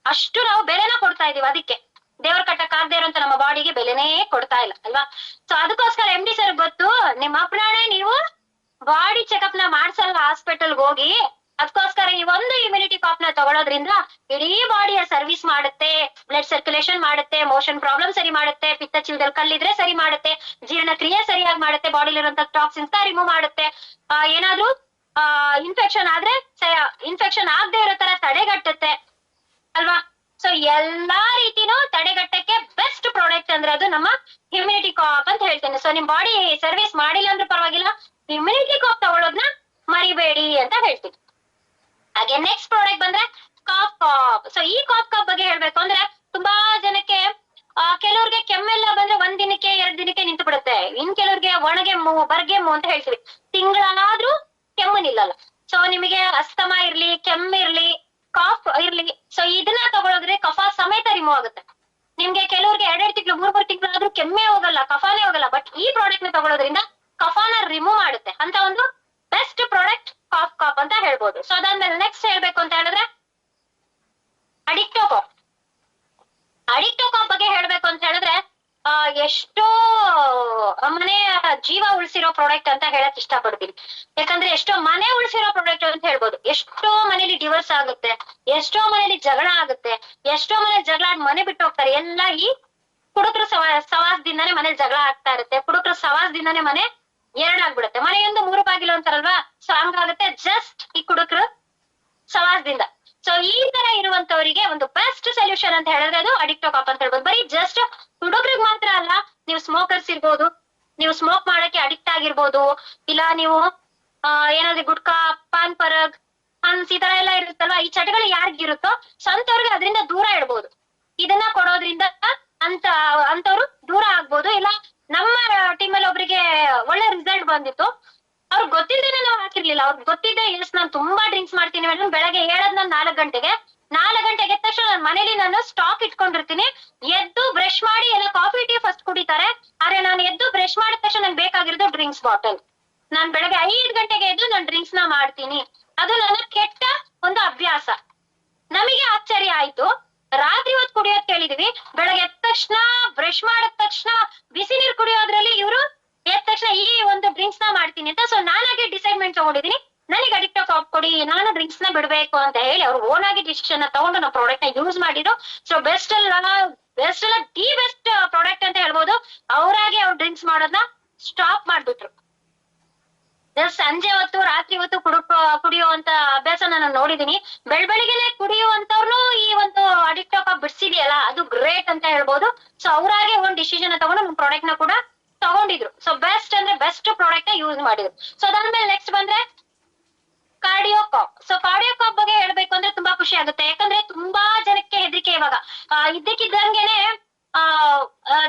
ಅಷ್ಟು ನಾವು ಬೆಲೆನ ಕೊಡ್ತಾ ಇದೀವಿ. ಅದಕ್ಕೆ ದೇವ್ರ ಕಟ್ಟಕ್ ಆಗದೆ ಇರೋಂತ ನಮ್ಮ ಬಾಡಿಗೆ ಬೆಲೆನೇ ಕೊಡ್ತಾ ಇಲ್ಲ ಅಲ್ವಾ. ಸೊ ಅದಕ್ಕೋಸ್ಕರ MD ಸರ್ ಗೊತ್ತು, ನಿಮ್ಮ ಅಪ್ರಾಣೆ ನೀವು ಬಾಡಿ ಚೆಕಪ್ ನ ಮಾಡ್ಸಲ್ಲ ಹಾಸ್ಪಿಟಲ್ಗೆ ಹೋಗಿ. ಅದಕ್ಕೋಸ್ಕರ ಈ ಒಂದು ಇಮ್ಯುನಿಟಿ ಕಾಪ್ ನ ತಗೊಳೋದ್ರಿಂದ ಇಡೀ ಬಾಡಿಯ ಸರ್ವಿಸ್ ಮಾಡುತ್ತೆ, ಬ್ಲಡ್ ಸರ್ಕ್ಯುಲೇಷನ್ ಮಾಡುತ್ತೆ, ಮೋಷನ್ ಪ್ರಾಬ್ಲಮ್ ಸರಿ ಮಾಡುತ್ತೆ, ಪಿತ್ತ ಚೀಲದಲ್ಲಿ ಕಲ್ಲಿದ್ರೆ ಸರಿ ಮಾಡುತ್ತೆ, ಜೀರ್ಣಕ್ರಿಯೆ ಸರಿಯಾಗಿ ಮಾಡುತ್ತೆ, ಬಾಡಿಲಿರುವಂತ ಟಾಕ್ಸಿನ್ಸ್ ರಿಮೂವ್ ಮಾಡುತ್ತೆ, ಏನಾದ್ರೂ ಇನ್ಫೆಕ್ಷನ್ ಆದ್ರೆ ಇನ್ಫೆಕ್ಷನ್ ಆಗದೆ ಇರೋ ತರ ತಡೆಗಟ್ಟುತ್ತೆ ಅಲ್ವಾ. ಸೊ ಎಲ್ಲಾ ರೀತಿನೂ ತಡೆಗಟ್ಟಕ್ಕೆ ಬೆಸ್ಟ್ ಪ್ರಾಡಕ್ಟ್ ಅಂದ್ರೆ ಅದು ನಮ್ಮ ಇಮ್ಯುನಿಟಿ ಕಾಪ್ ಅಂತ ಹೇಳ್ತೇನೆ. ಸೊ ನಿಮ್ ಬಾಡಿ ಸರ್ವಿಸ್ ಮಾಡಿಲ್ಲ ಅಂದ್ರೆ ಪರವಾಗಿಲ್ಲ, ಇಮ್ಯುನಿಟಿ ಕಾಪ್ ತಗೊಳ್ಳೋದ್ನ ಮರಿಬೇಡಿ ಅಂತ ಹೇಳ್ತೀನಿ. ಹಾಗೆ ನೆಕ್ಸ್ಟ್ ಪ್ರಾಡಕ್ಟ್ ಬಂದ್ರೆ ಕಾಫ್ ಕಾಪ್. ಸೊ ಈ ಕಾಫ್ ಬಗ್ಗೆ ಹೇಳ್ಬೇಕು ಅಂದ್ರೆ ತುಂಬಾ ಜನಕ್ಕೆ ಕೆಲವ್ರಿಗೆ ಕೆಮ್ಮೆಲ್ಲ ಬಂದ್ರೆ 1 ದಿನಕ್ಕೆ 2 ದಿನಕ್ಕೆ ನಿಂತು ಬಿಡುತ್ತೆ. ಇನ್ ಕೆಲವ್ರಿಗೆ ಒಣಗೆಮ್ಮು, ಬರ್ಗೆಮ್ಮು ಅಂತ ಹೇಳ್ತೀವಿ, ತಿಂಗಳಾದ್ರೂ ಕೆಮ್ಮು ನಿಲ್ಲಲ್ಲ. ಸೊ ನಿಮಗೆ ಅಸ್ತಮಾ ಇರ್ಲಿ, ಕೆಮ್ಮಿರ್ಲಿ, ಕಾಫ್ ಇರ್ಲಿ, ಸೊ ಇದನ್ನ ತಗೊಳೋದ್ರೆ ಕಫ ಸಮೇತ ರಿಮೂವ್ ಆಗುತ್ತೆ. ನಿಮ್ಗೆ ಕೆಲವ್ರಿಗೆ 2 ತಿಂಗಳು 3 ತಿಂಗಳು ಆದ್ರೂ ಕೆಮ್ಮೆ ಹೋಗಲ್ಲ, ಕಫಾನೇ ಹೋಗಲ್ಲ. ಬಟ್ ಈ ಪ್ರಾಡಕ್ಟ್ ನ ತಗೊಳೋದ್ರಿಂದ ಕಫಾನ ರಿಮೂವ್ ಮಾಡುತ್ತೆ ಅಂತ ಒಂದು ಬೆಸ್ಟ್ ಪ್ರಾಡಕ್ಟ್ ಕಾಫ್ ಕಾಪ್ ಅಂತ ಹೇಳ್ಬೋದು. ಸೊ ಅದಾದ್ಮೇಲೆ ನೆಕ್ಸ್ಟ್ ಹೇಳ್ಬೇಕು ಅಂತ ಹೇಳಿದ್ರೆ ಅಡಿಕ್ಟೋ ಕಾಪ್. ಅಡಿಕ್ಟೋ ಕಾಪ್ ಬಗ್ಗೆ ಹೇಳ್ಬೇಕು ಅಂತ ಹೇಳಿದ್ರೆ ಎಷ್ಟೋ ಮನೆ ಜೀವ ಉಳಿಸಿರೋ ಪ್ರಾಡಕ್ಟ್ ಅಂತ ಹೇಳಕ್ ಇಷ್ಟಪಡ್ತೀನಿ. ಯಾಕಂದ್ರೆ ಎಷ್ಟೋ ಮನೆ ಉಳಿಸಿರೋ ಪ್ರಾಡಕ್ಟ್ ಅಂತ ಹೇಳ್ಬೋದು. ಎಷ್ಟೋ ಮನೇಲಿ ಡಿವೋರ್ಸ್ ಆಗುತ್ತೆ, ಎಷ್ಟೋ ಮನೇಲಿ ಜಗಳ ಆಗುತ್ತೆ, ಎಷ್ಟೋ ಮನೇಲಿ ಜಗಳ ಆಗಿ ಮನೆ ಬಿಟ್ಟು ಹೋಗ್ತಾರೆ. ಎಲ್ಲ ಈ ಕುಡುಕ್ರ ಸವಾಸದಿಂದಾನೇ ಮನೇಲಿ ಜಗಳ ಆಗ್ತಾ ಇರುತ್ತೆ. ಕುಡುಕ್ರ ಸವಾಸದಿಂದಾನೇ ಮನೆ ಎರಡಾಗ್ಬಿಡುತ್ತೆ. ಮನೆಯೊಂದು ಮೂರು ಬಾಗಿಲು ಅಂತಾರಲ್ವಾ, ಸೊ ಹಂಗಾಗುತ್ತೆ ಜಸ್ಟ್ ಈ ಕುಡುಕ್ರ ಸವಾಸದಿಂದ. ಸೊ ಈ ತರ ಇರುವಂತವರಿಗೆ ಒಂದು ಬೆಸ್ಟ್ ಸೊಲ್ಯೂಷನ್ ಅಂತ ಹೇಳಿದ್ರೆ ಅದು ಅಡಿಕ್ಟೋಕಾಪ್ ಅಂತ ಹೇಳ್ಬೋದು. ಬರೀ ಜಸ್ಟ್ ಹುಡುಗ್ರಿಗೆ ಮಾತ್ರ ಅಲ್ಲ, ನೀವು ಸ್ಮೋಕರ್ಸ್ ಇರ್ಬೋದು, ನೀವು ಸ್ಮೋಕ್ ಮಾಡಕ್ಕೆ ಅಡಿಕ್ಟ್ ಆಗಿರ್ಬೋದು, ಇಲ್ಲ ನೀವು ಏನಾದ್ರು ಗುಟ್ಕಾ, ಪಾನ್ ಪರಗ್, ಹನ್ಸ್ ಈ ತರ ಎಲ್ಲ ಇರುತ್ತಲ್ವಾ, ಈ ಚಟಗಳು ಯಾರಿಗಿರುತ್ತೋ ಸ್ವಂತವ್ರಿಗೆ ಅದರಿಂದ ದೂರ ಇಡ್ಬೋದು. ಇದನ್ನ ಕೊಡೋದ್ರಿಂದ ಅಂತವ್ರು ದೂರ ಆಗ್ಬೋದು. ಇಲ್ಲ ನಮ್ಮ ಟೀಮಲ್ಲಿ ಒಬ್ರಿಗೆ ಒಳ್ಳೆ ರಿಸಲ್ಟ್ ಬಂದಿತ್ತು. ಅವ್ರಿಗೆ ಗೊತ್ತಿದ್ದೇನೆ ನಾವು ಹಾಕಿರ್ಲಿಲ್ಲ. ಅವ್ರಿಗೆ ಗೊತ್ತಿದ್ದೆ ಎಸ್ ನಾನು ತುಂಬಾ ಡ್ರಿಂಕ್ಸ್ ಮಾಡ್ತೀನಿ ಮೇಡಮ್, ಬೆಳಗ್ಗೆ ಹೇಳದ್ ನಾನು 4 ಗಂಟೆಗೆ ಎದ್ದ ತಕ್ಷಣ ನನ್ನ ಮನೇಲಿ ನಾನು ಸ್ಟಾಕ್ ಇಟ್ಕೊಂಡಿರ್ತೀನಿ. ಎದ್ದು ಬ್ರಷ್ ಮಾಡಿ ಎಲ್ಲ ಕಾಫಿ ಟೀ ಫಸ್ಟ್ ಕುಡಿತಾರೆ. ಆದ್ರೆ ನಾನು ಎದ್ದು ಬ್ರಷ್ ಮಾಡಿದ ತಕ್ಷಣ ನಂಗೆ ಬೇಕಾಗಿರೋದು ಡ್ರಿಂಕ್ಸ್ ಬಾಟಲ್. ನಾನ್ ಬೆಳಗ್ಗೆ 5 ಗಂಟೆಗೆ ಎದ್ದು ನಾನು ಡ್ರಿಂಕ್ಸ್ ನ ಮಾಡ್ತೀನಿ. ಅದು ನನ್ನ ಕೆಟ್ಟ ಒಂದು ಅಭ್ಯಾಸ. ನಮಗೆ ಆಶ್ಚರ್ಯ ಆಯ್ತು. ರಾತ್ರಿ ಹೊತ್ತು ಕುಡಿಯೋದ್ ಕೇಳಿದೀವಿ, ಬೆಳಗ್ಗೆ ಎದ್ದ ತಕ್ಷಣ ಬ್ರಷ್ ಮಾಡಿದ ತಕ್ಷಣ ಬಿಸಿ ನೀರು ಕುಡಿಯೋದ್ರಲ್ಲಿ ಇವರು ಎದ್ದ ತಕ್ಷಣ ಈ ಒಂದು ಡ್ರಿಂಕ್ಸ್ ನ ಮಾಡ್ತೀನಿ ಅಂತ. ಸೊ ನಾನಾಗಿ ಡಿಸೈಡ್ಮೆಂಟ್ ತಗೊಂಡಿದೀನಿ, ನನಗೆ ಅಡಿಕ್ಟೋಕಾಪ್ ಕೊಡಿ, ನಾನು ಡ್ರಿಂಕ್ಸ್ ನ ಬಿಡ್ಬೇಕು ಅಂತ ಹೇಳಿ ಅವ್ರು ಓನ್ ಆಗಿ ಡಿಸಿಷನ್ ತಗೊಂಡು ನಾವು ಪ್ರಾಡಕ್ಟ್ ನ ಯೂಸ್ ಮಾಡಿದ್ರು. ಸೊ ಬೆಸ್ಟ್ ಅಲ್ಲ ದಿ ಬೆಸ್ಟ್ ಪ್ರಾಡಕ್ಟ್ ಅಂತ ಹೇಳ್ಬೋದು. ಅವರಾಗಿ ಅವ್ರು ಡ್ರಿಂಕ್ಸ್ ಮಾಡೋದನ್ನ ಸ್ಟಾಪ್ ಮಾಡ್ಬಿಟ್ರು. ಸಂಜೆ ಹೊತ್ತು ರಾತ್ರಿ ಹೊತ್ತು ಕುಡಿಯುವಂತ ಅಭ್ಯಾಸ ನಾನು ನೋಡಿದೀನಿ. ಬೆಳಬೆಳಿಗ್ಗೆನೆ ಕುಡಿಯುವಂತವ್ರು ಈ ಒಂದು ಅಡಿಕ್ಟೋಕಾಪ್ ಬಿಡ್ಸಿದೆಯಲ್ಲ, ಅದು ಗ್ರೇಟ್ ಅಂತ ಹೇಳ್ಬೋದು. ಸೊ ಅವರಾಗೆ ಒಂದು ಡಿಸಿಷನ್ ತಗೊಂಡು ನಮ್ಮ ಪ್ರಾಡಕ್ಟ್ ನ ಕೂಡ ತಗೊಂಡಿದ್ರು. ಸೊ ಬೆಸ್ಟ್ ಅಂದ್ರೆ ಬೆಸ್ಟ್ ಪ್ರಾಡಕ್ಟ್ ನ ಯೂಸ್ ಮಾಡಿದ್ರು. ಸೊ ಅದಾದ್ಮೇಲೆ ನೆಕ್ಸ್ಟ್ ಬಂದ್ರೆ ಕಾರ್ಡಿಯೋಕಾಪ್. ಸೊ ಕಾರ್ಡಿಯೋಕಾಪ್ ಬಗ್ಗೆ ಹೇಳ್ಬೇಕು ಅಂದ್ರೆ ತುಂಬಾ ಖುಷಿ ಆಗುತ್ತೆ. ಯಾಕಂದ್ರೆ ತುಂಬಾ ಜನಕ್ಕೆ ಹೆದರಿಕೆ ಇವಾಗ. ಇದ್ದಕ್ಕಿದ್ದಂಗೆನೆ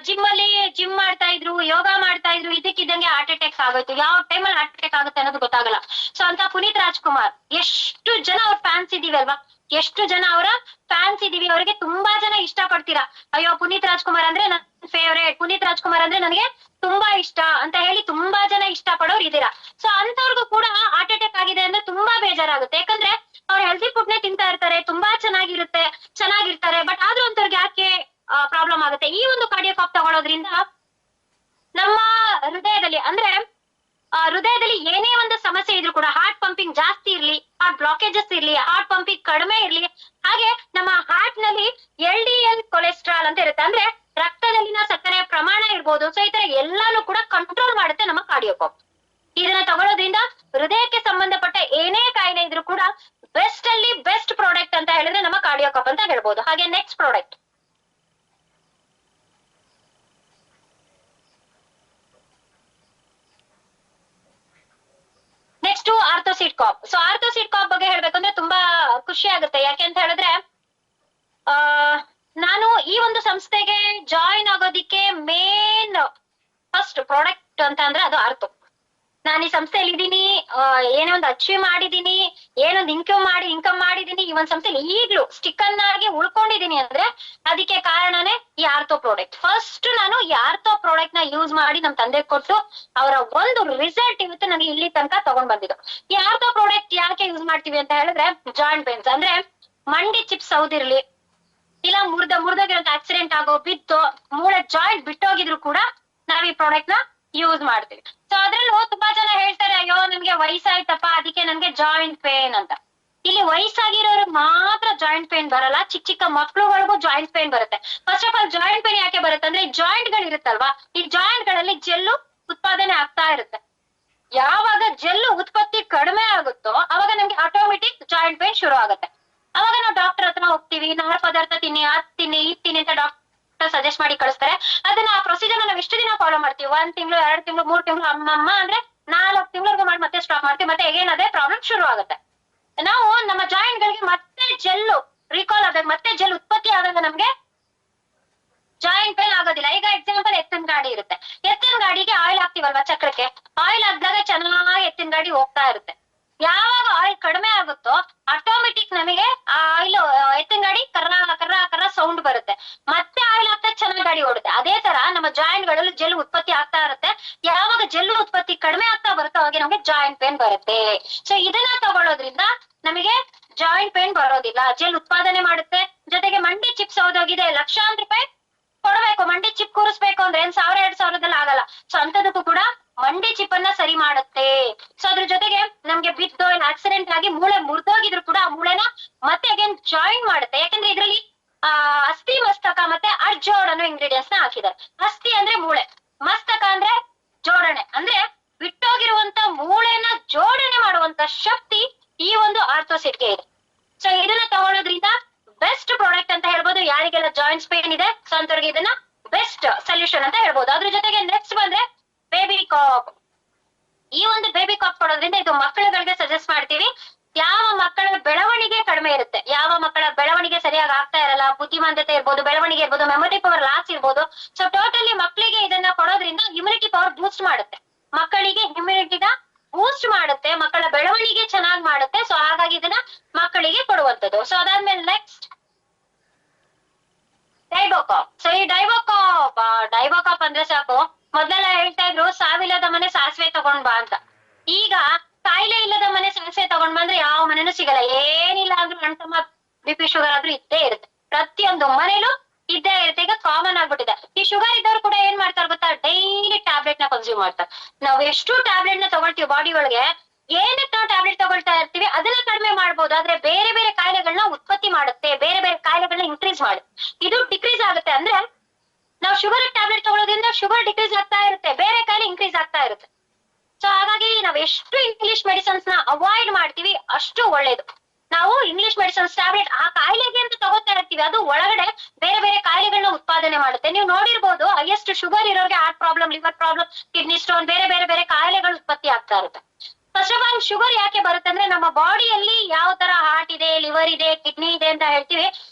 ಜಿಮ್ ಮಾಡ್ತಾ ಇದ್ರು, ಯೋಗ ಮಾಡ್ತಾ ಇದ್ರು, ಇದಕ್ಕಿದ್ದಂಗೆ ಹಾರ್ಟ್ ಅಟ್ಯಾಕ್ ಆಗೋಯ್ತು. ಯಾವ ಟೈಮಲ್ಲಿ ಹಾರ್ಟ್ ಅಟ್ಯಾಕ್ ಆಗುತ್ತೆ ಅನ್ನೋದು ಗೊತ್ತಾಗಲ್ಲ. ಸೊ ಅಂತ ಪುನೀತ್ ರಾಜ್ಕುಮಾರ್, ಎಷ್ಟು ಜನ ಅವ್ರ ಫ್ಯಾನ್ಸ್ ಇದೀವಿ ಅಲ್ವಾ, ಎಷ್ಟು ಜನ ಅವರ ಫ್ಯಾನ್ಸ್ ಇದೀವಿ. ಅವರಿಗೆ ತುಂಬಾ ಜನ ಇಷ್ಟ ಪಡ್ತೀರಾ. ಅಯ್ಯೋ ಪುನೀತ್ ರಾಜ್ಕುಮಾರ್ ಅಂದ್ರೆ ನನ್ ಫೇವ್ರೇಟ್, ಪುನೀತ್ ರಾಜ್ಕುಮಾರ್ ಅಂದ್ರೆ ನನಗೆ ತುಂಬಾ ಇಷ್ಟ ಅಂತ ಹೇಳಿ ತುಂಬಾ ಜನ ಇಷ್ಟ ಪಡೋರು ಇದೀರಾ. ಸೊ ಅಂತವ್ರಿಗೂ ಕೂಡ ಹಾರ್ಟ್ ಅಟ್ಯಾಕ್ ಆಗಿದೆ ಅಂದ್ರೆ ತುಂಬಾ ಬೇಜಾರಾಗುತ್ತೆ. ಯಾಕಂದ್ರೆ ಅವ್ರು ಹೆಲ್ದಿ ಫುಡ್ ನೇ ತಿಂತಾ ಇರ್ತಾರೆ, ತುಂಬಾ ಚೆನ್ನಾಗಿರ್ತಾರೆ. ಬಟ್ ಆದ್ರೂ ಅಂತವ್ರಿಗೆ ಯಾಕೆ ಪ್ರಾಬ್ಲಮ್ ಆಗುತ್ತೆ? ಈ ಒಂದು ಕಾರ್ಡಿಯೋಕಾಪ್ ತಗೊಳ್ಳೋದ್ರಿಂದ ನಮ್ಮ ಹೃದಯದಲ್ಲಿ ಅಂದ್ರೆ ಹೃದಯದಲ್ಲಿ ಏನೇ ಒಂದು ಸಮಸ್ಯೆ ಇದ್ರು ಕೂಡ, ಹಾರ್ಟ್ ಪಂಪಿಂಗ್ ಜಾಸ್ತಿ ಇರ್ಲಿ, ಹಾರ್ಟ್ ಬ್ಲಾಕೇಜಸ್ ಇರ್ಲಿ, ಹಾರ್ಟ್ ಪಂಪಿಂಗ್ ಕಡಿಮೆ ಇರ್ಲಿ, ಹಾಗೆ ನಮ್ಮ ಹಾರ್ಟ್ ನಲ್ಲಿ LDL ಕೊಲೆಸ್ಟ್ರಾಲ್ ಅಂತ ಇರುತ್ತೆ, ಅಂದ್ರೆ ರಕ್ತದಲ್ಲಿನ ಸಕ್ಕರೆಯ ಪ್ರಮಾಣ ಇರ್ಬೋದು. ಸೊ ಈ ತರ ಎಲ್ಲಾನು ಕೂಡ ಕಂಟ್ರೋಲ್ ಮಾಡುತ್ತೆ ನಮ್ಮ ಕಾರ್ಡಿಯೋಕಾಪ್. ಇದನ್ನ ತಗೊಳ್ಳೋದ್ರಿಂದ ಹೃದಯಕ್ಕೆ ಸಂಬಂಧಪಟ್ಟ ಏನೇ ಕಾಯಿಲೆ ಇದ್ರು ಕೂಡ ಬೆಸ್ಟ್ ಅಲ್ಲಿ ಬೆಸ್ಟ್ ಪ್ರಾಡಕ್ಟ್ ಅಂತ ಹೇಳಿದ್ರೆ ನಮ್ಮ ಕಾರ್ಡಿಯೋಕಾಪ್ ಅಂತ ಹೇಳ್ಬೋದು. ಹಾಗೆ ನೆಕ್ಸ್ಟ್ ಪ್ರಾಡಕ್ಟ್ ನೆಕ್ಸ್ಟ್ ಆರ್ಥೋಸಿಡ್ ಕಾಪ್. ಸೊ ಆರ್ಥೋಸಿಡ್ ಕಾಪ್ ಬಗ್ಗೆ ಹೇಳ್ಬೇಕಂದ್ರೆ ತುಂಬಾ ಖುಷಿ ಆಗುತ್ತೆ. ಯಾಕೆ ಅಂತ ಹೇಳಿದ್ರೆ ನಾನು ಈ ಒಂದು ಸಂಸ್ಥೆಗೆ ಜಾಯಿನ್ ಆಗೋದಿಕ್ಕೆ ಮೇನ್ ಫಸ್ಟ್ ಪ್ರಾಡಕ್ಟ್ ಅಂತ ಅಂದ್ರೆ ಅದು ಆರ್ಥೋ. ನಾನು ಈ ಸಂಸ್ಥೆಯಲ್ಲಿ ಇದ್ದೀನಿ, ಏನೋ ಒಂದು ಅಚೀವ್ ಮಾಡಿದೀನಿ, ಏನೊಂದು ಇನ್ಕಮ್ ಮಾಡಿದೀನಿ, ಈ ಒಂದ್ ಸಂಸ್ಥೆಯಲ್ಲಿ ಈಗ್ಲೂ ಸ್ಟಿಕ್ ಆಗಿ ಉಳ್ಕೊಂಡಿದೀನಿ ಅಂದ್ರೆ ಅದಕ್ಕೆ ಕಾರಣನೇ ಈ ಆರ್ಥೋ ಪ್ರಾಡಕ್ಟ್. ಫಸ್ಟ್ ನಾನು ಈ ಆರ್ಥೋ ಪ್ರಾಡಕ್ಟ್ ನ ಯೂಸ್ ಮಾಡಿ ನಮ್ ತಂದೆ ಕೊಟ್ಟು ಅವರ ಒಂದು ರಿಸಲ್ಟ್ ಇವತ್ತು ನನಗೆ ಇಲ್ಲಿ ತನಕ ತಗೊಂಡ್ ಬಂದಿದ್ದು. ಈ ಆರ್ಥೋ ಪ್ರಾಡಕ್ಟ್ ಯಾಕೆ ಯೂಸ್ ಮಾಡ್ತೀವಿ ಅಂತ ಹೇಳಿದ್ರೆ, ಜಾಯಿಂಟ್ ಪೇನ್ಸ್ ಅಂದ್ರೆ ಮಂಡಿ ಚಿಪ್ಸ್ ಹೌದಿರ್ಲಿ, ಇಲ್ಲ ಮುರಿದೋಗಿರೋ ಆಕ್ಸಿಡೆಂಟ್ ಆಗೋ, ಬಿದ್ದು ಮೂಳೆ ಜಾಯಿಂಟ್ ಬಿಟ್ಟೋಗಿದ್ರು ಕೂಡ ನಾವ್ ಈ ಪ್ರಾಡಕ್ಟ್ ನ ಯೂಸ್ ಮಾಡ್ತೀವಿ. ಸೊ ಅದ್ರಲ್ಲೂ ತುಂಬಾ ಜನ ಹೇಳ್ತಾರೆ, ಅಯ್ಯೋ ನನ್ಗೆ ವಯಸ್ಸಾಯ್ತಪ್ಪ ಅದಕ್ಕೆ ನನ್ಗೆ ಜಾಯಿಂಟ್ ಪೇನ್ ಅಂತ. ಇಲ್ಲಿ ವಯಸ್ಸಾಗಿರೋರಿಗೆ ಮಾತ್ರ ಜಾಯಿಂಟ್ ಪೇನ್ ಬರಲ್ಲ, ಚಿಕ್ಕ ಮಕ್ಳುಗಳಿಗೂ ಜಾಯಿಂಟ್ ಪೇನ್ ಬರುತ್ತೆ. First of all joint pain ಯಾಕೆ ಬರುತ್ತೆ ಅಂದ್ರೆ, ಈ ಜಾಯಿಂಟ್ ಗಳು ಇರುತ್ತಲ್ವಾ, ಈ ಜಾಯಿಂಟ್ ಗಳಲ್ಲಿ ಜೆಲ್ಲು ಉತ್ಪಾದನೆ ಆಗ್ತಾ ಇರುತ್ತೆ. ಯಾವಾಗ ಜೆಲ್ಲು ಉತ್ಪತ್ತಿ ಕಡಿಮೆ ಆಗುತ್ತೋ ಅವಾಗ ನಮ್ಗೆ ಆಟೋಮೆಟಿಕ್ ಜಾಯಿಂಟ್ ಪೇನ್ ಶುರು ಆಗುತ್ತೆ. ಅವಾಗ ನಾವು ಡಾಕ್ಟರ್ ಹತ್ರ ಹೋಗ್ತೀವಿ, ನಾರ್ ಪದಾರ್ಥ ತಿನ್ನಿ, ಅದ್ ತಿನ್ನಿ, ಇದ್ ತಿನ್ನಿ ಅಂತ ಡಾಕ್ಟರ್ ಸಜೆಸ್ಟ್ ಮಾಡಿ ಕಳಿಸ್ತಾರೆ. ಅದನ್ನ ಆ ಪ್ರೊಸೀಜರ್ ನಾವು ಎಷ್ಟು ದಿನ ಫಾಲೋ ಮಾಡ್ತೀವಿ? 1 ತಿಂಗಳು, 2 ತಿಂಗಳು, 3 ತಿಂಗಳು, ಅಮ್ಮಮ್ಮ ಅಂದ್ರೆ 4 ತಿಂಗಳವರೆಗೂ ಮಾಡಿ ಮತ್ತೆ ಸ್ಟಾಪ್ ಮಾಡ್ತೀವಿ. ಮತ್ತೆ ಹೇಗೇನ್ ಅದೇ ಪ್ರಾಬ್ಲಮ್ ಶುರು ಆಗುತ್ತೆ. ನಾವು ನಮ್ಮ ಜಾಯಿಂಟ್ ಗಳಿಗೆ ಮತ್ತೆ ಜೆಲ್ಲು ರೀಕಾಲ್ ಆದಾಗ, ಮತ್ತೆ ಜೆಲ್ ಉತ್ಪತ್ತಿ ಆದಾಗ ನಮ್ಗೆ ಜಾಯಿಂಟ್ ಪೇನ್ ಆಗೋದಿಲ್ಲ. ಈಗ ಎಕ್ಸಾಂಪಲ್ ಎತ್ತಿನ ಗಾಡಿ ಇರುತ್ತೆ, ಎತ್ತಿನ ಗಾಡಿಗೆ ಆಯಿಲ್ ಹಾಕ್ತಿವಲ್ವಾ ಚಕ್ರಕ್ಕೆ, ಆಯಿಲ್ ಹಾಕಿದಾಗ ಚೆನ್ನಾಗಿ ಎತ್ತಿನ ಗಾಡಿ ಹೋಗ್ತಾ ಇರುತ್ತೆ. ಯಾವಾಗ ಆಯಿಲ್ ಕಡಿಮೆ ಆಗುತ್ತೋ ಆಟೋಮೆಟಿಕ್ ನಮಗೆ ಆ ಆಯಿಲ್ ಎತ್ತಿನ ಗಾಡಿ ಕರ್ರ ಸೌಂಡ್ ಬರುತ್ತೆ. ಮತ್ತೆ ಆಯಿಲ್ ಹಾಕ್ತಾ ಚೆನ್ನಾಗಿ ಗಾಡಿ ಓಡುತ್ತೆ. ಅದೇ ತರ ನಮ್ಮ ಜಾಯಿಂಟ್ ಗಳಲ್ಲಿ ಜೆಲ್ ಉತ್ಪತ್ತಿ ಆಗ್ತಾ ಇರುತ್ತೆ. ಯಾವಾಗ ಜೆಲ್ ಉತ್ಪತ್ತಿ ಕಡಿಮೆ ಆಗ್ತಾ ಬರುತ್ತೋ ಅವಾಗ ನಮಗೆ ಜಾಯಿಂಟ್ ಪೇನ್ ಬರುತ್ತೆ. ಸೊ ಇದನ್ನ ತಗೊಳ್ಳೋದ್ರಿಂದ ನಮಗೆ ಜಾಯಿಂಟ್ ಪೇನ್ ಬರೋದಿಲ್ಲ, ಜೆಲ್ ಉತ್ಪಾದನೆ ಮಾಡುತ್ತೆ. ಜೊತೆಗೆ ಮಂಡಿ ಚಿಪ್ಸ್ ಹೋದೋಗಿದೆ, ಲಕ್ಷಾಂತರ ರೂಪಾಯಿ ಕೊಡ್ಬೇಕು. ಮಂಡಿ ಚಿಪ್ ಕೂರಿಸ್ಬೇಕು ಅಂದ್ರೆ ಏನ್ 1000-2000ದಲ್ಲಿ ಆಗಲ್ಲ. ಸೊ ಅಂತದಕ್ಕೂ ಕೂಡ ಮಂಡಿ ಚಿಪ್ ಅನ್ನ ಸರಿ ಮಾಡುತ್ತೆ. ಸೊ ಅದ್ರ ಜೊತೆಗೆ ನಮ್ಗೆ ಬಿದ್ದು ಆಕ್ಸಿಡೆಂಟ್ ಆಗಿ ಮೂಳೆ ಮುರಿದೋಗಿದ್ರು ಕೂಡ ಆ ಮೂಳೆನ ಮತ್ತೆ ಅಗೇನ್ ಜಾಯಿನ್ ಮಾಡುತ್ತೆ. ಯಾಕಂದ್ರೆ ಇದ್ರಲ್ಲಿ ಅಸ್ಥಿ ಮಸ್ತಕ ಮತ್ತೆ ಅರ್ಜೋಡ್ ಅನ್ನೋ ಇಂಗ್ರೀಡಿಯೆಂಟ್ಸ್ ನ ಹಾಕಿದ್ದಾರೆ. ಅಸ್ಥಿ ಅಂದ್ರೆ ಮೂಳೆ, ಮಸ್ತಕ ಅಂದ್ರೆ ಜೋಡಣೆ, ಅಂದ್ರೆ ಬಿಟ್ಟೋಗಿರುವಂತ ಮೂಳೆನ ಜೋಡಣೆ ಮಾಡುವಂತ ಶಕ್ತಿ ಈ ಒಂದು ಆರ್ಥೋಸಿಟ್ಗೆ ಇದೆ. ಸೊ ಇದನ್ನ ತಗೊಳ್ಳೋದ್ರಿಂದ ಬೆಸ್ಟ್ ಪ್ರಾಡಕ್ಟ್ ಅಂತ ಹೇಳ್ಬೋದು. ಯಾರಿಗೆಲ್ಲ ಜಾಯಿಂಟ್ಸ್ ಪೇನ್ ಇದೆ ಸೊ ಅಂತವ್ರಿಗೆ ಇದನ್ನ ಬೆಸ್ಟ್ ಸೊಲ್ಯೂಷನ್ ಅಂತ ಹೇಳ್ಬೋದು. ಅದ್ರ ಜೊತೆಗೆ ನೆಕ್ಸ್ಟ್ ಬಂದ್ರೆ ಬೇಬಿ ಕಾಪ್. ಈ ಒಂದು ಬೇಬಿ ಕಾಪ್ ಕೊಡೋದ್ರಿಂದ ಇದು ಮಕ್ಕಳುಗಳಿಗೆ ಸಜೆಸ್ಟ್ ಮಾಡ್ತೀವಿ. ಯಾವ ಮಕ್ಕಳ ಬೆಳವಣಿಗೆ ಕಡಿಮೆ ಇರುತ್ತೆ, ಯಾವ ಮಕ್ಕಳ ಬೆಳವಣಿಗೆ ಸರಿಯಾಗಿ ಆಗ್ತಾ ಇರಲ್ಲ, ಬುದ್ಧಿಮಾಂದ್ಯತೆ ಇರ್ಬೋದು, ಬೆಳವಣಿಗೆ ಇರ್ಬೋದು, ಮೆಮೊರಿ ಪವರ್ ಲಾಸ್ ಇರ್ಬೋದು. ಸೊ ಟೋಟಲಿ ಮಕ್ಕಳಿಗೆ ಇದನ್ನ ಕೊಡೋದ್ರಿಂದ ಇಮ್ಯುನಿಟಿ ಪವರ್ ಬೂಸ್ಟ್ ಮಾಡುತ್ತೆ, ಮಕ್ಕಳಿಗೆ ಇಮ್ಯುನಿಟಿನ ಬೂಸ್ಟ್ ಮಾಡುತ್ತೆ, ಮಕ್ಕಳ ಬೆಳವಣಿಗೆ ಚೆನ್ನಾಗಿ ಮಾಡುತ್ತೆ. ಸೊ ಹಾಗಾಗಿ ಇದನ್ನ ಮಕ್ಕಳಿಗೆ ಕೊಡುವಂಥದ್ದು. ಸೊ ಅದಾದ್ಮೇಲೆ ನೆಕ್ಸ್ಟ್ ಡೈಬೋಕಾಪ್. ಸೊ ಈ ಡೈಬೋಕಾಪ್ ಅಂದ್ರೆ ಸಾಕು, ಮೊದಲೆಲ್ಲ ಹೇಳ್ತಾ ಇದ್ರು ಸಾವಿಲ್ಲದ ಮನೆ ಸಾಸಿವೆ ತಗೊಂಡ್ ಬಾ ಅಂತ. ಈಗ ಕಾಯಿಲೆ ಇಲ್ಲದ ಮನೆ ಸಾಸಿವೆ ತಗೊಂಡ್ ಬಂದ್ರೆ ಯಾವ ಮನೆನೂ ಸಿಗಲ್ಲ. ಏನಿಲ್ಲ ಅಂದ್ರೂ ಅಣ್ತಮ್ಮ BP ಶುಗರ್ ಆದ್ರೂ ಇದ್ದೇ ಇರುತ್ತೆ, ಪ್ರತಿಯೊಂದು ಮನೇಲೂ ಇದ್ದೇ ಇರುತ್ತೆ. ಈಗ ಕಾಮನ್ ಆಗ್ಬಿಟ್ಟಿದೆ. ಈ ಶುಗರ್ ಇದ್ದವ್ರು ಕೂಡ ಏನ್ ಮಾಡ್ತಾರೆ ಗೊತ್ತಾ, ಡೈಲಿ ಟ್ಯಾಬ್ಲೆಟ್ ನ ಕನ್ಸ್ಯೂಮ್ ಮಾಡ್ತಾರೆ. ನಾವ್ ಎಷ್ಟು ಟ್ಯಾಬ್ಲೆಟ್ ನ ತಗೊಳ್ತೀವಿ ಬಾಡಿ ಒಳಗೆ, ಏನಕ್ಕೆ ನಾವು ಟ್ಯಾಬ್ಲೆಟ್ ತಗೊಳ್ತಾ ಇರ್ತೀವಿ ಅದನ್ನ ಕಡಿಮೆ ಮಾಡ್ಬೋದು, ಆದ್ರೆ ಬೇರೆ ಬೇರೆ ಕಾಯಿಲೆಗಳನ್ನ ಉತ್ಪತ್ತಿ ಮಾಡುತ್ತೆ, ಬೇರೆ ಬೇರೆ ಕಾಯಿಲೆಗಳನ್ನ ಇನ್ಕ್ರೀಸ್ ಮಾಡುತ್ತೆ. ಇದು ಡಿಕ್ರೀಸ್ ಆಗುತ್ತೆ. ಅಂದ್ರೆ ನಾವು ಶುಗರ್ ಟ್ಯಾಬ್ಲೆಟ್ ತಗೊಳ್ಳೋದ್ರಿಂದ ಶುಗರ್ ಡಿಕ್ರೀಸ್ ಆಗ್ತಾ ಇರುತ್ತೆ, ಬೇರೆ ಕಾಯಿಲೆ ಇನ್ಕ್ರೀಸ್ ಆಗ್ತಾ ಇರುತ್ತೆ. ಸೊ ಹಾಗಾಗಿ ನಾವ್ ಎಷ್ಟು ಇಂಗ್ಲಿಷ್ ಮೆಡಿಸಿನ್ಸ್ ನ ಅವಾಯ್ಡ್ ಮಾಡ್ತೀವಿ ಅಷ್ಟು ಒಳ್ಳೇದು. ನಾವು ಇಂಗ್ಲಿಷ್ ಮೆಡಿಸಿನ್ಸ್ ಟ್ಯಾಬ್ಲೆಟ್ ಆ ಕಾಯಿಲೆಗೆ ಅಂತ ತಗೋತಾ ಇರ್ತೀವಿ, ಅದು ಒಳಗಡೆ ಬೇರೆ ಬೇರೆ ಕಾಯಿಲೆಗಳನ್ನ ಉತ್ಪಾದನೆ ಮಾಡುತ್ತೆ. ನೀವು ನೋಡಿರ್ಬೋದು, ಹೈಯೆಸ್ಟ್ ಶುಗರ್ ಇರೋರಿಗೆ heart problem, liver problem, kidney stone, ಬೇರೆ ಬೇರೆ ಬೇರೆ ಕಾಯಿಲೆಗಳು ಉತ್ಪತ್ತಿ ಆಗ್ತಾ ಇರುತ್ತೆ. ಫಸ್ಟ್ ಆಫ್ ಆಲ್ ಶುಗರ್ ಯಾಕೆ ಬರುತ್ತೆ ಅಂದ್ರೆ ನಮ್ಮ ಬಾಡಿಯಲ್ಲಿ ಯಾವ ತರ ಹಾರ್ಟ್ ಇದೆ, ಲಿವರ್ ಇದೆ, ಕಿಡ್ನಿ ಇದೆ ಅಂತ ಹೇಳ್ತೀವಿ,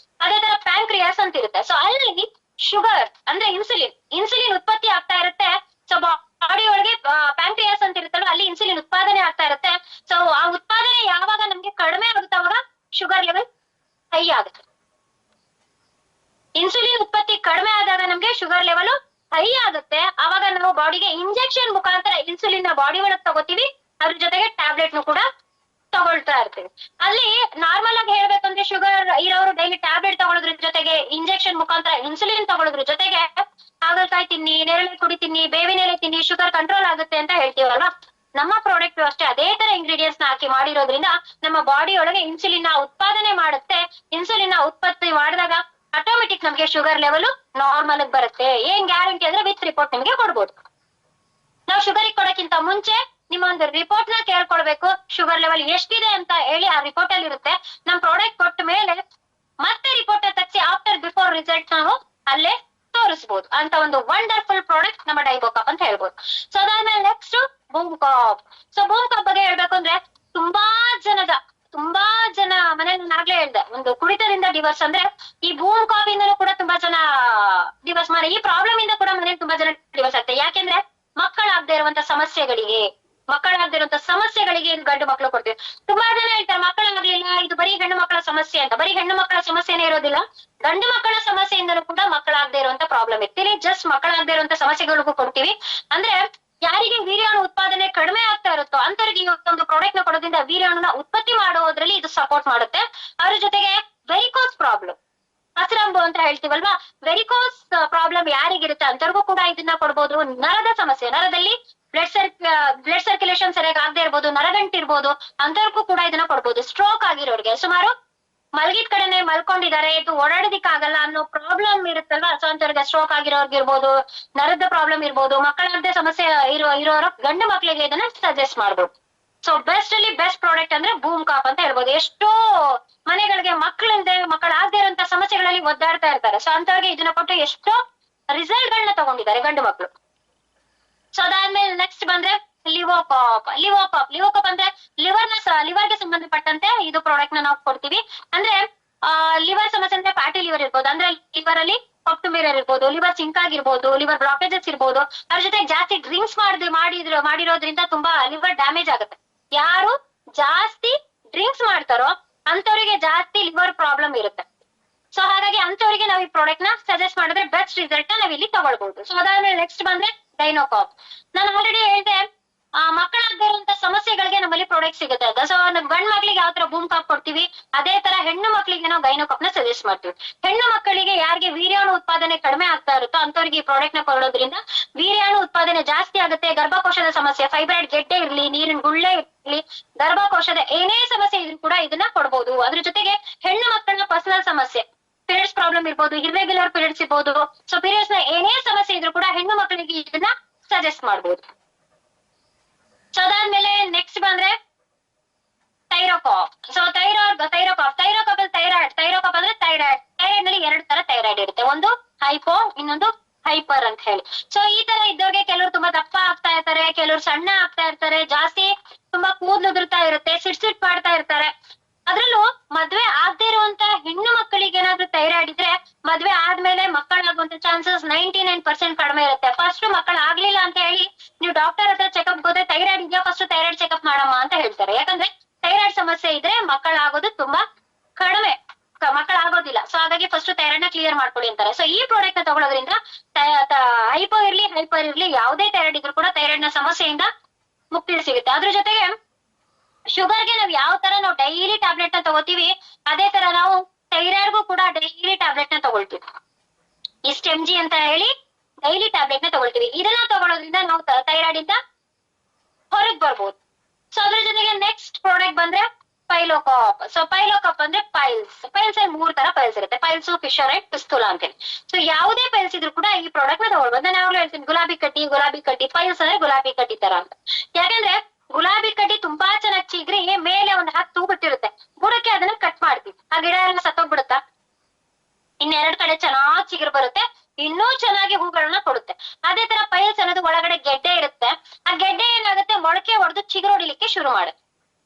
ಅದೇ ತರ ಪ್ಯಾಂಕ್ರಿಯಾಸ್ ಅಂತ ಇರುತ್ತೆ. ಸೊ ಅಲ್ಲಿ ಶುಗರ್ ಅಂದ್ರೆ ಇನ್ಸುಲಿನ್ ಉತ್ಪತ್ತಿ ಆಗ್ತಾ ಇರುತ್ತೆ. ಸೊ ಬಾಡಿ ಒಳಗೆ ಪ್ಯಾಂಕ್ರಿಯಾಸ್ ಅಂತ ಇರುತ್ತಲ್ಲ, ಅಲ್ಲಿ ಇನ್ಸುಲಿನ್ ಉತ್ಪಾದನೆ ಆಗ್ತಾ ಇರುತ್ತೆ. ಸೊ ಆ ಉತ್ಪಾದನೆ ಯಾವಾಗ ನಮ್ಗೆ ಕಡಿಮೆ ಆಗುತ್ತೆ ಅವಾಗ ಶುಗರ್ ಲೆವೆಲ್ ಹೈ ಆಗುತ್ತೆ. ಇನ್ಸುಲಿನ್ ಉತ್ಪತ್ತಿ ಕಡಿಮೆ ಆದಾಗ ನಮ್ಗೆ ಶುಗರ್ ಲೆವೆಲ್ ಹೈ ಆಗುತ್ತೆ. ಅವಾಗ ನಾವು ಬಾಡಿಗೆ ಇಂಜೆಕ್ಷನ್ ಮುಖಾಂತರ ಇನ್ಸುಲಿನ್ ನ ಬಾಡಿ ಒಳಗೆ ತಗೋತೀವಿ, ಅದ್ರ ಜೊತೆಗೆ ಟ್ಯಾಬ್ಲೆಟ್ ನು ಕೂಡ ತಗೊಳ್ತಾ ಇರ್ತೀವಿ. ಅಲ್ಲಿ ನಾರ್ಮಲ್ ಆಗಿ ಹೇಳ್ಬೇಕಂದ್ರೆ ಶುಗರ್ ಇರೋರು ಡೈಲಿ ಟ್ಯಾಬ್ಲೆಟ್ ತಗೊಳ್ಳೋದ್ರ ಜೊತೆಗೆ ಇಂಜೆಕ್ಷನ್ ಮುಖಾಂತರ ಇನ್ಸುಲಿನ್ ತಗೊಳ್ಳೋದ್ರ ಜೊತೆಗೆ ಹಾಗಲಕಾಯಿ ತಿನ್ನಿ, ನೇರಳೆ ಕುಡಿತೀನಿ, ಬೇವಿನ ಎಲೆ ತಿನ್ನಿ, ಶುಗರ್ ಕಂಟ್ರೋಲ್ ಆಗುತ್ತೆ ಅಂತ ಹೇಳ್ತೀವಲ್ವಾ. ನಮ್ಮ ಪ್ರಾಡಕ್ಟ್ ಅಷ್ಟೇ ಅದೇ ತರ ಇಂಗ್ರೀಡಿಯೆಂಟ್ಸ್ ನ ಹಾಕಿ ಮಾಡಿರೋದ್ರಿಂದ ನಮ್ಮ ಬಾಡಿ ಒಳಗೆ ಇನ್ಸುಲಿನ್ ನ ಉತ್ಪಾದನೆ ಮಾಡುತ್ತೆ. ಇನ್ಸುಲಿನ್ ನ ಉತ್ಪತ್ತಿ ಮಾಡಿದಾಗ ಆಟೋಮೆಟಿಕ್ ನಮ್ಗೆ ಶುಗರ್ ಲೆವೆಲ್ ನಾರ್ಮಲ್ ಬರುತ್ತೆ. ಏನ್ ಗ್ಯಾರಂಟಿ ಅಂದ್ರೆ ವಿತ್ ರಿಪೋರ್ಟ್ ನಿಮ್ಗೆ ಕೊಡ್ಬೋದು. ನಾವು ಶುಗರ್ ಕೊಡಕ್ಕಿಂತ ಮುಂಚೆ ನಿಮ್ಮ ಒಂದು ರಿಪೋರ್ಟ್ ನ ಕೇಳ್ಕೊಳ್ಬೇಕು, ಶುಗರ್ ಲೆವೆಲ್ ಎಷ್ಟಿದೆ ಅಂತ ಹೇಳಿ ಆ ರಿಪೋರ್ಟ್ ಅಲ್ಲಿ ಇರುತ್ತೆ. ನಮ್ ಪ್ರಾಡಕ್ಟ್ ಕೊಟ್ಟ ಮೇಲೆ ಮತ್ತೆ ರಿಪೋರ್ಟ್ ತೆಗ್ಸಿ ಆಫ್ಟರ್ ಬಿಫೋರ್ ರಿಸಲ್ಟ್ ನಾವು ಅಲ್ಲೇ ತೋರಿಸಬಹುದು ಅಂತ ಒಂದು ವಂಡರ್ಫುಲ್ ಪ್ರಾಡಕ್ಟ್ ನಮ್ಮ ಡೈಬೋಕಾಪ್ ಅಂತ ಹೇಳ್ಬೋದು. ಸೊ ಅದಾದ್ಮೇಲೆ ನೆಕ್ಸ್ಟ್ ಬೂಮ್ ಕಾಪ್. ಸೊ ಬೂಮ್ ಕಾಪ್ ಬಗ್ಗೆ ಹೇಳ್ಬೇಕು ಅಂದ್ರೆ ತುಂಬಾ ಜನ ಮನೇಲಿ ನಾಗ್ಲೇ ಹೇಳ್ದೆ, ಒಂದು ಕುಡಿತದಿಂದ ಡಿವರ್ಸ್ ಅಂದ್ರೆ ಈ ಬೂಮ್ ಕಾಪ್ ಇಂದಲೂ ಕೂಡ ತುಂಬಾ ಜನ ಡಿವರ್ಸ್ ಮಾಡಿ, ಈ ಪ್ರಾಬ್ಲಮ್ ಇಂದ ಕೂಡ ಮನೇಲಿ ತುಂಬಾ ಜನ ಡಿವರ್ಸ್ ಆಗ್ತದೆ. ಯಾಕೆಂದ್ರೆ ಮಕ್ಕಳಾಗದೆ ಇರುವಂತ ಸಮಸ್ಯೆಗಳಿಗೆ ಇದು ಗಂಡು ಮಕ್ಕಳು ಕೊಡ್ತೀವಿ. ತುಂಬಾ ಜನ ಹೇಳ್ತಾರೆ ಮಕ್ಕಳಾಗ್ಲಿಲ್ಲ, ಇದು ಬರೀ ಹೆಣ್ಣು ಮಕ್ಕಳ ಸಮಸ್ಯೆ ಅಂತ. ಬರೀ ಹೆಣ್ಣು ಮಕ್ಕಳ ಸಮಸ್ಯೆನೇ ಇರೋದಿಲ್ಲ, ಗಂಡು ಮಕ್ಕಳ ಸಮಸ್ಯೆಯಿಂದಲೂ ಕೂಡ ಮಕ್ಕಳಾಗದೆ ಇರುವಂತ ಪ್ರಾಬ್ಲಮ್ ಇರ್ತೀವಿ. ಜಸ್ಟ್ ಮಕ್ಕಳಾಗದೆ ಇರುವಂತ ಸಮಸ್ಯೆಗಳಿಗೂ ಕೊಡ್ತೀವಿ. ಅಂದ್ರೆ ಯಾರಿಗೆ ವೀರ್ಯಾಣು ಉತ್ಪಾದನೆ ಕಡಿಮೆ ಆಗ್ತಾ ಇರುತ್ತೋ ಅಂತವರಿಗೆ ಈ ಒಂದು ಪ್ರಾಡಕ್ಟ್ ನ ಕೊಡೋದ್ರಿಂದ ವೀರ್ಯಾಣುನ ಉತ್ಪತ್ತಿ ಮಾಡೋದ್ರಲ್ಲಿ ಇದು ಸಪೋರ್ಟ್ ಮಾಡುತ್ತೆ. ಅದ್ರ ಜೊತೆಗೆ ವೆರಿಕೋಸ್ ಪ್ರಾಬ್ಲಮ್, ಹಸಿರಂಬು ಅಂತ ಹೇಳ್ತೀವಲ್ವಾ, ವೆರಿಕೋಸ್ ಪ್ರಾಬ್ಲಮ್ ಯಾರಿಗಿರುತ್ತೆ ಅಂತವ್ರಿಗೂ ಕೂಡ ಇದನ್ನ ಕೊಡ್ಬೋದು. ನರದ ಸಮಸ್ಯೆ, ನರದಲ್ಲಿ ಬ್ಲಡ್ ಸರ್ಕ್ಯುಲೇಷನ್ ಸರಿಯಾಗಿ ಆಗದೆ ಇರ್ಬೋದು, ನರಗಂಟು ಇರ್ಬೋದು, ಅಂತವ್ರಿಗೂ ಕೂಡ ಇದನ್ನ ಕೊಡ್ಬೋದು. ಸ್ಟ್ರೋಕ್ ಆಗಿರೋರಿಗೆ, ಸುಮಾರು ಮಲಗಿದ ಕಡೆನೆ ಮಲ್ಕೊಂಡಿದ್ದಾರೆ, ಇದು ಓಡಾಡೋದಿಕ್ಕಾಗಲ್ಲ ಅನ್ನೋ ಪ್ರಾಬ್ಲಮ್ ಇರುತ್ತಲ್ವಾ, ಸೊ ಅಂತವ್ರಿಗೆ ಸ್ಟ್ರೋಕ್ ಆಗಿರೋರ್ಗೆ ಇರ್ಬೋದು, ನರದ ಪ್ರಾಬ್ಲಮ್ ಇರ್ಬೋದು, ಮಕ್ಕಳಾಗದೆ ಸಮಸ್ಯೆ ಇರೋರು ಗಂಡು ಮಕ್ಕಳಿಗೆ ಇದನ್ನ ಸಜೆಸ್ಟ್ ಮಾಡ್ಬೋದು. ಸೊ ಬೆಸ್ಟ್ ಅಲ್ಲಿ ಬೆಸ್ಟ್ ಪ್ರಾಡಕ್ಟ್ ಅಂದ್ರೆ ಬೂಮ್ ಕಾಪ್ ಅಂತ ಹೇಳ್ಬೋದು. ಎಷ್ಟೋ ಮನೆಗಳಿಗೆ ಮಕ್ಕಳಾಗದೆ ಇರುವಂತ ಸಮಸ್ಯೆಗಳಲ್ಲಿ ಒದ್ದಾಡ್ತಾ ಇರ್ತಾರೆ. ಸೊ ಅಂತವ್ರಿಗೆ ಇದನ್ನ ಕೊಟ್ಟು ಎಷ್ಟೋ ರಿಸಲ್ಟ್ ಗಳನ್ನ ತಗೊಂಡಿದ್ದಾರೆ ಗಂಡು ಮಕ್ಕಳು. ಸೊ ಅದಾದ್ಮೇಲೆ ನೆಕ್ಸ್ಟ್ ಬಂದ್ರೆ ಲಿವೋಕಾಪ್ ಅಂದ್ರೆ ಲಿವರ್ಗೆ ಸಂಬಂಧಪಟ್ಟಂತೆ ಇದು ಪ್ರಾಡಕ್ಟ್ ನ ನಾವು ಕೊಡ್ತೀವಿ. ಅಂದ್ರೆ ಲಿವರ್ ಸಮಸ್ಯೆ ಅಂದ್ರೆ ಫ್ಯಾಟಿ ಲಿವರ್ ಇರ್ಬೋದು, ಅಂದ್ರೆ ಲಿವರ್ ಅಲ್ಲಿ ಪಪ್ಟು ಮಿರರ್ ಇರ್ಬೋದು, ಲಿವರ್ ಸಿಂಕ್ ಆಗಿರ್ಬೋದು, ಲಿವರ್ ಬ್ಲಾಕೇಜಸ್ ಇರ್ಬೋದು. ಅದ್ರ ಜೊತೆ ಜಾಸ್ತಿ ಡ್ರಿಂಕ್ಸ್ ಮಾಡಿರೋದ್ರಿಂದ ತುಂಬಾ ಲಿವರ್ ಡ್ಯಾಮೇಜ್ ಆಗುತ್ತೆ. ಯಾರು ಜಾಸ್ತಿ ಡ್ರಿಂಕ್ಸ್ ಮಾಡ್ತಾರೋ ಅಂತವರಿಗೆ ಜಾಸ್ತಿ ಲಿವರ್ ಪ್ರಾಬ್ಲಮ್ ಇರುತ್ತೆ. ಸೊ ಹಾಗಾಗಿ ಅಂತವರಿಗೆ ನಾವು ಈ ಪ್ರಾಡಕ್ಟ್ ನ ಸಜೆಸ್ಟ್ ಮಾಡಿದ್ರೆ ಬೆಸ್ಟ್ ರಿಸಲ್ಟ್ ನಾವ್ ಇಲ್ಲಿ ತಗೊಳ್ಬಹುದು. ಸೊ ಅದಾದ್ಮೇಲೆ ನೆಕ್ಸ್ಟ್ ಬಂದ್ರೆ ಡೈನೋಕಾಪ್. ನಾನು ಆಲ್ರೆಡಿ ಹೇಳಿದೆ ಮಕ್ಕಳಾಗದೇ ಇರುವಂತ ಸಮಸ್ಯೆಗಳಿಗೆ ನಮ್ಮಲ್ಲಿ ಪ್ರಾಡಕ್ಟ್ ಸಿಗುತ್ತೆ. ಸೊ ಗಂಡ್ ಮಕ್ಳಿಗೆ ಯಾವ ತರ ಬೂಮ್ ಕಾಪ್ ಕೊಡ್ತೀವಿ, ಅದೇ ತರ ಹೆಣ್ಣು ಮಕ್ಳಿಗೆ ನಾವು ಗೈನೋಕಾಪ್ ನ ಸಜೆಸ್ಟ್ ಮಾಡ್ತೀವಿ. ಹೆಣ್ಣು ಮಕ್ಕಳಿಗೆ ಯಾರಿಗೆ ವೀರ್ಯಾಣು ಉತ್ಪಾದನೆ ಕಡಿಮೆ ಆಗ್ತಾ ಇರುತ್ತೋ ಅಂತವ್ರಿಗೆ ಈ ಪ್ರಾಡಕ್ಟ್ ನ ಕೊಡೋದ್ರಿಂದ ವೀರ್ಯಾಣು ಉತ್ಪಾದನೆ ಜಾಸ್ತಿ ಆಗುತ್ತೆ. ಗರ್ಭಕೋಶದ ಸಮಸ್ಯೆ, ಫೈಬ್ರಾಯ್ಡ್ ಗೆಡ್ಡೆ ಇರ್ಲಿ, ನೀರಿನ ಗುಳ್ಳೆ ಇರ್ಲಿ, ಗರ್ಭಕೋಶದ ಏನೇ ಸಮಸ್ಯೆ ಇದ್ರೂ ಕೂಡ ಇದನ್ನ ಕೊಡ್ಬೋದು. ಅದ್ರ ಜೊತೆಗೆ ಹೆಣ್ಣು ಮಕ್ಕಳ ಪರ್ಸನಲ್ ಸಮಸ್ಯೆ, ಪೀರಿಯಡ್ಸ್ ಪ್ರಾಬ್ಲಮ್ ಇರ್ಬೋದು, ಇರ್ರೆಗ್ಯುಲರ್ ಪೀರಿಯಡ್ಸ್ ಇರ್ಬೋದು, ಸೊ ಪೀರಿಯಡ್ಸ್ ನ ಏನೇ ಸಮಸ್ಯೆ ಇದ್ರೂ ಕೂಡ ಹೆಣ್ಣು ಮಕ್ಕಳಿಗೆ ಇದನ್ನ ಸಜೆಸ್ಟ್ ಮಾಡ್ಬೋದು. ಸೊ ಅದಾದ್ಮೇಲೆ ನೆಕ್ಸ್ಟ್ ಬಂದ್ರೆ ಥೈರೋಕಾಪ್. ಸೊ ಥೈರೋಕಾಪ್ ಅಲ್ಲಿ ಥೈರೋಕಾಪ್ ಅಂದ್ರೆ ಥೈರಾಯ್ಡ್ ನಲ್ಲಿ 2 ತರ ಥೈರಾಯ್ಡ್ ಇರುತ್ತೆ, ಒಂದು ಹೈಪೋ, ಇನ್ನೊಂದು ಹೈಪರ್ ಅಂತ ಹೇಳಿ. ಸೊ ಈ ತರ ಇದ್ದವ್ರಿಗೆ ಕೆಲವರು ತುಂಬಾ ದಪ್ಪ ಆಗ್ತಾ ಇರ್ತಾರೆ, ಕೆಲವರು ಸಣ್ಣ ಆಗ್ತಾ ಇರ್ತಾರೆ, ಜಾಸ್ತಿ ತುಂಬಾ ಕೂದಲು ಉದುರ್ತಾ ಇರುತ್ತೆ, ಸಿಟ್ ಮಾಡ್ತಾ ಇರ್ತಾರೆ. ಅದ್ರಲ್ಲೂ ಮದ್ವೆ ಆಗದೆ ಇರುವಂತ ಹೆಣ್ಣು ಮಕ್ಕಳಿಗೆ ಏನಾದ್ರೂ ಥೈರಾಯ್ಡ್ ಇದ್ರೆ ಮದ್ವೆ ಆದ್ಮೇಲೆ ಮಕ್ಕಳಾಗುವಂತ ಚಾನ್ಸಸ್ 99% ಕಡಿಮೆ ಇರುತ್ತೆ. ಫಸ್ಟ್ ಮಕ್ಕಳು ಆಗ್ಲಿಲ್ಲ ಅಂತ ಹೇಳಿ ನೀವು ಡಾಕ್ಟರ್ ಹತ್ರ ಚೆಕಪ್ ಹೋದ್ರೆ ಥೈರಾಯ್ಡ್ ಇದೆಯಾ, ಫಸ್ಟ್ ಥೈರಾಯ್ಡ್ ಚೆಕಪ್ ಮಾಡಮ್ಮ ಅಂತ ಹೇಳ್ತಾರೆ. ಯಾಕಂದ್ರೆ ಥೈರಾಯ್ಡ್ ಸಮಸ್ಯೆ ಇದ್ರೆ ಮಕ್ಕಳಾಗೋದು ತುಂಬಾ ಕಡಿಮೆ, ಮಕ್ಕಳಾಗೋದಿಲ್ಲ. ಸೊ ಹಾಗಾಗಿ ಫಸ್ಟ್ ಥೈರಾಯ್ಡ್ ನ ಕ್ಲಿಯರ್ ಮಾಡ್ಕೊಳ್ಳಿ ಅಂತಾರೆ. ಸೊ ಈ ಪ್ರಾಡಕ್ಟ್ ನ ತಗೊಳ್ಳೋದ್ರಿಂದ ಹೈಪೋ ಇರ್ಲಿ ಹೈಪರ್ ಇರ್ಲಿ ಯಾವುದೇ ಥೈರಾಯ್ಡ್ ಇದ್ರೂ ಕೂಡ ಥೈರಾಯ್ಡ್ ನ ಸಮಸ್ಯೆಯಿಂದ ಮುಕ್ತಿ ಸಿಗುತ್ತೆ. ಅದ್ರ ಜೊತೆಗೆ ಶುಗರ್ಗೆ ನಾವು ಡೈಲಿ ಟ್ಯಾಬ್ಲೆಟ್ ನ ತಗೋತೀವಿ, ಅದೇ ತರ ನಾವು ಥೈರಾಯ್ಡ್ಗೂ ಕೂಡ ಡೈಲಿ ಟ್ಯಾಬ್ಲೆಟ್ ನ ತಗೊಳ್ತೀವಿ. ಇಷ್ಟು mg ಅಂತ ಹೇಳಿ ಡೈಲಿ ಟ್ಯಾಬ್ಲೆಟ್ ನ ತಗೊಳ್ತೀವಿ. ಇದನ್ನ ತಗೊಳ್ಳೋದ್ರಿಂದ ನಾವು ಥೈರಾಯ್ಡ್ ಇಂದ ಹೊರಗೆ ಬರ್ಬೋದು. ಸೊ ಅದ್ರ ಜೊತೆಗೆ ನೆಕ್ಸ್ಟ್ ಪ್ರಾಡಕ್ಟ್ ಬಂದ್ರೆ ಪೈಲೋಕಾಪ್. ಸೊ ಪೈಲೋಕಾಪ್ ಅಂದ್ರೆ ಪೈಲ್ಸ್ ಅಲ್ಲಿ 3 ತರ ಪೈಲ್ಸ್ ಇರುತ್ತೆ, ಪೈಲ್ಸ್, ಫಿಶರೈಟ್, ಪಿಸ್ತೂಲ ಅಂತ ಹೇಳಿ. ಸೊ ಯಾವುದೇ ಪೈಲ್ಸ್ ಇದ್ರೂ ಕೂಡ ಈ ಪ್ರಾಡಕ್ಟ್ ನ ತಗೊಳ್ಬೋದು. ನಾನು ಯಾವಾಗ್ಲೂ ಹೇಳ್ತೀನಿ ಗುಲಾಬಿ ಕಡ್ಡಿ, ಪೈಲ್ಸ್ ಅಂದ್ರೆ ಗುಲಾಬಿ ಕಡ್ಡಿ ತರ ಅಂತ. ಯಾಕಂದ್ರೆ ಗುಲಾಬಿ ಕಡ್ಡಿ ತುಂಬಾ ಚೆನ್ನಾಗಿ ಚಿಗ್ರಿ ಮೇಲೆ ಒಂದು 10 ಹೂ ಬಿಟ್ಟಿರುತ್ತೆ, ಬುಡಕ್ಕೆ ಅದನ್ನ ಕಟ್ ಮಾಡ್ತೀವಿ, ಆ ಗಿಡ ಎಲ್ಲ ಸತ್ತೋಗ್ಬಿಡುತ್ತಾ, 2 ಕಡೆ ಚೆನ್ನಾಗಿ ಚಿಗುರು ಬರುತ್ತೆ, ಇನ್ನೂ ಚೆನ್ನಾಗಿ ಹೂಗಳನ್ನ ಕೊಡುತ್ತೆ. ಅದೇ ತರ ಪೈಲ್ಸ್ ಅನ್ನೋದು ಒಳಗಡೆ ಗೆಡ್ಡೆ ಇರುತ್ತೆ, ಆ ಗೆಡ್ಡೆ ಏನಾಗುತ್ತೆ ಮೊಳಕೆ ಹೊಡೆದು ಚಿಗುರು ಹೊಡಿಲಿಕ್ಕೆ ಶುರು ಮಾಡುತ್ತೆ.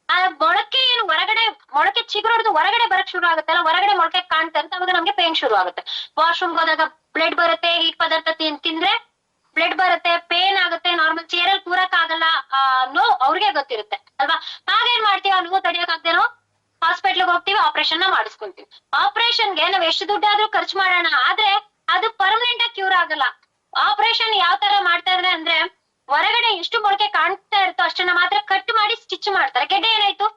ಆ ಮೊಳಕೆ ಮೊಳಕೆ ಚಿಗುರು ಹೊಡೆದು ಹೊರಗಡೆ ಬರಕ್ ಶುರು ಆಗುತ್ತಲ್ಲ, ಹೊರಗಡೆ ಮೊಳಕೆ ಕಾಣ್ತಾ ಇರುತ್ತೆ, ಅವಾಗ ನಮ್ಗೆ ಪೇನ್ ಶುರು ಆಗುತ್ತೆ. ವಾಶ್ರೂಮ್ ಹೋದಾಗ ಬ್ಲಡ್ ಬರುತ್ತೆ, ಹೀಟ್ ಪದಾರ್ಥ ತಿಂದ್ರೆ ಬ್ಲಡ್ ಬರುತ್ತೆ, ಪೇನ್ ಆಗುತ್ತೆ, ನಾರ್ಮಲ್ ಚೇರಲ್ಲಿ ಕೂರಕ್ ಆಗಲ್ಲ, ನೋವು ಅವ್ರಿಗೆ ಗೊತ್ತಿರುತ್ತೆ ಅಲ್ವಾ. ಹಾಗೇನ್ ಮಾಡ್ತೀವಿ, ಆ ನೋವು ತಡಿಯಕ್ ಆಗ್ದೇನೋ ಹಾಸ್ಪಿಟ್ಲಿಗೆ ಹೋಗ್ತೀವಿ, ಆಪರೇಷನ್ ನ ಮಾಡಿಸ್ಕೊಂತೀವಿ. ಆಪರೇಷನ್ಗೆ ನಾವ್ ಎಷ್ಟು ದುಡ್ಡಾದ್ರೂ ಖರ್ಚು ಮಾಡೋಣ, ಆದ್ರೆ ಅದು ಪರ್ಮನೆಂಟ್ ಆಗಿ ಕ್ಯೂರ್ ಆಗಲ್ಲ. ಆಪರೇಷನ್ ಯಾವ ತರ ಮಾಡ್ತಾ ಇದ್ರೆ ಅಂದ್ರೆ ಹೊರಗಡೆ ಎಷ್ಟು ಮೊಳಕೆ ಕಾಣ್ತಾ ಇರುತ್ತೋ ಅಷ್ಟನ್ನ ಮಾತ್ರ ಕಟ್ ಮಾಡಿ ಸ್ಟಿಚ್ ಮಾಡ್ತಾರೆ. ಗೆಡ್ಡೆ ಏನಾಯ್ತು,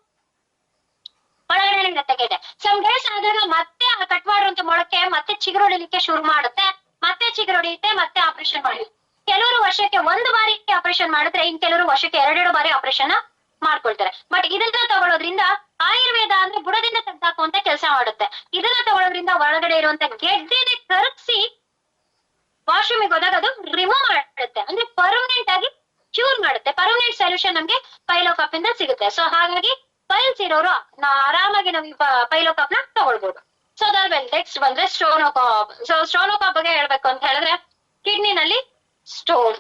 ಒಳಗಡೆ ಇರುತ್ತೆ ಗೆಡ್ಡೆ. ಸಮ್ ಡೇಸ್ ಆದಾಗ ಮತ್ತೆ ಕಟ್ ಮಾಡಿರುವಂತ ಮೊಳಕೆ ಮತ್ತೆ ಚಿಗುರು ಹೊಡಿಲಿಕ್ಕೆ ಶುರು ಮಾಡುತ್ತೆ, ಮತ್ತೆ ಚಿಗುರು ಹೊಡಿಯುತ್ತೆ, ಮತ್ತೆ ಆಪರೇಷನ್ ಮಾಡಿ. ಕೆಲವರು ವರ್ಷಕ್ಕೆ 1 ಬಾರಿ ಆಪರೇಷನ್ ಮಾಡಿದ್ರೆ, ಇನ್ ಕೆಲವರು ವರ್ಷಕ್ಕೆ 2 ಬಾರಿ ಆಪರೇಷನ್ ಮಾಡ್ಕೊಳ್ತಾರೆ. ಬಟ್ ಇದನ್ನ ತಗೊಳ್ಳೋದ್ರಿಂದ ಆಯುರ್ವೇದ ಅಂದ್ರೆ ಬುಡದಿಂದ ತೆಗ್ದಾಕುವಂತ ಕೆಲಸ ಮಾಡುತ್ತೆ. ಇದನ್ನ ತಗೊಳ್ಳೋದ್ರಿಂದ ಒಳಗಡೆ ಇರುವಂತ ಗೆಡ್ಡೆನೆ ಕರಗಿಸಿ ವಾಶ್ರೂಮಿಗೆ ಹೋದಾಗ ಅದು ರಿಮೂವ್ ಮಾಡುತ್ತೆ, ಅಂದ್ರೆ ಪರ್ಮನೆಂಟ್ ಆಗಿ ಕ್ಯೂರ್ ಮಾಡುತ್ತೆ. ಪರ್ಮನೆಂಟ್ ಸೊಲ್ಯೂಷನ್ ನಮ್ಗೆ ಪೈಲೋಕಾಪ್ ಇಂದ ಸಿಗುತ್ತೆ. ಸೊ ಹಾಗಾಗಿ ಪೈಲ್ಸ್ ಇರೋರು ಆರಾಮಾಗಿ ನಾವು ಈ ಪೈಲೋಕಾಪ್ ನ ತಗೊಳ್ಬಹುದು. ಸೊ ಅದಾದ್ಮೇಲೆ ನೆಕ್ಸ್ಟ್ ಬಂದ್ರೆ ಸ್ಟೋನೋಕಾಪ್. ಸೊ ಸ್ಟೋನೋಕಾಪ್ ಬಗ್ಗೆ ಹೇಳ್ಬೇಕು ಅಂತ ಹೇಳಿದ್ರೆ ಕಿಡ್ನಿನಲ್ಲಿ ಸ್ಟೋನ್.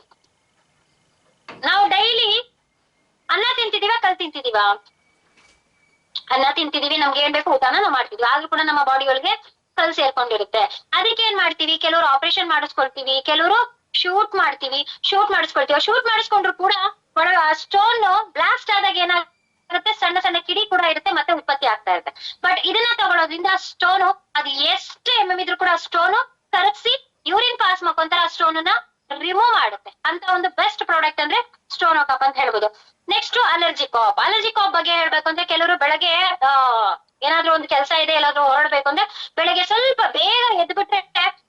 ನಾವು ಡೈಲಿ ಅನ್ನ ತಿಂತಿದೀವ, ಕಲ್ ತಿಂತಿದೀವ, ಅನ್ನ ತಿಂತಿದೀವಿ, ನಮ್ಗೆ ಏನ್ ಬೇಕು ಊಟನ ನಾವು ಮಾಡ್ತಿದ್ವಿ, ಆದ್ರೂ ಕೂಡ ನಮ್ಮ ಬಾಡಿ ಒಳಗೆ ಕಲ್ ಸೇರ್ಕೊಂಡಿರುತ್ತೆ. ಅದಕ್ಕೆ ಏನ್ ಮಾಡ್ತೀವಿ, ಕೆಲವರು ಆಪರೇಷನ್ ಮಾಡಿಸ್ಕೊಳ್ತೀವಿ, ಕೆಲವರು ಶೂಟ್ ಮಾಡಿಸ್ಕೊಳ್ತೀವಿ. ಶೂಟ್ ಮಾಡಿಸ್ಕೊಂಡ್ರು ಕೂಡ ಒಳಗ ಸ್ಟೋನ್ ಬ್ಲಾಸ್ಟ್ ಆದಾಗ ಏನಾಗುತ್ತೆ, ಸಣ್ಣ ಸಣ್ಣ ಕಿಡಿ ಕೂಡ ಇರುತ್ತೆ, ಮತ್ತೆ ಉತ್ಪತ್ತಿ ಆಗ್ತಾ ಇರುತ್ತೆ. ಬಟ್ ಇದನ್ನ ತಗೊಳ್ಳೋದ್ರಿಂದ ಸ್ಟೋನು ಅದು ಎಷ್ಟೇ ಇದ್ರೂ ಕೂಡ ಸ್ಟೋನು ಕರಗಿಸಿ ಯೂರಿನ್ ಪಾಸ್ ಮಾಡ್ಕೊಂತಾರ, ಆ ಸ್ಟೋನ್ ನ ರಿಮೂವ್ ಮಾಡುತ್ತೆ. ಅಂತ ಒಂದು ಬೆಸ್ಟ್ ಪ್ರಾಡಕ್ಟ್ ಅಂದ್ರೆ ಸ್ಟೋನೋಕಾಪ್ ಅಂತ ಹೇಳ್ಬೋದು. ನೆಕ್ಸ್ಟ್ ಅಲರ್ಜಿ ಕಾಪ್ ಬಗ್ಗೆ ಹೇಳ್ಬೇಕು ಅಂದ್ರೆ ಕೆಲವರು ಬೆಳಗ್ಗೆ ಏನಾದ್ರೂ ಒಂದು ಕೆಲಸ ಇದೆ, ಎಲ್ಲಾದ್ರೂ ಹೊರಡ್ಬೇಕು ಅಂದ್ರೆ ಬೆಳಗ್ಗೆ ಸ್ವಲ್ಪ ಬೇಗ ಎದ್ಬಿಟ್ರೆ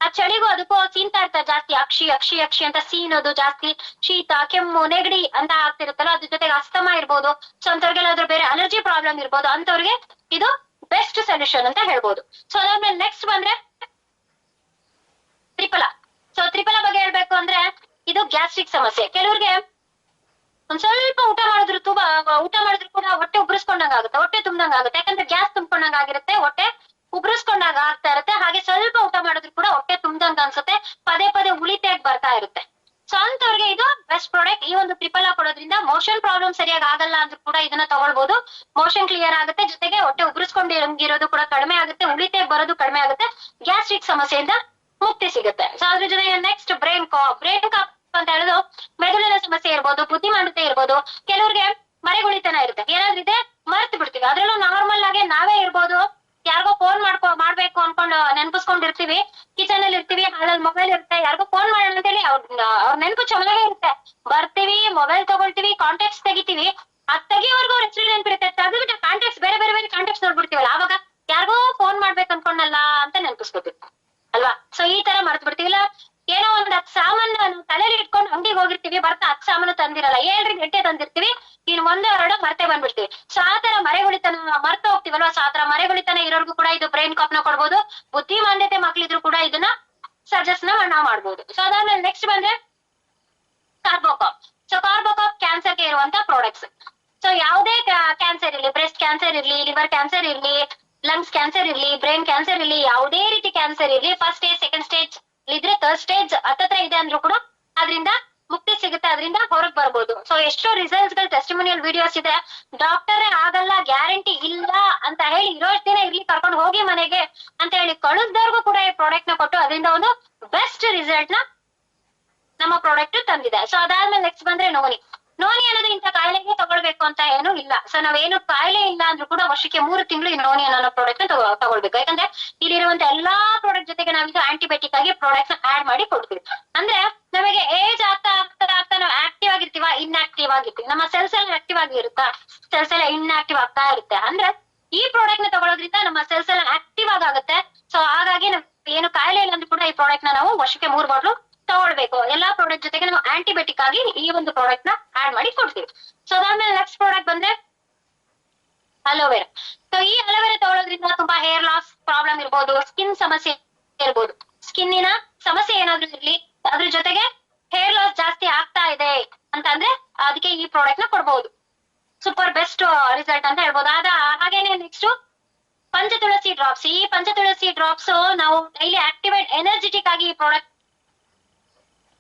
ಆ ಚಳಿಗೂ ಅದಕ್ಕೂ ಸೀನ್ತಾ ಇರ್ತಾರೆ ಜಾಸ್ತಿ, ಅಕ್ಷಿ ಅಂತ ಸೀನೋದು ಜಾಸ್ತಿ, ಶೀತ, ಕೆಮ್ಮು, ನೆಗಡಿ ಅಂತ ಆಗ್ತಿರುತ್ತಲ್ಲ, ಅದ್ರ ಜೊತೆಗೆ ಅಸ್ತಮ ಇರ್ಬೋದು. ಸೊ ಅಂತವ್ರಿಗೆಲ್ಲಾದ್ರೂ ಬೇರೆ ಅಲರ್ಜಿ ಪ್ರಾಬ್ಲಮ್ ಇರ್ಬೋದು, ಅಂತವ್ರಿಗೆ ಇದು ಬೆಸ್ಟ್ ಸೊಲ್ಯೂಷನ್ ಅಂತ ಹೇಳ್ಬೋದು. ಸೊ ಅದಾದ್ಮೇಲೆ ನೆಕ್ಸ್ಟ್ ಬಂದ್ರೆ ತ್ರಿಫಲ. ಸೊ ತ್ರಿಫಲ ಬಗ್ಗೆ ಹೇಳ್ಬೇಕು ಅಂದ್ರೆ ಇದು ಗ್ಯಾಸ್ಟ್ರಿಕ್ ಸಮಸ್ಯೆ. ಕೆಲವ್ರಿಗೆ ಒಂದ್ ಸ್ವಲ್ಪ ಊಟ ಮಾಡಿದ್ರು ಕೂಡ ಹೊಟ್ಟೆ ಉಬ್ರಿಸ್ಕೊಂಡಂಗ ಆಗುತ್ತೆ, ಹೊಟ್ಟೆ ತುಂಬ್ದಂಗ ಆಗುತ್ತೆ. ಯಾಕಂದ್ರೆ ಗ್ಯಾಸ್ ತುಂಬ್ಕೊಂಡಂಗ ಆಗಿರುತ್ತೆ, ಹೊಟ್ಟೆ ಉಬ್ರಿಸ್ಕೊಂಡಾಗ ಆಗ್ತಾ ಇರುತ್ತೆ. ಹಾಗೆ ಸ್ವಲ್ಪ ಊಟ ಮಾಡಿದ್ರು ಕೂಡ ಹೊಟ್ಟೆ ತುಂಬ್ದಂಗ ಅನ್ಸುತ್ತೆ, ಪದೇ ಉಳಿತಾಗಿ ಬರ್ತಾ ಇರುತ್ತೆ. ಸೊ ಅಂತವ್ರಿಗೆ ಇದು ಬೆಸ್ಟ್ ಪ್ರಾಡಕ್ಟ್. ಈ ಒಂದು ತ್ರಿಫಲ ಕೊಡೋದ್ರಿಂದ ಮೋಷನ್ ಪ್ರಾಬ್ಲಮ್ ಸರಿಯಾಗಿ ಆಗಲ್ಲ ಅಂದ್ರೂ ಕೂಡ ಇದನ್ನ ತಗೊಳ್ಬಹುದು. ಮೋಷನ್ ಕ್ಲಿಯರ್ ಆಗುತ್ತೆ, ಜೊತೆಗೆ ಹೊಟ್ಟೆ ಉಬ್ರಿಸ್ಕೊಂಡಿರೋದು ಕೂಡ ಕಡಿಮೆ ಆಗುತ್ತೆ, ಉಳಿತಾಗಿ ಬರೋದು ಕಡಿಮೆ ಆಗುತ್ತೆ, ಗ್ಯಾಸ್ಟ್ರಿಕ್ ಸಮಸ್ಯೆಯಿಂದ ಮುಕ್ತಿ ಸಿಗುತ್ತೆ. ಸೊ ಅದ್ರ ಜೊತೆಗೆ ನೆಕ್ಸ್ಟ್ ಬ್ರೈನ್ ಕಾಪ್ ಅಂತ ಹೇಳೋದು ಮೆದುಳಿನ ಸಮಸ್ಯೆ ಇರ್ಬೋದು, ಬುದ್ಧಿಮಾಂದ್ಯತೆ ಇರ್ಬೋದು. ಕೆಲವ್ರಿಗೆ ಮರೆಗುಳಿತನ ಇರುತ್ತೆ, ಏನಾದ್ರೂ ಇದೆ ಮರ್ತು ಬಿಡ್ತೀವಿ. ಅದ್ರಲ್ಲೂ ನಾರ್ಮಲ್ ಆಗಿ ನಾವೇ ಇರ್ಬೋದು, ಯಾರಿಗೋ ಫೋನ್ ಮಾಡ್ಬೇಕು ಅನ್ಕೊಂಡು ನೆನ್ಪಿಸ್ಕೊಂಡಿರ್ತೀವಿ, ಕಿಚನ್ ಅಲ್ಲಿ ಇರ್ತೀವಿ, ಹಾಲಲ್ಲಿ ಮೊಬೈಲ್ ಇರುತ್ತೆ, ಯಾರಿಗೋ ಫೋನ್ ಮಾಡೋಣ ಅಂತೇಳಿ ಅವ್ರ ನೆನಪು ಚಮಲಾಗೆ ಇರುತ್ತೆ, ಬರ್ತೀವಿ ಮೊಬೈಲ್ ತಗೊಳ್ತೀವಿ, ಕಾಂಟ್ಯಾಕ್ಟ್ಸ್ ತೆಗಿತೀವಿ, ಅದ್ ತೆಗಿಯೋರ್ಗು ಅವ್ರ ಹೆಸರು ನೆನ್ಪಿರುತ್ತೆ, ತೆಗೆದ್ಬಿಟ್ಟು ಕಾಂಟ್ಯಾಕ್ಟ್ಸ್ ಬೇರೆ ಬೇರೆ ಬೇರೆ ಕಾಂಟ್ಯಾಕ್ಟ್ಸ್ ನೋಡ್ಬಿಡ್ತೀವಲ್ಲ, ಆವಾಗ ಯಾರಿಗೋ ಫೋನ್ ಮಾಡ್ಬೇಕು ಅನ್ಕೊಂಡಲ್ಲ ಅಂತ ನೆನ್ಪಿಸ್ಕೊತೀವಿ ಅಲ್ವಾ. ಸೊ ಈ ತರ ಮರ್ತ್ ಬಿಡ್ತೀವಿ. ಇಲ್ಲ ಏನೋ ಒಂದ್ 10 ಸಾಮಾನು ನಾವು ತಲೆಯಲ್ಲಿ ಇಟ್ಕೊಂಡು ಅಂಗಡಿಗೆ ಹೋಗಿರ್ತೀವಿ, ಬರ್ತಾ 10 ಸಾಮಾನು ತಂದಿರಲ್ಲ, 7 ಗಂಟೆ ತಂದಿರ್ತೀವಿ, ಇನ್ 1-2 ಮರ್ತೆ ಬಂದ್ಬಿಡ್ತೀವಿ. ಸೊ ಆ ತರ ಮರೆಗುಳಿತನ ಮರ್ತ ಹೋಗ್ತೀವಲ್ವಾ. ಸೊ ಆ ತರ ಮರೆಗುಳಿತನ ಇರೋರ್ಗು ಕೂಡ ಇದು ಬ್ರೈನ್ ಕಾಪ್ ನ ಕೊಡ್ಬೋದು. ಬುದ್ಧಿಮಾಂದ್ಯತೆ ಮಕ್ಳಿದ್ರು ಕೂಡ ಇದನ್ನ ಸಜೆಸ್ಟ್ ನಾವ್ ಮಾಡ್ಬೋದು. ಸೊ ಅದಾದ್ಮೇಲೆ ನೆಕ್ಸ್ಟ್ ಬಂದ್ರೆ ಕಾರ್ಬೋಕಾಪ್. ಸೊ ಕಾರ್ಬೋಕಾಪ್ ಕ್ಯಾನ್ಸರ್ಗೆ ಇರುವಂತ ಪ್ರಾಡಕ್ಟ್ಸ್. ಸೊ ಯಾವುದೇ ಕ್ಯಾನ್ಸರ್ ಇರ್ಲಿ, ಬ್ರೆಸ್ಟ್ ಕ್ಯಾನ್ಸರ್ ಇರ್ಲಿ, ಲಿವರ್ ಕ್ಯಾನ್ಸರ್ ಇರ್ಲಿ, ಲಂಗ್ಸ್ ಕ್ಯಾನ್ಸರ್ ಇರ್ಲಿ, ಬ್ರೈನ್ ಕ್ಯಾನ್ಸರ್ ಇರ್ಲಿ, ಯಾವುದೇ ರೀತಿ ಕ್ಯಾನ್ಸರ್ ಇರ್ಲಿ, ಫಸ್ಟ್ ಸ್ಟೇಜ್, ಸೆಕೆಂಡ್ ಸ್ಟೇಜ್ ಇದ್ರೆ, ಥರ್ಡ್ ಸ್ಟೇಜ್ ಹತ್ತತ್ರ ಇದೆ ಅಂದ್ರೂ ಕೂಡ ಅದರಿಂದ ಮುಕ್ತಿ ಸಿಗುತ್ತೆ, ಅದರಿಂದ ಹೊರಗ್ ಬರ್ಬೋದು. ಸೊ ಎಷ್ಟೋ ರಿಸಲ್ಟ್ಸ್ ಗಳು, ಟೆಸ್ಟಿಮೋನಿಯಲ್ ವಿಡಿಯೋಸ್ ಇದೆ. ಡಾಕ್ಟರೇ ಆಗಲ್ಲ, ಗ್ಯಾರಂಟಿ ಇಲ್ಲ ಅಂತ ಹೇಳಿ ಇರೋಷ್ಟು ದಿನ ಇರ್ಲಿ ಕರ್ಕೊಂಡು ಹೋಗಿ ಮನೆಗೆ ಅಂತ ಹೇಳಿ ಕಳಿಸ್ದವ್ರಿಗೂ ಕೂಡ ಈ ಪ್ರಾಡಕ್ಟ್ ನ ಕೊಟ್ಟು ಅದರಿಂದ ಒಂದು ಬೆಸ್ಟ್ ರಿಸಲ್ಟ್ ನ ನಮ್ಮ ಪ್ರಾಡಕ್ಟ್ ತಂದಿದೆ. ಸೊ ಅದಾದ್ಮೇಲೆ ನೆಕ್ಸ್ಟ್ ಬಂದ್ರೆ ನೋನಿ. ನೋನಿ ಅನ್ನೋದು ಇಂಥ ಕಾಯಿಲೆಗೆ ತಗೊಳ್ಬೇಕು ಅಂತ ಏನು ಇಲ್ಲ. ಸೊ ನಾವೇನು ಕಾಯಿಲೆ ಇಲ್ಲ ಅಂದ್ರೂ ಕೂಡ ವರ್ಷಕ್ಕೆ 3 ತಿಂಗಳು ಈ ನೋನಿ ಅನ್ನೋ ಪ್ರಾಡಕ್ಟ್ ನ ತಗೊಳ್ಬೇಕು. ಯಾಕಂದ್ರೆ ಇಲ್ಲಿರುವಂತ ಎಲ್ಲಾ ಪ್ರಾಡಕ್ಟ್ ಜೊತೆಗೆ ನಾವೀಗ ಆಂಟಿಬಯೋಟಿಕ್ ಆಗಿ ಪ್ರಾಡಕ್ಟ್ ನ ಆಡ್ ಮಾಡಿ ಕೊಡ್ತೀವಿ. ಅಂದ್ರೆ ನಮಗೆ ಏಜ್ ಆಗ್ತಾ ನಾವು ಆಕ್ಟಿವ್ ಆಗಿರ್ತೀವ, ಇನ್ಆಕ್ಟಿವ್ ಆಗಿರ್ತೀವಿ, ನಮ್ಮ ಸೆಲ್ಸ್ ಎಲ್ಲ ಆಕ್ಟಿವ್ ಆಗಿರುತ್ತಾ, ಸೆಲ್ಸ್ ಎಲ್ಲ ಇನ್ಆಕ್ಟಿವ್ ಆಗ್ತಾ ಇರುತ್ತೆ. ಅಂದ್ರೆ ಈ ಪ್ರಾಡಕ್ಟ್ ನ ತಗೊಳ್ಳೋದ್ರಿಂದ ನಮ್ಮ ಸೆಲ್ಸ್ ಎಲ್ಲ ಆಕ್ಟಿವ್ ಆಗುತ್ತೆ. ಸೊ ಹಾಗಾಗಿ ಏನು ಕಾಯಿಲೆ ಇಲ್ಲ ಅಂದ್ರೂ ಕೂಡ ಈ ಪ್ರಾಡಕ್ಟ್ ನ ನಾವು ವರ್ಷಕ್ಕೆ 3 ಬಾಟ್ಲು ತಗೊಳ್ಬೇಕು. ಎಲ್ಲಾ ಪ್ರಾಡಕ್ಟ್ ಜೊತೆಗೆ ನಾವು ಆಂಟಿಬಯೋಟಿಕ್ ಆಗಿ ಈ ಒಂದು ಪ್ರಾಡಕ್ಟ್ ನ ಆಡ್ ಮಾಡಿ ಕೊಡ್ತೀವಿ. ಸೊ ಅದಾದ್ಮೇಲೆ ನೆಕ್ಸ್ಟ್ ಪ್ರಾಡಕ್ಟ್ ಬಂದ್ರೆ ಅಲೋವೆರಾ. ಸೊ ಈ ಅಲೋವೆರಾ ತಗೊಳ್ಳೋದ್ರಿಂದ ತುಂಬಾ ಹೇರ್ ಲಾಸ್ ಪ್ರಾಬ್ಲಮ್ ಇರ್ಬೋದು, ಸ್ಕಿನ್ ಸಮಸ್ಯೆ ಇರ್ಬೋದು, ಸ್ಕಿನ್ನಿನ ಸಮಸ್ಯೆ ಏನಾದ್ರೂ ಇರ್ಲಿ, ಅದ್ರ ಜೊತೆಗೆ ಹೇರ್ ಲಾಸ್ ಜಾಸ್ತಿ ಆಗ್ತಾ ಇದೆ ಅಂತ ಅಂದ್ರೆ ಅದಕ್ಕೆ ಈ ಪ್ರಾಡಕ್ಟ್ ನ ಕೊಡ್ಬಹುದು. ಸೂಪರ್ ಬೆಸ್ಟ್ ರಿಸಲ್ಟ್ ಅಂತ ಹೇಳ್ಬೋದು. ಹಾಗೇನೆ ನೆಕ್ಸ್ಟ್ ಪಂಚತುಳಸಿ ಡ್ರಾಪ್ಸ್. ಈ ಪಂಚತುಳಸಿ ಡ್ರಾಪ್ಸ್ ನಾವು ಡೈಲಿ ಆಕ್ಟಿವೇಟ್ ಎನರ್ಜೆಟಿಕ್ ಆಗಿ ಈ ಪ್ರಾಡಕ್ಟ್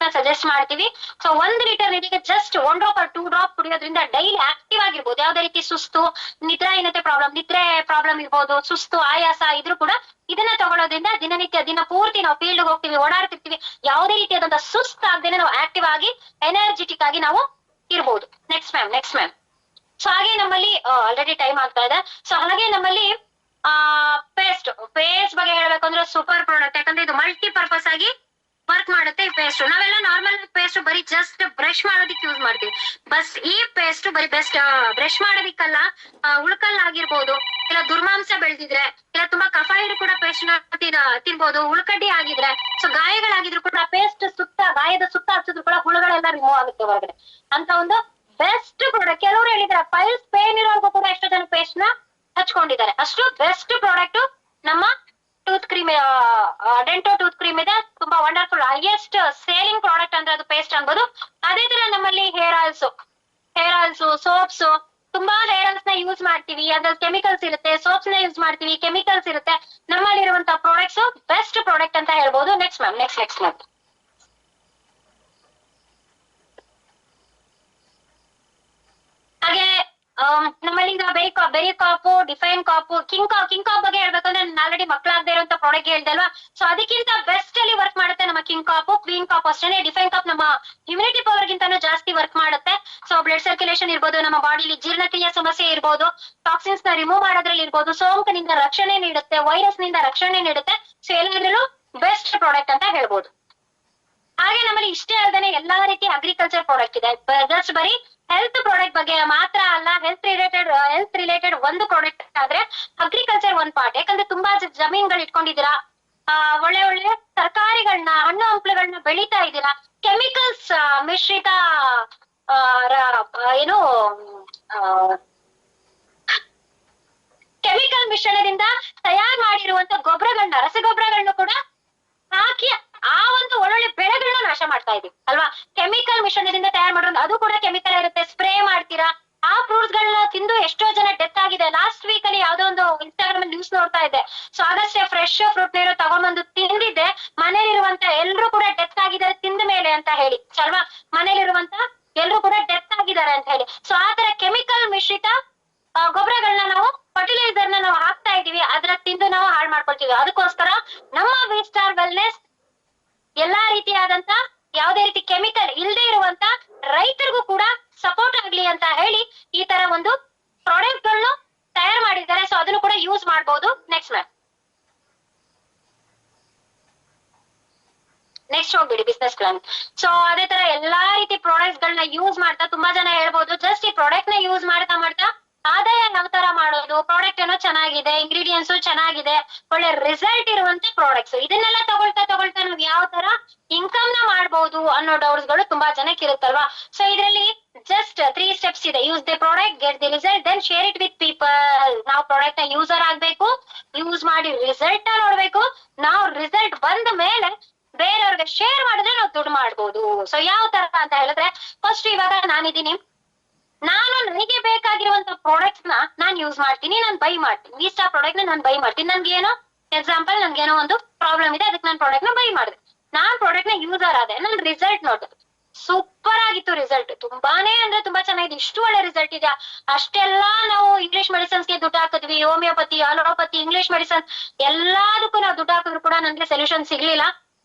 ಸಜೆಸ್ಟ್ ಮಾಡ್ತೀವಿ. ಸೊ 1 ಲೀಟರ್ ನೀರಿಗೆ ಜಸ್ಟ್ 1 ಡ್ರಾಪ್ ಆರ್ 2 ಡ್ರಾಪ್ ಕುಡಿಯೋದ್ರಿಂದ ಡೈಲಿ ಆಕ್ಟಿವ್ ಆಗಿರ್ಬೋದು. ಯಾವ್ದೇ ರೀತಿ ಸುಸ್ತು, ನಿದ್ರಾಹೀನತೆ ನಿದ್ರೆ ಪ್ರಾಬ್ಲಮ್ ಇರ್ಬೋದು, ಸುಸ್ತು, ಆಯಾಸ ಇದ್ರೂ ಕೂಡ ಇದನ್ನ ತಗೊಳ್ಳೋದ್ರಿಂದ ದಿನನಿತ್ಯ ದಿನ ಪೂರ್ತಿ ನಾವು ಫೀಲ್ಡ್ ಹೋಗ್ತೀವಿ, ಓಡಾಡ್ತಿರ್ತೀವಿ, ಯಾವುದೇ ರೀತಿಯಾದಂತಹ ಸುಸ್ತು ಆಗದೇನೆ ನಾವು ಆಕ್ಟಿವ್ ಆಗಿ ಎನರ್ಜೆಟಿಕ್ ಆಗಿ ನಾವು ಇರ್ಬೋದು. Next ma'am. ಸೊ ಹಾಗೆ ನಮ್ಮಲ್ಲಿ ಆಲ್ರೆಡಿ ಟೈಮ್ ಆಗ್ತಾ ಇದೆ. ಸೊ ಹಾಗೆ ನಮ್ಮಲ್ಲಿ ಪೇಸ್ಟ್ ಬಗ್ಗೆ ಹೇಳ್ಬೇಕಂದ್ರೆ ಸೂಪರ್ ಪ್ರಾಡಕ್ಟ್. ಯಾಕಂದ್ರೆ ಇದು ಮಲ್ಟಿ ಪರ್ಪಸ್ ಆಗಿ ವರ್ಕ್ ಮಾಡುತ್ತೆ. ಈ ಪೇಸ್ಟ್ ನಾವೆಲ್ಲ ನಾರ್ಮಲ್ ಪೇಸ್ಟ್ ಬರೀ ಜಸ್ಟ್ ಬ್ರಷ್ ಮಾಡೋದಿಕ್ಕೆ ಯೂಸ್ ಮಾಡ್ತೀವಿ. ಬಸ್ ಈ ಪೇಸ್ಟ್ ಬರೀ ಬೆಸ್ಟ್ ಬ್ರಷ್ ಮಾಡೋದಿಕ್ಕಲ್ಲ, ಉಳ್ಕಲ್ಲಾಗಿರ್ಬೋದು, ಇಲ್ಲ ದುರ್ಮಾಂಸ ಬೆಳೆದಿದ್ರೆ, ಇಲ್ಲ ತುಂಬಾ ಕಫ ಇದ್ರು ಕೂಡ ಪೇಸ್ಟ್ ನ ತಿನ್ಬೋದು. ಉಳ್ಕಡ್ಡಿ ಆಗಿದ್ರೆ, ಸೊ ಗಾಯಗಳಾಗಿದ್ರು ಕೂಡ ಪೇಸ್ಟ್ ಗಾಯದ ಸುತ್ತ ಹಚ್ಚಿದ್ರು ಕೂಡ ಹುಳುಗಳೆಲ್ಲ ರಿಮೂವ್ ಆಗುತ್ತೆ ಹೊರಗಡೆ ಅಂತ ಒಂದು ಬೆಸ್ಟ್ ಪ್ರಾಡಕ್ಟ್. ಕೆಲವರು ಹೇಳಿದಾರೆ ಪೈಲ್ಸ್ ಪೇನ್ ಇರೋರ್ಗೂ ಕೂಡ ಎಷ್ಟೋ ಜನ ಪೇಸ್ಟ್ ನ ಹಚ್ಕೊಂಡಿದ್ದಾರೆ. ಅಷ್ಟು ಬೆಸ್ಟ್ ಪ್ರಾಡಕ್ಟ್ ನಮ್ಮ ಟೂತ್ ಕ್ರೀಮ್, ಡೆಂಟೋ ಟೂತ್ ಕ್ರೀಮ್ ಇದೆ. ತುಂಬಾ ವಂಡರ್ಫುಲ್, ಹೈಯೆಸ್ಟ್ ಸೇಲಿಂಗ್ ಪ್ರಾಡಕ್ಟ್ ಅಂದ್ರೆ ಅದು ಪೇಸ್ಟ್ ಅನ್ಬೋದು. ಅದೇ ತರ ನಮ್ಮಲ್ಲಿ ಹೇರ್ ಆಯಿಲ್ಸ್, ಸೋಪ್ಸ್, ತುಂಬಾ ಹೇರ್ ಆಯಿಲ್ಸ್ ನ ಯೂಸ್ ಮಾಡ್ತೀವಿ. ಅದ್ರಲ್ಲಿ ಕೆಮಿಕಲ್ಸ್ ಇರುತ್ತೆ, ಸೋಪ್ಸ್ ನ ಯೂಸ್ ಮಾಡ್ತೀವಿ, ಕೆಮಿಕಲ್ಸ್ ಇರುತ್ತೆ. ನಮ್ಮಲ್ಲಿ ಇರುವಂತಹ ಪ್ರಾಡಕ್ಟ್ಸ್ ಬೆಸ್ಟ್ ಪ್ರಾಡಕ್ಟ್ ಅಂತ ಹೇಳ್ಬೋದು. Next ma'am. ಹಾಗೆ ನಮ್ಮಲ್ಲಿ ಈಗ berry cap, define cap, king cap ಬಗ್ಗೆ ಹೇಳ್ಬೇಕಂದ್ರೆ ನಾನು ಆಲ್ರೆಡಿ ಮಕ್ಕಳಾಗದೇ ಇರುವಂತ ಪ್ರಾಡಕ್ಟ್ ಹೇಳ್ದೆ ಅಲ್ವಾ. ಸೊ ಅದಕ್ಕಿಂತ ಬೆಸ್ಟ್ ಅಲ್ಲಿ ವರ್ಕ್ ಮಾಡುತ್ತೆ ನಮ್ಮ ಕಿಂಗ್ ಕಾಪು. ಕ್ವೀನ್ ಕಾಪ್ ಅಷ್ಟೇ. ಡಿಫೈನ್ ಕಾಪ್ ನಮ್ಮ ಇಮ್ಯುನಿಟಿ ಪವರ್ ಗಿಂತಾನು ಜಾಸ್ತಿ ವರ್ಕ್ ಮಾಡುತ್ತೆ. ಸೊ ಬ್ಲಡ್ ಸರ್ಕ್ಯುಲೇಷನ್ ಇರ್ಬೋದು, ನಮ್ಮ ಬಾಡಿಲಿ ಜೀರ್ಣಕ್ರಿಯೆ ಸಮಸ್ಯೆ ಇರ್ಬೋದು, ಟಾಕ್ಸಿನ್ಸ್ ನ ರಿಮೂವ್ ಮಾಡೋದ್ರಲ್ಲಿ ಇರ್ಬೋದು, ಸೋಂಕಿನಿಂದ ರಕ್ಷಣೆ ನೀಡುತ್ತೆ, ವೈರಸ್ ನಿಂದ ರಕ್ಷಣೆ ನೀಡುತ್ತೆ. ಸೊ ಎಲ್ಲದ್ರಲ್ಲೂ ಬೆಸ್ಟ್ ಪ್ರಾಡಕ್ಟ್ ಅಂತ ಹೇಳ್ಬೋದು. ಹಾಗೆ ನಮ್ಮಲ್ಲಿ ಇಷ್ಟೇ ಅಲ್ಲದೆ ಎಲ್ಲಾ ರೀತಿ ಅಗ್ರಿಕಲ್ಚರ್ ಪ್ರಾಡಕ್ಟ್ ಇದೆ. ಜಸ್ಟ್ ಬರೀ ಹೆಲ್ತ್ ಪ್ರಾಡಕ್ಟ್ ಬಗ್ಗೆ ಮಾತ್ರ ಅಲ್ಲ, ಹೆಲ್ತ್ ರಿಲೇಟೆಡ್ ಒಂದು ಪ್ರಾಡಕ್ಟ್ ಆದ್ರೆ ಅಗ್ರಿಕಲ್ಚರ್ ಒಂದ್ ಪಾರ್ಟ್. ಯಾಕಂದ್ರೆ ತುಂಬಾ ಜಮೀನ್ಗಳು ಇಟ್ಕೊಂಡಿದ್ದೀರಾ, ಒಳ್ಳೆ ತರಕಾರಿಗಳನ್ನ, ಹಣ್ಣು ಹಂಪಲುಗಳನ್ನ ಬೆಳೀತಾ ಇದ್ದೀರಾ, ಕೆಮಿಕಲ್ಸ್ ಮಿಶ್ರಿತ ಕೆಮಿಕಲ್ ಮಿಶ್ರಣದಿಂದ ತಯಾರು ಮಾಡಿರುವಂತ ರಸಗೊಬ್ಬರಗಳನ್ನ ಕೂಡ ಹಾಕಿ ಆ ಒಂದು ಒಳ್ಳೊಳ್ಳೆ ಬೆಳೆಗಳನ್ನ ನಾಶ ಮಾಡ್ತಾ ಇದೀವಿ ಅಲ್ವಾ. ಕೆಮಿಕಲ್ ಮಿಶ್ರಣದಿಂದ ತಯಾರು ಮಾಡೋದು ಅದು ಕೂಡ ಕೆಮಿಕಲ್ ಇರುತ್ತೆ. ಸ್ಪ್ರೇ ಮಾಡ್ತೀರಾ, ಆ ಫ್ರೂಟ್ಸ್ ಗಳನ್ನ ತಿಂದು ಎಷ್ಟೋ ಜನ ಡೆತ್ ಆಗಿದೆ. ಲಾಸ್ಟ್ ವೀಕ್ ಅಲ್ಲಿ ಯಾವ್ದೋ ಒಂದು ಇನ್ಸ್ಟಾಗ್ರಾಮ್ ಅಲ್ಲಿ ನ್ಯೂಸ್ ನೋಡ್ತಾ ಇದ್ದೆ. ಸೊ ಆಗಷ್ಟೇ ಫ್ರೆಶ್ ಫ್ರೂಟ್ ನೀರು ತಗೊಂಡ್ಬಂದು ತಿಂದಿದ್ದೆ, ಮನೇಲಿರುವಂತ ಎಲ್ರು ಕೂಡ ಡೆತ್ ಆಗಿದ್ದಾರೆ ತಿಂದ ಮೇಲೆ ಅಂತ ಹೇಳಿ ಅಲ್ವಾ. ಮನೇಲಿರುವಂತ ಎಲ್ರು ಕೂಡ ಡೆತ್ ಆಗಿದ್ದಾರೆ ಅಂತ ಹೇಳಿ. ಸೊ ಆ ತರ ಕೆಮಿಕಲ್ ಮಿಶ್ರಿತ ಗೊಬ್ಬರಗಳನ್ನ ನಾವು ಫರ್ಟಿಲೈಸರ್ ನಾವು ಹಾಕ್ತಾ ಇದೀವಿ, ಅದ್ರ ತಿಂದು ನಾವು ಹಾಳು ಮಾಡ್ಕೊಳ್ತೀವಿ. ಅದಕ್ಕೋಸ್ಕರ ನಮ್ಮ ವಿ ಸ್ಟಾರ್ ವೆಲ್ನೆಸ್ ಎಲ್ಲಾ ರೀತಿಯಾದಂತ ಯಾವುದೇ ರೀತಿ ಕೆಮಿಕಲ್ ಇಲ್ಲದೆ ಇರುವಂತ ರೈತರಿಗೂ ಕೂಡ ಸಪೋರ್ಟ್ ಆಗ್ಲಿ ಅಂತ ಹೇಳಿ ಈ ತರ ಒಂದು ಪ್ರಾಡಕ್ಟ್ ಗಳನ್ನ ತಯಾರು ಮಾಡಿದ್ದಾರೆ. ಸೊ ಅದನ್ನು ಕೂಡ ಯೂಸ್ ಮಾಡಬಹುದು. ನೆಕ್ಸ್ಟ್ ನೆಕ್ಸ್ಟ್ ಹೋಗ್ಬಿಡಿ ಬಿಸ್ನೆಸ್ ಪ್ಲಾನ್. ಸೊ ಅದೇ ತರ ಎಲ್ಲಾ ರೀತಿ ಪ್ರಾಡಕ್ಟ್ಸ್ ಗಳನ್ನ ಯೂಸ್ ಮಾಡ್ತಾ ತುಂಬಾ ಜನ ಹೇಳ್ಬೋದು ಜಸ್ಟ್ ಈ ಪ್ರಾಡಕ್ಟ್ ನ ಯೂಸ್ ಮಾಡ್ತಾ ಮಾಡ್ತಾ ಆದಾಯ ಯಾವ ತರ ಮಾಡೋದು, ಪ್ರಾಡಕ್ಟ್ ಏನೋ ಚೆನ್ನಾಗಿದೆ, ಇಂಗ್ರೀಡಿಯೆಂಟ್ಸ್ ಚೆನ್ನಾಗಿದೆ, ಒಳ್ಳೆ ರಿಸಲ್ಟ್ ಇರುವಂತ ಪ್ರಾಡಕ್ಟ್ಸ್, ಇದನ್ನೆಲ್ಲ ತಗೊಳ್ತಾ ತಗೊಳ್ತಾ ನಾವ್ ಯಾವ ತರ ಇನ್ಕಮ್ ನ ಮಾಡ್ಬೋದು ಅನ್ನೋ ಡೌಟ್ಸ್ ಗಳು ತುಂಬಾ ಜನಕ್ಕೆ ಇರುತ್ತಲ್ವಾ. ಸೊ ಇದರಲ್ಲಿ ಜಸ್ಟ್ 3 steps ಇದೆ. Use the product, get the result, then share it with people. ನಾವು ಪ್ರಾಡಕ್ಟ್ ನ ಯೂಸರ್ ಆಗ್ಬೇಕು, ಯೂಸ್ ಮಾಡಿ ರಿಸಲ್ಟ್ ನ ನೋಡ್ಬೇಕು, ನಾವು ರಿಸಲ್ಟ್ ಬಂದ ಮೇಲೆ ಬೇರೆಯವ್ರಿಗೆ ಶೇರ್ ಮಾಡಿದ್ರೆ ನಾವು ದುಡ್ಡು ಮಾಡ್ಬೋದು. ಸೊ ಯಾವ ತರ ಅಂತ ಹೇಳಿದ್ರೆ, ಫಸ್ಟ್ ಇವಾಗ ನಾನಿದ್ದೀನಿ, ನಾನು ನನಗೆ ಬೇಕಾಗಿರುವಂತ ಪ್ರಾಡಕ್ಟ್ಸ್ ನ ನಾನ್ ಯೂಸ್ ಮಾಡ್ತೀನಿ, ನಾನು ಬೈ ಮಾಡ್ತೀನಿ. ಇಷ್ಟ ಪ್ರಾಡಕ್ಟ್ ನ ನಾನು ಬೈ ಮಾಡ್ತೀನಿ. ನನ್ಗೆ ಏನೋ ಎಕ್ಸಾಂಪಲ್, ನನ್ಗೇನೋ ಒಂದು ಪ್ರಾಬ್ಲಮ್ ಇದೆ, ಅದಕ್ಕೆ ನಾನು ಪ್ರಾಡಕ್ಟ್ ನ ಬೈ ಮಾಡಿದೆ, ನಾನ್ ಪ್ರಾಡಕ್ಟ್ ನ ಯೂಸರ್ ಆದೆ, ನನ್ ರಿಸಲ್ಟ್ ನೋಡಿದೆ, ಸೂಪರ್ ಆಗಿತ್ತು ರಿಸಲ್ಟ್, ತುಂಬಾನೇ ಅಂದ್ರೆ ತುಂಬಾ ಚೆನ್ನಾಗಿದೆ, ಇಷ್ಟು ಒಳ್ಳೆ ರಿಸಲ್ಟ್ ಇದೆ. ಅಷ್ಟೆಲ್ಲಾ ನಾವು ಇಂಗ್ಲಿಷ್ ಮೆಡಿಸಿನ್ಸ್ಗೆ ದುಡ್ಡು ಹಾಕಿದ್ವಿ, ಹೋಮಿಯೋಪತಿ, ಅಲೋಪತಿ, ಇಂಗ್ಲಿಷ್ ಮೆಡಿಸಿನ್ ಎಲ್ಲದಕ್ಕೂ ನಾವು ದುಡ್ಡು ಹಾಕಿದ್ರು ಕೂಡ ನನ್ಗೆ ಸೊಲ್ಯೂಷನ್ ಸಿಗ್ಲಿಲ್ಲ.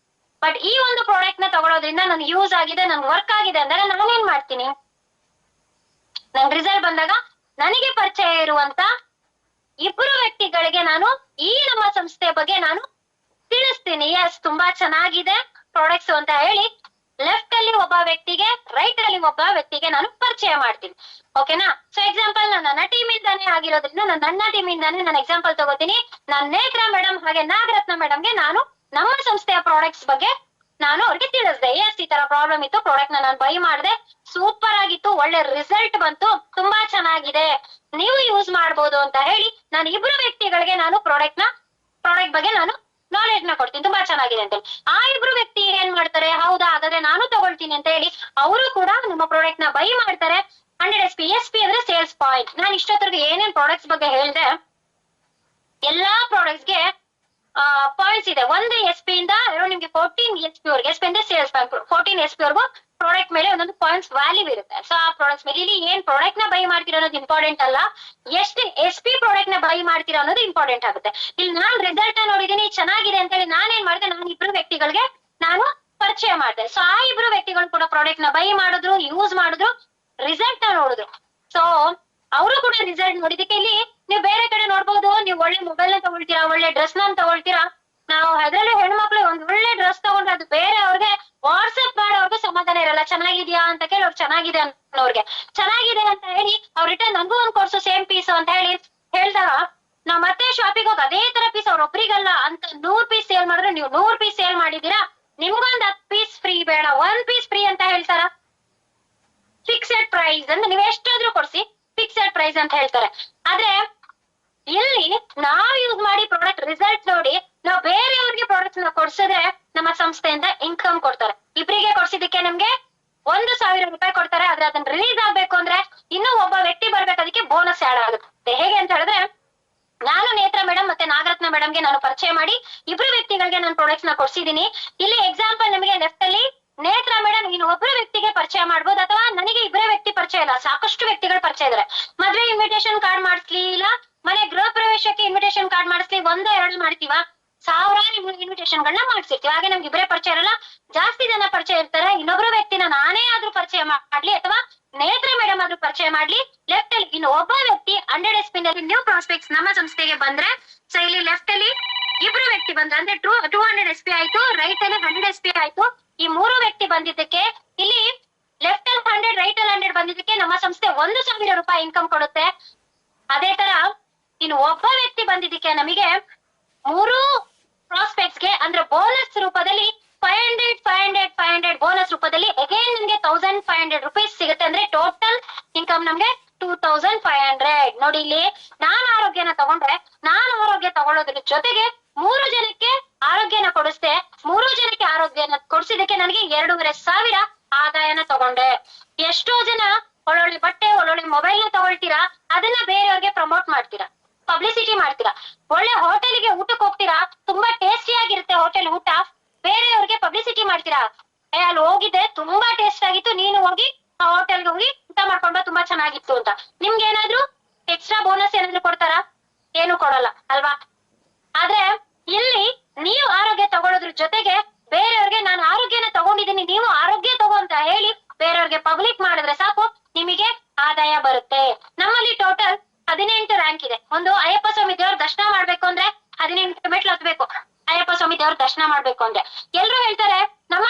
ಬಟ್ ಈ ಒಂದು ಪ್ರಾಡಕ್ಟ್ ನ ತಗೊಳೋದ್ರಿಂದ ನನ್ಗೆ ಯೂಸ್ ಆಗಿದೆ, ನನ್ಗೆ ವರ್ಕ್ ಆಗಿದೆ ಅಂದ್ರೆ ನಾನೇನ್ ಮಾಡ್ತೀನಿ, ನನ್ ರಿಸಲ್ಟ್ ಬಂದಾಗ ನನಗೆ ಪರಿಚಯ ಇರುವಂತ 2 ವ್ಯಕ್ತಿಗಳಿಗೆ ನಾನು ಈ ನಮ್ಮ ಸಂಸ್ಥೆಯ ಬಗ್ಗೆ ನಾನು ತಿಳಿಸ್ತೀನಿ. ಎಸ್, ತುಂಬಾ ಚೆನ್ನಾಗಿದೆ ಪ್ರಾಡಕ್ಟ್ಸ್ ಅಂತ ಹೇಳಿ ಲೆಫ್ಟ್ ಅಲ್ಲಿ ಒಬ್ಬ ವ್ಯಕ್ತಿಗೆ, ರೈಟ್ ಅಲ್ಲಿ ಒಬ್ಬ ವ್ಯಕ್ತಿಗೆ ನಾನು ಪರಿಚಯ ಮಾಡ್ತೀನಿ. ಓಕೆನಾ? ಸೊ ಎಕ್ಸಾಂಪಲ್ ನನ್ನ ಟೀಮ್ ಇಂದಾನೆ ಆಗಿರೋದ್ರಿಂದ ನನ್ನ ಟೀಮ್ ಇಂದಾನೆ ನಾನು ಎಕ್ಸಾಂಪಲ್ ತಗೋತೀನಿ. ನಾನ್ ನೇತ್ರ ಮೇಡಮ್ ಹಾಗೆ ನಾಗರತ್ನ ಮೇಡಮ್ಗೆ ನಾನು ನಮ್ಮ ಸಂಸ್ಥೆಯ ಪ್ರಾಡಕ್ಟ್ಸ್ ಬಗ್ಗೆ ನಾನು ಅವ್ರಿಗೆ ತಿಳಿಸ್ದೆ. ಎಸ್, ಈ ತರ ಪ್ರಾಬ್ಲಮ್ ಇತ್ತು, ಪ್ರಾಡಕ್ಟ್ ನ ನಾನು ಬೈ ಮಾಡಿದೆ, ಸೂಪರ್ ಆಗಿತ್ತು, ಒಳ್ಳೆ ರಿಸಲ್ಟ್ ಬಂತು, ತುಂಬಾ ಚೆನ್ನಾಗಿದೆ, ನೀವು ಯೂಸ್ ಮಾಡ್ಬೋದು ಅಂತ ಹೇಳಿ ನಾನು 2 ವ್ಯಕ್ತಿಗಳಿಗೆ ನಾನು ಪ್ರಾಡಕ್ಟ್ ಬಗ್ಗೆ ನಾನು ನಾಲೆಡ್ಜ್ ನ ಕೊಡ್ತೀನಿ, ತುಂಬಾ ಚೆನ್ನಾಗಿದೆ ಅಂತ ಹೇಳಿ. ಆ 2 ವ್ಯಕ್ತಿ ಏನ್ ಮಾಡ್ತಾರೆ, ಹೌದಾ ಹಾಗಾದ್ರೆ ನಾನು ತಗೊಳ್ತೀನಿ ಅಂತ ಹೇಳಿ ಅವರು ಕೂಡ ನಮ್ಮ ಪ್ರಾಡಕ್ಟ್ ನ ಬೈ ಮಾಡ್ತಾರೆ. 100 SP. SP ಅಂದ್ರೆ ಸೇಲ್ಸ್ ಪಾಯಿಂಟ್. ನಾನು ಇಷ್ಟೊತ್ತರೆಗೆ ಏನೇನ್ ಪ್ರಾಡಕ್ಟ್ಸ್ ಬಗ್ಗೆ ಹೇಳ್ದೆ, ಎಲ್ಲಾ ಪ್ರಾಡಕ್ಟ್ಸ್ ಗೆ ಪಾಯಿಂಟ್ಸ್ ಇದೆ. 1 SP ಇಂದ ನಿಮ್ಗೆ 14 SP ವರೆಗೆ, SP ಅಂದ್ರೆ ಸೇಲ್ಸ್ ಪಾಯಿಂಟ್, 14 SP ವರೆಗೂ ಪ್ರಾಡಕ್ಟ್ ಮೇಲೆ ಒಂದೊಂದು ಪಾಯಿಂಟ್ಸ್ ವ್ಯಾಲ್ಯೂ ಇರುತ್ತೆ. ಸೊ ಆ ಪ್ರಾಡಕ್ಟ್ಸ್ ಮೇಲೆ ಇಲ್ಲಿ ಏನ್ ಪ್ರಾಡಕ್ಟ್ ನ ಬೈ ಮಾಡ್ತೀರಾ ಅನ್ನೋದು ಇಂಪಾರ್ಟೆಂಟ್ ಅಲ್ಲ, ಎಷ್ಟು SP ಪ್ರಾಡಕ್ಟ್ ನ ಬೈ ಮಾಡ್ತೀರಾ ಅನ್ನೋದು ಇಂಪಾರ್ಟೆಂಟ್ ಆಗುತ್ತೆ. ಇಲ್ಲಿ ನಾನ್ ರಿಸಲ್ಟ್ ನ ನೋಡಿದೀನಿ, ಚೆನ್ನಾಗಿದೆ ಅಂತ ಹೇಳಿ ನಾನೇನ್ ಮಾಡಿದೆ, ನಾನು 2 ವ್ಯಕ್ತಿಗಳಿಗೆ ನಾನು ಪರಿಚಯ ಮಾಡಿದೆ. ಸೊ ಆ 2 ವ್ಯಕ್ತಿಗಳು ಕೂಡ ಪ್ರಾಡಕ್ಟ್ ನ ಬೈ ಮಾಡಿದ್ರು, ಯೂಸ್ ಮಾಡಿದ್ರು, ರಿಸಲ್ಟ್ ನ ನೋಡಿದ್ರು. ಸೊ ಅವರು ಕೂಡ ರಿಸಲ್ಟ್ ನೋಡಿದಕ್ಕೆ ಇಲ್ಲಿ ನೀವು ಬೇರೆ ಕಡೆ ನೋಡ್ಬೋದು, ನೀವು ಒಳ್ಳೆ ಮೊಬೈಲ್ ನ ತಗೊಳ್ತೀರಾ, ಒಳ್ಳೆ ಡ್ರೆಸ್ ನ ತಗೊಳ್ತೀರಾ, ನಾವು ಅದ್ರಲ್ಲೂ ಹೆಣ್ಮಕ್ಳು ಒಂದ್ ಒಳ್ಳೆ ಡ್ರೆಸ್ ತಗೊಂಡ್ರೆ ಅದು ಬೇರೆ ಅವ್ರಿಗೆ ವಾಟ್ಸ್ಆಪ್ ಮಾಡೋರ್ಗು ಸಮಾಧಾನ ಇರಲ್ಲ. ಚೆನ್ನಾಗಿದ್ಯಾ ಅಂತ ಕೇಳಿ ಅವ್ರು ಚೆನ್ನಾಗಿದೆ ಅನ್ನೋರ್ಗೆ ಚೆನ್ನಾಗಿದೆ ಅಂತ ಹೇಳಿ ಅವ್ರ ರಿಟರ್ನ್ ನನಗೂ ಒಂದ್ ಕೊಡ್ಸು ಸೇಮ್ ಪೀಸ್ ಅಂತ ಹೇಳಿ ಹೇಳ್ದಾಗ, ನಾವ್ ಮತ್ತೆ ಶಾಪಿಗೆ ಹೋಗಿ ಅದೇ ತರ ಪೀಸ್ ಅವ್ರೊಬ್ರಿಗಲ್ಲ ಅಂತ 100 ಪೀಸ್ ಸೇಲ್ ಮಾಡಿದ್ರೆ, ನೀವು 100 ಪೀಸ್ ಸೇಲ್ ಮಾಡಿದೀರಾ, ನಿಮ್ಗೊಂದ್ 10 ಪೀಸ್ ಫ್ರೀ ಬೇಡ, 1 ಪೀಸ್ ಫ್ರೀ ಅಂತ ಹೇಳ್ತಾರ. ಫಿಕ್ಸೆಡ್ ಪ್ರೈಸ್ ಅಂತ ನೀವ್ ಎಷ್ಟಾದ್ರೂ ಕೊಡ್ಸಿ, ಫಿಕ್ಸೆಡ್ ಪ್ರೈಸ್ ಅಂತ ಹೇಳ್ತಾರೆ. ಆದ್ರೆ ಇಲ್ಲಿ ನಾವ್ ಯೂಸ್ ಮಾಡಿ ಪ್ರಾಡಕ್ಟ್ ರಿಸಲ್ಟ್ ನೋಡಿ ನಾವು ಬೇರೆಯವ್ರಿಗೆ ಪ್ರಾಡಕ್ಟ್ ನ ಕೊಡ್ಸಿದ್ರೆ ನಮ್ಮ ಸಂಸ್ಥೆಯಿಂದ ಇನ್ಕಮ್ ಕೊಡ್ತಾರೆ. ಇಬ್ರಿಗೆ ಕೊಡ್ಸಿದಕ್ಕೆ ನಮ್ಗೆ 1,000 ರೂಪಾಯಿ ಕೊಡ್ತಾರೆ. ಆದ್ರೆ ಅದನ್ನ ರಿಲೀಸ್ ಆಗ್ಬೇಕು ಅಂದ್ರೆ ಇನ್ನೂ ಒಬ್ಬ ವ್ಯಕ್ತಿ ಬರ್ಬೇಕು, ಅದಕ್ಕೆ ಬೋನಸ್ ಆಡ್ ಆಗುತ್ತೆ. ಹೇಗೆ ಅಂತ ಹೇಳಿದ್ರೆ, ನಾನು ನೇತ್ರ ಮೇಡಮ್ ಮತ್ತೆ ನಾಗರತ್ನ ಮೇಡಮ್ಗೆ ನಾನು ಪರಿಚಯ ಮಾಡಿ 2 ವ್ಯಕ್ತಿಗಳಿಗೆ ನಾನು ಪ್ರಾಡಕ್ಟ್ಸ್ ನ ಕೊಡ್ಸಿದೀನಿ. ಇಲ್ಲಿ ಎಕ್ಸಾಂಪಲ್ ನಿಮಗೆ ಲೆಫ್ಟ್ ಅಲ್ಲಿ ನೇತ್ರ ಮೇಡಮ್ ಇನ್ನು 1 ವ್ಯಕ್ತಿಗೆ ಪರಿಚಯ ಮಾಡ್ಬೋದು, ಅಥವಾ ನನಗೆ 2 ವ್ಯಕ್ತಿ ಪರಿಚಯ ಇಲ್ಲ, ಸಾಕಷ್ಟು ವ್ಯಕ್ತಿಗಳು ಪರಿಚಯ ಇದಾರೆ. ಮದ್ವೆ ಇನ್ವಿಟೇಷನ್ ಕಾರ್ಡ್ ಮಾಡಿಸ್ಲಿ, ಇಲ್ಲ ಮನೆ ಗೃಹ ಪ್ರವೇಶಕ್ಕೆ ಇನ್ವಿಟೇಷನ್ ಕಾರ್ಡ್ ಮಾಡಿಸ್ಲಿ, 1-2 ಮಾಡ್ತೀವ, ಸಾವಿರಾರು ಇನ್ವಿಟೇಷನ್ ಗಳನ್ನ ಮಾಡ್ಸಿರ್ತೀವಿ. ಹಾಗೆ ನಮ್ಗೆ 2 ಪರಿಚಯ ಇರಲ್ಲ, ಜಾಸ್ತಿ ಜನ ಪರಿಚಯ ಇರ್ತಾರೆ. ಇನ್ನೊಬ್ರು ವ್ಯಕ್ತಿನ ನಾನೇ ಆದ್ರೂ ಪರಿಚಯ ಮಾಡ್ಲಿ, ಅಥವಾ ನೇತ್ರ ಮೇಡಮ್ ಆದ್ರೂ ಪರಿಚಯ ಮಾಡ್ಲಿ. ಲೆಫ್ಟ್ ಅಲ್ಲಿ ಇನ್ನು ಒಬ್ಬ ವ್ಯಕ್ತಿ 100 SP ನಲ್ಲಿ ನ್ಯೂ ಪ್ರಾಸ್ಪೆಕ್ಟ್ಸ್ ನಮ್ಮ ಸಂಸ್ಥೆಗೆ ಬಂದ್ರೆ, ಸೊ ಇಲ್ಲಿ ಲೆಫ್ಟ್ ಅಲ್ಲಿ 2 ವ್ಯಕ್ತಿ ಬಂದ್ರೆ ಅಂದ್ರೆ 200 SP ಆಯ್ತು, ರೈಟ್ ಅಲ್ಲಿ 100 SP ಆಯ್ತು. ಈ 3 ವ್ಯಕ್ತಿ ಬಂದಿದ್ದಕ್ಕೆ ಇಲ್ಲಿ ಲೆಫ್ಟ್ ಅಲ್ಲಿ 100, ರೈಟ್ ಅಲ್ಲಿ 100 ಬಂದಿದ್ದಕ್ಕೆ ನಮ್ಮ ಸಂಸ್ಥೆ 1,000 ರೂಪಾಯಿ ಇನ್ಕಮ್ ಕೊಡುತ್ತೆ. ಅದೇ ತರ ಇನ್ನು ಒಬ್ಬ ವ್ಯಕ್ತಿ ಬಂದಿದ್ದಕ್ಕೆ ನಮಗೆ 3 ಪ್ರಾಸ್ಪೆಕ್ಟ್ಸ್ ಗೆ ಅಂದ್ರೆ ಬೋನಸ್ ರೂಪದಲ್ಲಿ 500 ಬೋನಸ್ ರೂಪದಲ್ಲಿ ಅಗೇನ್ ನಿಮ್ಗೆ 1,500 ರೂಪೀಸ್ ಸಿಗುತ್ತೆ. ಅಂದ್ರೆ ಟೋಟಲ್ ಇನ್ಕಮ್ ನಮ್ಗೆ 2,500. ನೋಡಿ ಇಲ್ಲಿ ನಾನು ಆರೋಗ್ಯನ ತಗೊಂಡ್ರೆ, ನಾನು ಆರೋಗ್ಯ ತಗೊಳ್ಳೋದ್ರ ಜೊತೆಗೆ 3 ಜನಕ್ಕೆ ಆರೋಗ್ಯನ ಕೊಡಿಸ್ದೆ. 3 ಜನಕ್ಕೆ ಆರೋಗ್ಯನ ಕೊಡಿಸಿದಕ್ಕೆ ನನಗೆ 2,500 ಆದಾಯನ ತಗೊಂಡೆ. ಎಷ್ಟೋ ಜನ ಒಳ್ಳೊಳ್ಳೆ ಬಟ್ಟೆ, ಒಳ್ಳೊಳ್ಳೆ ಮೊಬೈಲ್ ನ ತಗೊಳ್ತೀರಾ, ಅದನ್ನ ಬೇರೆಯವ್ರಿಗೆ ಪ್ರಮೋಟ್ ಮಾಡ್ತೀರಾ, ಪಬ್ಲಿಸಿಟಿ ಮಾಡ್ತೀರಾ. ಒಳ್ಳೆ ಹೋಟೆಲ್ಗೆ ಊಟಕ್ಕೆ ಹೋಗ್ತೀರಾ, ತುಂಬಾ ಟೇಸ್ಟಿ ಆಗಿರುತ್ತೆ ಹೋಟೆಲ್ ಊಟ, ಬೇರೆಯವ್ರಿಗೆ ಪಬ್ಲಿಸಿಟಿ ಮಾಡ್ತೀರಾ, ಅಲ್ಲಿ ಹೋಗಿದ್ದೆ ತುಂಬಾ ಟೇಸ್ಟ್ ಆಗಿತ್ತು, ನೀನು ಹೋಗಿ ಆ ಹೋಟೆಲ್ಗೆ ಹೋಗಿ ಊಟ ಮಾಡ್ಕೊಂಡ್ ಬಾ, ತುಂಬಾ ಚೆನ್ನಾಗಿತ್ತು ಅಂತ. ನಿಮ್ಗೆ ಏನಾದ್ರು ಎಕ್ಸ್ಟ್ರಾ ಬೋನಸ್ ಏನಾದ್ರು ಕೊಡ್ತಾರಾ? ಏನು ಕೊಡಲ್ಲ ಅಲ್ವಾ? ಆದ್ರೆ ಇಲ್ಲಿ ನೀವು ಆರೋಗ್ಯ ತಗೊಳ್ಳೋದ್ರ ಜೊತೆಗೆ ಬೇರೆಯವ್ರಿಗೆ ನಾನು ಆರೋಗ್ಯನ ತಗೊಂಡಿದ್ದೀನಿ, ನೀವು ಆರೋಗ್ಯ ತಗೋ ಅಂತ ಹೇಳಿ ಬೇರೆಯವ್ರಿಗೆ ಪಬ್ಲಿಕ್ ಮಾಡಿದ್ರೆ ಸಾಕು, ನಿಮಗೆ ಆದಾಯ ಬರುತ್ತೆ. ನಮ್ಮಲ್ಲಿ ಟೋಟಲ್ 18 ರ್ಯಾಂಕ್ ಇದೆ. ಒಂದು ಅಯ್ಯಪ್ಪ ಸ್ವಾಮಿ ದೇವ್ರ ದರ್ಶನ ಮಾಡ್ಬೇಕು ಅಂದ್ರೆ 18 ಮೆಟ್ಲು ಹತ್ಬೇಕು. ಅಯ್ಯಪ್ಪ ಸ್ವಾಮಿ ದೇವ್ರ ದರ್ಶನ ಮಾಡ್ಬೇಕು ಅಂದ್ರೆ ಎಲ್ರು ಹೇಳ್ತಾರೆ ನಮ್ಮ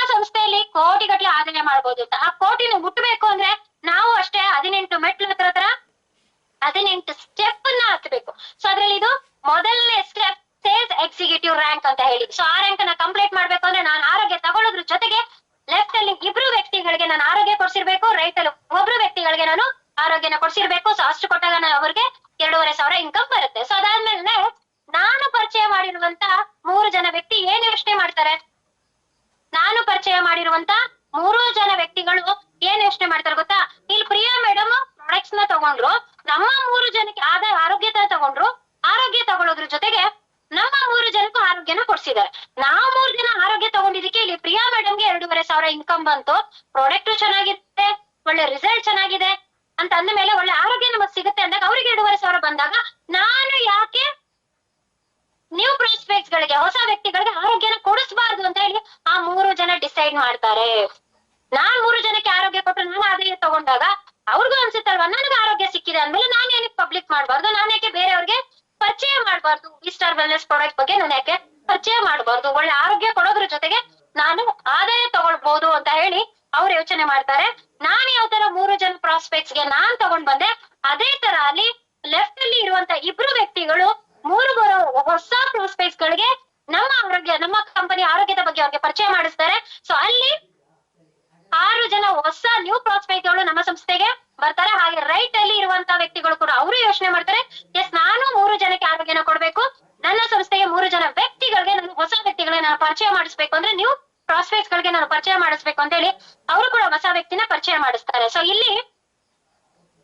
ವ್ಯಕ್ತಿಗಳಿಗೆ ನಾನು ಆರೋಗ್ಯನ ಕೊಡ್ಸಿರ್ಬೇಕು. ಸೊ ಅಷ್ಟು ಕೊಟ್ಟಾಗ ಅವ್ರಿಗೆ 2,500 ಇನ್ಕಮ್ ಬರುತ್ತೆ. ಸೊ ಅದಾದ್ಮೇಲೆ ನಾನು ಪರಿಚಯ ಮಾಡಿರುವಂತ 3 ಜನ ವ್ಯಕ್ತಿ ಏನ್ ಯೋಚನೆ ಮಾಡ್ತಾರೆ? ನಾನು ಪರಿಚಯ ಮಾಡಿರುವಂತ 3 ಜನ ವ್ಯಕ್ತಿಗಳು ಏನ್ ಯೋಚನೆ ಮಾಡ್ತಾರೆ ಗೊತ್ತಾ? ಇಲ್ಲಿ ಪ್ರಿಯಾ ಮೇಡಮ್ ಪ್ರಾಡಕ್ಟ್ಸ್ ನ ತಗೊಂಡ್ರು, ನಮ್ಮ 3 ಜನಕ್ಕೆ ಆರೋಗ್ಯದ ತಗೊಂಡ್ರು, ಆರೋಗ್ಯ ತಗೊಳ್ಳೋದ್ರ ಜೊತೆಗೆ ನಮ್ಮ 3 ಜನಕ್ಕೂ ಆರೋಗ್ಯನ ಕೊಡ್ಸಿದ್ದಾರೆ. ನಾವು 3 ಜನ ಆರೋಗ್ಯ ತಗೊಂಡಿದ್ದಕ್ಕೆ ಇಲ್ಲಿ ಪ್ರಿಯಾ ಮೇಡಮ್ಗೆ 2,500 ಇನ್ಕಮ್ ಬಂತು. ಪ್ರಾಡಕ್ಟ್ ಚೆನ್ನಾಗಿದೆ, ಒಳ್ಳೆ ರಿಸಲ್ಟ್ ಚೆನ್ನಾಗಿದೆ ಅಂತ ಅಂದ ಮೇಲೆ ಒಳ್ಳೆ ಆರೋಗ್ಯ ನಮಗ್ ಸಿಗುತ್ತೆ ಅಂದಾಗ ಅವ್ರಿಗೆ 2,500 ಬಂದಾಗ ನಾನು ಯಾಕೆ ನ್ಯೂ ಪ್ರಾಸ್ಪೆಕ್ಟ್ಸ್ ಗಳಿಗೆ, ಹೊಸ ವ್ಯಕ್ತಿಗಳಿಗೆ ಆರೋಗ್ಯನ ಕೊಡಿಸಬಾರ್ದು ಅಂತ ಹೇಳಿ ಆ 3 ಜನ ಡಿಸೈಡ್ ಮಾಡ್ತಾರೆ. ನಾನ್ 3 ಜನಕ್ಕೆ ಆರೋಗ್ಯ ಕೊಟ್ಟು ನಾನು ಆದಾಯ ತಗೊಂಡಾಗ ಅವ್ರಿಗೂ ಅನ್ಸುತ್ತಲ್ವಾ ನನಗೆ ಆರೋಗ್ಯ ಸಿಕ್ಕಿದೆ ಅಂದ್ಮೇಲೆ ನಾನ್ ಏನಕ್ಕೆ ಪಬ್ಲಿಕ್ ಮಾಡ್ಬಾರ್ದು, ನಾನ್ ಯಾಕೆ ಬೇರೆಯವ್ರಿಗೆ ಪರಿಚಯ ಮಾಡ್ಬಾರ್ದು, ವಿಸ್ಟಾರ್ ವೆಲ್ನೆಸ್ ಪ್ರಾಡಕ್ಟ್ ಬಗ್ಗೆ ನಾನು ಯಾಕೆ ಪರಿಚಯ ಮಾಡ್ಬಾರ್ದು, ಒಳ್ಳೆ ಆರೋಗ್ಯ ಕೊಡೋದ್ರ ಜೊತೆಗೆ ನಾನು ಆದಾಯ ತಗೊಳ್ಬಹುದು ಅಂತ ಹೇಳಿ ಅವ್ರು ಯೋಚನೆ ಮಾಡ್ತಾರೆ. ನಾನ್ ಯಾವ ತರ 3 ಜನ ಪ್ರಾಸ್ಪೆಕ್ಟ್ಸ್ ಗೆ ನಾನ್ ತಗೊಂಡ್ ಬಂದೆ, ಅದೇ ತರ ಅಲ್ಲಿ ಲೆಫ್ಟ್ ಅಲ್ಲಿ ಇರುವಂತ 2 ವ್ಯಕ್ತಿಗಳು 3 ಹೊಸ ಪ್ರಾಸ್ಪೆಕ್ಟ್ಸ್ ಗಳಿಗೆ ನಮ್ಮ ಆರೋಗ್ಯ, ನಮ್ಮ ಕಂಪನಿ ಆರೋಗ್ಯದ ಬಗ್ಗೆ ಅವ್ರಿಗೆ ಪರಿಚಯ ಮಾಡಿಸ್ತಾರೆ. ಸೊ ಅಲ್ಲಿ 6 ಜನ ಹೊಸ ನ್ಯೂ ಪ್ರಾಸ್ಪೆಕ್ಟ್ ಗಳು ನಮ್ಮ ಸಂಸ್ಥೆಗೆ ಬರ್ತಾರೆ. ಹಾಗೆ ರೈಟ್ ಅಲ್ಲಿ ಇರುವಂತ ವ್ಯಕ್ತಿಗಳು ಕೂಡ ಅವರು ಯೋಚನೆ ಮಾಡ್ತಾರೆ, ಎಸ್ ನಾನು 3 ಜನಕ್ಕೆ ಆರೋಗ್ಯನ ಕೊಡ್ಬೇಕು, ನನ್ನ ಸಂಸ್ಥೆಗೆ 3 ಜನ ವ್ಯಕ್ತಿಗಳಿಗೆ ನಾನು ಹೊಸ ವ್ಯಕ್ತಿಗಳಿಗೆ ನಾನು ಪರಿಚಯ ಮಾಡಿಸ್ಬೇಕು ಅಂದ್ರೆ ನ್ಯೂ ಪ್ರಾಸ್ಪೆಕ್ಟ್ಸ್ ಗಳಿಗೆ ನಾನು ಪರಿಚಯ ಮಾಡಿಸ್ಬೇಕು ಅಂತ ಹೇಳಿ ಅವರು ಕೂಡ ಹೊಸ ವ್ಯಕ್ತಿನ ಪರಿಚಯ ಮಾಡಿಸ್ತಾರೆ. ಸೊ ಇಲ್ಲಿ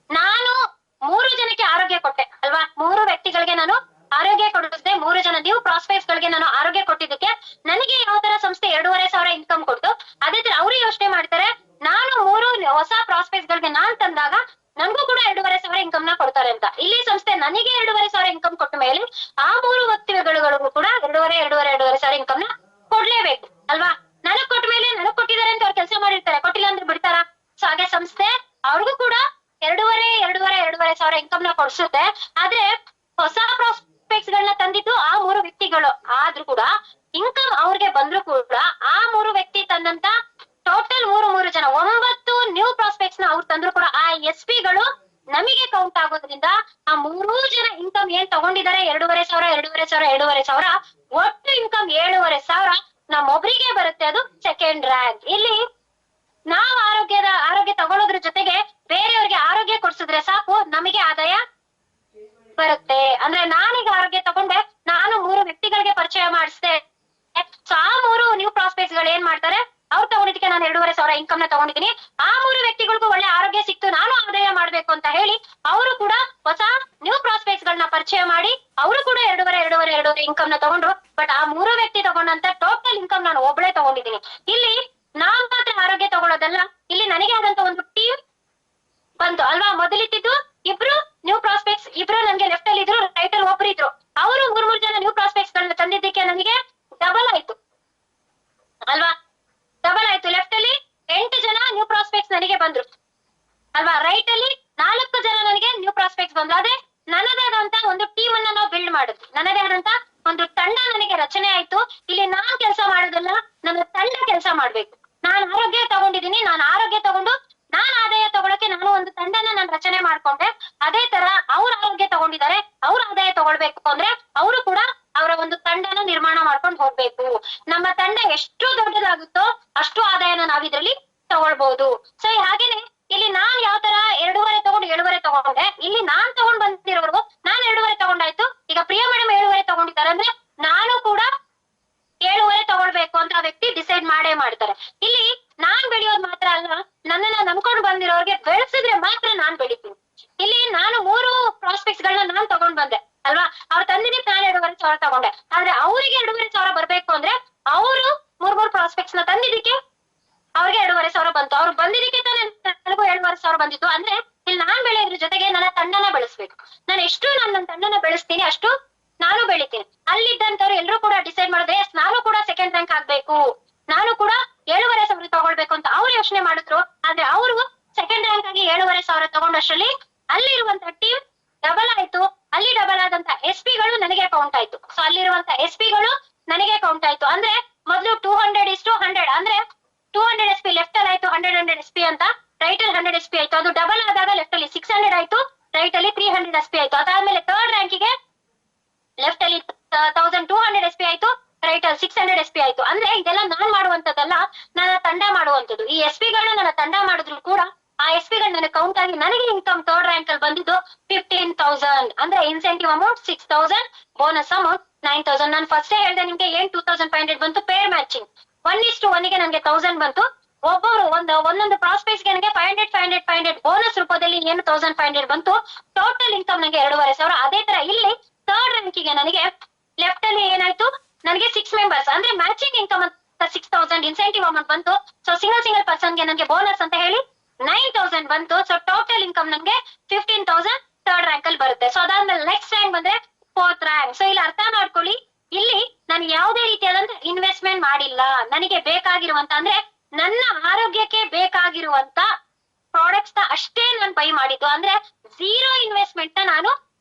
ನಾನು 3 ಜನಕ್ಕೆ ಆರೋಗ್ಯ ಕೊಟ್ಟೆ ಅಲ್ವಾ, 3 ವ್ಯಕ್ತಿಗಳಿಗೆ ನಾನು ಆರೋಗ್ಯ ಕೊಡಿಸಿದೆ, 3 ಜನ ನ್ಯೂ ಪ್ರಾಸ್ಪೆಕ್ಟ್ಸ್ ಗಳಿಗೆ ನಾನು ಆರೋಗ್ಯ ಕೊಟ್ಟಿದ್ದಕ್ಕೆ ನನಗೆ ಯಾವ ತರ ಸಂಸ್ಥೆ 2,500 ಇನ್ಕಮ್ ಕೊಡ್ತು, ಅದೇ ತರ ಅವರು ಯೋಚನೆ ಮಾಡ್ತಾರೆ ನಾನು 3 ಹೊಸ ಪ್ರಾಸ್ಪೆಕ್ಟ್ಸ್ ಗಳಿಗೆ ನಾನ್ ತಂದಾಗ ನನ್ಗೂ ಕೂಡ 2,500 ಇನ್ಕಮ್ ನ ಕೊಡ್ತಾರೆ ಅಂತ. ಇಲ್ಲಿ ಸಂಸ್ಥೆ ನನಗೆ 2,500 ಇನ್ಕಮ್ ಕೊಟ್ಟ ಮೇಲೆ ಆ 3 ವ್ಯಕ್ತಿಗಳಿಗೂ ಕೂಡ 2,500 ಇನ್ಕಮ್ ನ ಕೊಡ್ಲೇಬೇಕು ಅಲ್ವಾ. ನನಗ್ ಕೊಟ್ಟ ಮೇಲೆ ನನಗ್ ಕೊಟ್ಟಿದ್ದಾರೆ ಅಂತ ಅವ್ರು ಕೆಲಸ ಮಾಡಿರ್ತಾರೆ, ಕೊಟ್ಟಿಲ್ಲ ಅಂದ್ರೆ ಬಿಡ್ತಾರ? ಸೊ ಹಾಗೆ ಸಂಸ್ಥೆ ಅವ್ರಿಗೂ ಕೂಡ 2,500 ಇನ್ಕಮ್ ನ ಕೊಡ್ಸುತ್ತೆ. ಆದ್ರೆ ಹೊಸ ಪ್ರಾಸ್ಪೆಕ್ಟ್ಸ್ ಗಳನ್ನ ತಂದಿದ್ದು ಆ 3 ವ್ಯಕ್ತಿಗಳು ಆದ್ರೂ ಕೂಡ ಇನ್ಕಮ್ ಅವ್ರಿಗೆ ಬಂದ್ರು ಕೂಡ ಆ 3 ವ್ಯಕ್ತಿ ತಂದಂತ ಟೋಟಲ್ 3 ಜನ 9 ನ್ಯೂ ಪ್ರಾಸ್ಪೆಕ್ಟ್ಸ್ ನ ಅವ್ರು ತಂದ್ರು ಕೂಡ ಆ SP ಗಳು ನಮಗೆ ಕೌಂಟ್ ಆಗೋದ್ರಿಂದ ಆ 3 ಜನ ಇನ್ಕಮ್ ಏನ್ ತಗೊಂಡಿದ್ದಾರೆ 2,500 ಒಟ್ಟು ಇನ್ಕಮ್ 7,500 ನಮ್ಮೊಬ್ರಿಗೆ ಬರುತ್ತೆ, ಅದು ಸೆಕೆಂಡ್ ರ್ಯಾಂಕ್. ಇಲ್ಲಿ ನಾವು ಆರೋಗ್ಯ ತಗೊಳ್ಳೋದ್ರ ಜೊತೆಗೆ ಬೇರೆಯವ್ರಿಗೆ ಆರೋಗ್ಯ ಕೊಡ್ಸಿದ್ರೆ ಸಾಕು ನಮಗೆ ಆದಾಯ ಬರುತ್ತೆ. ಅಂದ್ರೆ ನಾನೀಗ ಆರೋಗ್ಯ ತಗೊಂಡೆ, ನಾನು 3 ವ್ಯಕ್ತಿಗಳಿಗೆ ಪರಿಚಯ ಮಾಡಿಸಿದೆ. ಸೊ ಆ 3 ನ್ಯೂ ಪ್ರಾಸ್ಪೆಕ್ಟ್ಸ್ ಗಳು ಏನ್ ಮಾಡ್ತಾರೆ, ಅವ್ರು ತಗೊಂಡಿದ್ದಕ್ಕೆ ನಾನು 2,500 ಇನ್ಕಮ್ ನ ತಗೊಂಡಿದ್ದೀನಿ, ಆ 3 ವ್ಯಕ್ತಿಗಳಿಗೂ ಒಳ್ಳೆ ಆರೋಗ್ಯ ಸಿಕ್ತು, ನಾನು ಆದಾಯ ಮಾಡ್ಬೇಕು ಅಂತ ಹೇಳಿ ಅವರು ಕೂಡ ಹೊಸ ನ್ಯೂ ಪ್ರಾಸ್ಪೆಕ್ಟ್ಸ್ ಗಳನ್ನ ಪರಿಚಯ ಮಾಡಿ ಅವರು ಕೂಡ 2,500 ಇನ್ಕಮ್ ನ ತಗೊಂಡ್ರು. ಬಟ್ ಆ 3 ವ್ಯಕ್ತಿ ತಗೊಂಡಂತ ಟೋಟಲ್ ಇನ್ಕಮ್ ನಾನು ಒಬ್ಬಳೇ ತಗೊಂಡಿದ್ದೀನಿ. ಇಲ್ಲಿ ನಾನ್ ಮಾತ್ರ ಆರೋಗ್ಯ ತಗೊಳ್ಳೋದಲ್ಲ, ಇಲ್ಲಿ ನನಗೆ ಆದಂತ ಒಂದು ಟೀಮ್ ಬಂತು ಅಲ್ವಾ. ಮೊದಲಿದ್ದು 2 ನ್ಯೂ ಪ್ರಾಸ್ಪೆಕ್ಟ್ಸ್, 2 ನನ್ಗೆ ಲೆಫ್ಟ್ ಅಲ್ಲಿ ಇದ್ರು, ರೈಟ್ ಅಲ್ಲಿ ಒಬ್ರು ಇದ್ರು. ಅವರು 3 ಜನ ನ್ಯೂ ಪ್ರಾಸ್ಪೆಕ್ಟ್ಸ್ ಗಳನ್ನ ತಂದಿದ್ದಕ್ಕೆ ನನಗೆ ಡಬಲ್ ಆಯ್ತು ಅಲ್ವಾ, ಡಬಲ್ ಆಯ್ತು. ಲೆಫ್ಟ್ ಅಲ್ಲಿ 8 ಜನ ನ್ಯೂ ಪ್ರಾಸ್ಪೆಕ್ಟ್ಸ್ ನನಗೆ ಬಂದ್ರು ಅಲ್ವಾ, ರೈಟ್ ಅಲ್ಲಿ 4 ಜನ ನನಗೆ ನ್ಯೂ ಪ್ರಾಸ್ಪೆಕ್ಟ್ಸ್ ಬಂದ್ರು. ಅದೇ ನನ್ನದೇ ಆದಂತ ಒಂದು ಟೀಮ್ ಅನ್ನ ನಾವು ಬಿಲ್ಡ್ ಮಾಡಿದ್ವಿ, ನನ್ನದೇ ಆದಂತ ಒಂದು ತಂಡ ನನಗೆ ರಚನೆ ಆಯ್ತು. ಇಲ್ಲಿ ನಾನ್ ಕೆಲಸ ಮಾಡೋದಲ್ಲ, ನನ್ನ ತಂಡ ಕೆಲಸ ಮಾಡ್ಬೇಕು. ನಾನು ಆರೋಗ್ಯ ತಗೊಂಡಿದ್ದೀನಿ, ನಾನು ಆರೋಗ್ಯ ತಗೊಂಡು ನಾನ್ ಆದಾಯ ತಗೊಳಕ್ಕೆ ನಾನು ಒಂದು ತಂಡನ ನಾನು ರಚನೆ ಮಾಡ್ಕೊಂಡೆ. ಅದೇ ತರ ಅವ್ರ ಆರೋಗ್ಯ ತಗೊಂಡಿದ್ದಾರೆ, ಅವ್ರ ಆದಾಯ ತಗೊಳ್ಬೇಕು ಅಂದ್ರೆ ಅವರು ಕೂಡ ಅವರ ಒಂದು ತಂಡನ ನಿರ್ಮಾಣ ಮಾಡ್ಕೊಂಡು ಹೋಗ್ಬೇಕು. ನಮ್ಮ ತಂಡ ಎಷ್ಟು ದೊಡ್ಡದಾಗುತ್ತೋ ಅಷ್ಟು ಆದಾಯನ ನಾವಿದ್ರಲ್ಲಿ ತಗೊಳ್ಬಹುದು. ಸೊ ಹಾಗೇನೆ ಇಲ್ಲಿ ನಾನ್ ಯಾವ ತರ 2,500 ತಗೊಂಡು 7,500 ತಗೊಂಡೆ, ಇಲ್ಲಿ ನಾನ್ ತಗೊಂಡ್ ಬಂದಿರೋರ್ಗು ನಾನ್ 2,500 ತಗೊಂಡಾಯ್ತು. ಈಗ ಪ್ರಿಯಾ ಮೇಡಮ್ 7,500 ತಗೊಂಡಿದ್ದಾರೆ ಅಂದ್ರೆ ನಾನು ಕೂಡ 7,500 ತಗೊಳ್ಬೇಕು ಅಂತ ಆ ವ್ಯಕ್ತಿ ಡಿಸೈಡ್ ಮಾಡೇ ಮಾಡ್ತಾರೆ. ಇಲ್ಲಿ ನಾನ್ ಬೆಳೆಯೋದ್ ಮಾತ್ರ ಅಲ್ಲ, ನನ್ನನ್ನ ನಂಬ್ಕೊಂಡು ಬಂದಿರೋರ್ಗೆ ಬೆಳೆಸಿದ್ರೆ ಮಾತ್ರ ನಾನ್ ಬೆಳಿತೀನಿ. ಇಲ್ಲಿ ನಾನು 3 ಪ್ರಾಸ್ಪೆಕ್ಟ್ಸ್ ಗಳನ್ನ ನಾನ್ ತಗೊಂಡ್ ಬಂದೆ ಅಲ್ವಾ, ಅವ್ರ ತಂದಿದ್ದಕ್ಕೆ ನಾನು 2,500 ತಗೊಂಡೆ. ಆದ್ರೆ ಅವ್ರಿಗೆ 2,500 ಬರ್ಬೇಕು ಅಂದ್ರೆ ಅವರು 3 ಪ್ರಾಸ್ಪೆಕ್ಟ್ಸ್ ನ ತಂದಿದ್ದಕ್ಕೆ ಅವ್ರಿಗೆ 2,500 ಬಂತು. ಅವ್ರು ಬಂದಿದ್ದಕ್ಕೆ ತಾನೇ ನನಗೂ 7,500 ಬಂದಿತ್ತು. ಅಂದ್ರೆ ಇಲ್ಲಿ ನಾನ್ ಬೆಳೆಯೋದ್ರ ಜೊತೆಗೆ ನನ್ನ ತಂಡನ ಬೆಳೆಸ್ಬೇಕು. ನಾನು ಎಷ್ಟು ನನ್ನ ತಂಡನ ಬೆಳೆಸ್ತೀನಿ ಅಷ್ಟು ನಾನು ಬೆಳಿತೀನಿ. ಅಲ್ಲಿದ್ದಂತವ್ರು ಎಲ್ರು ಕೂಡ ಡಿಸೈಡ್ ಮಾಡಿದ್ರೆ ನಾನು ಕೂಡ ಸೆಕೆಂಡ್ ರ್ಯಾಂಕ್ ಆಗ್ಬೇಕು, ನಾನು ಕೂಡ 7,500 ತಗೊಳ್ಬೇಕು ಅಂತ ಅವ್ರು ಯೋಚನೆ ಮಾಡಿದ್ರು. ಆದ್ರೆ ಅವರು ಸೆಕೆಂಡ್ ರ್ಯಾಂಕ್ ಆಗಿ 7,500 ತಗೊಂಡಷ್ಟರಲ್ಲಿ ಅಲ್ಲಿರುವಂತ ಟೀಮ್ ಡಬಲ್ ಆಯ್ತು. ಅಲ್ಲಿ ಡಬಲ್ ಆದಂತ SP ಗಳು ನನಗೆ ಕೌಂಟ್ ಆಯ್ತು. ಸೊ ಅಲ್ಲಿರುವಂತ SP ಗಳು ನನಗೆ ಕೌಂಟ್ ಆಯ್ತು. ಅಂದ್ರೆ ಮೊದಲು 200:100 ಅಂದ್ರೆ 200 SP ಲೆಫ್ಟ್ ಅಲ್ಲಿ ಆಯ್ತು, 100 SP ಅಂತ ರೈಟ್ ಅಲ್ಲಿ 100 SP ಆಯ್ತು. ಅದು ಡಬಲ್ ಆದಾಗ ಲೆಫ್ಟ್ ಅಲ್ಲಿ 600 ಆಯ್ತು, ರೈಟ್ ಅಲ್ಲಿ 300 SP ಆಯ್ತು. ಅದಾದ್ಮೇಲೆ ಥರ್ಡ್ ರ್ಯಾಂಕಿಗೆ ಲೆಫ್ಟ್ ಅಲ್ಲಿ 1,200 SP ಆಯ್ತು, ರೈಟ್ ಅಲ್ಲಿ 600 SP ಆಯ್ತು. ಅಂದ್ರೆ ಇದೆಲ್ಲ ನಾನ್ ಮಾಡುವಂತದ್ದಲ್ಲ, ನನ್ನ ತಂಡ ಮಾಡುವಂತದ್ದು. ಈ SP ಗಳನ್ನ ನನ್ನ ತಂಡ ಮಾಡಿದ್ರು ಕೂಡ ಆ SP ಗಳು ನನಗೆ ಕೌಂಟ್ ಆಗಿ ನನಗೆ ಇನ್ಕಮ್ ಥರ್ಡ್ ರ್ಯಾಂಕ್ ಅಲ್ಲಿ ಬಂದಿದ್ದು 15,000 ಅಂದ್ರೆ ಇನ್ಸೆಂಟಿವ್ ಅಮೌಂಟ್ 6,000, ಬೋನಸ್ ಅಮೌಂಟ್ 9,000. ನಾನು ಫಸ್ಟ್ ಹೇಳ್ದೆ ನಿಮ್ಗೆ ಏನ್ 2,500 ಬಂತು ಪೇರ್ ಮ್ಯಾಚಿಂಗ್ 1:1 ಗೆ ನನಗೆ 1,000 ಬಂತು. ಒಬ್ಬೊಬ್ರು ಒಂದೊಂದು ಪ್ರಾಸ್ಪೆಕ್ಟ್ಸ್ ಗೆ ನನಗೆ 500 ಬೋನಸ್ ರೂಪದಲ್ಲಿ ಏನು 1,500 ಬಂತು. ಟೋಟಲ್ ಇನ್ಕಮ್ ನನಗೆ 2,500. ಅದೇ ತರ ಇಲ್ಲಿ ಥರ್ಡ್ ರ್ಯಾಂಕಿಗೆ ನನಗೆ ಲೆಫ್ಟ್ ಅಲ್ಲಿ ಏನಾಯ್ತು, ನನಗೆ 6 ಮೆಂಬರ್ಸ್ ಅಂದ್ರೆ ಮ್ಯಾಚಿಂಗ್ ಇನ್ಕಮ್ ಅಂತ 6,000 ಇನ್ಸೆಂಟಿವ್ ಅಮೌಂಟ್ ಬಂತು. ಸೊ ಸಿಂಗಲ್ ಪರ್ಸನ್ ಗೆ ನನಗೆ ಬೋನಸ್ ಅಂತ ಹೇಳಿ 9,000 ಬಂತು. ಸೊ ಟೋಟಲ್ ಇನ್ಕಮ್ ನನಗೆ 15,000 ಥರ್ಡ್ ರ್ಯಾಂಕ್ ಅಲ್ಲಿ ಬರುತ್ತೆ. ಸೊ ಅದಾದ್ಮೇಲೆ ನೆಕ್ಸ್ಟ್ ರ್ಯಾಂಕ್ ಬಂದ್ರೆ ಫೋರ್ತ್ ರ್ಯಾಂಕ್. ಸೊ ಇಲ್ಲಿ ಅರ್ಥ ಮಾಡ್ಕೊಳ್ಳಿ, ಇಲ್ಲಿ ನಾನು ಯಾವುದೇ ರೀತಿಯಾದಂತ ಇನ್ವೆಸ್ಟ್ಮೆಂಟ್ ಮಾಡಿಲ್ಲ. ನನಗೆ ಬೇಕಾಗಿರುವಂತ ಅಂದ್ರೆ ನನ್ನ ಆರೋಗ್ಯಕ್ಕೆ ಬೇಕಾಗಿರುವಂತ ಪ್ರಾಡಕ್ಟ್ಸ್ ಅಷ್ಟೇ ನಾನು ಬೈ ಮಾಡಿದ್ದು. ಅಂದ್ರೆ ಝೀರೋ ಇನ್ವೆಸ್ಟ್ಮೆಂಟ್ ನಾನು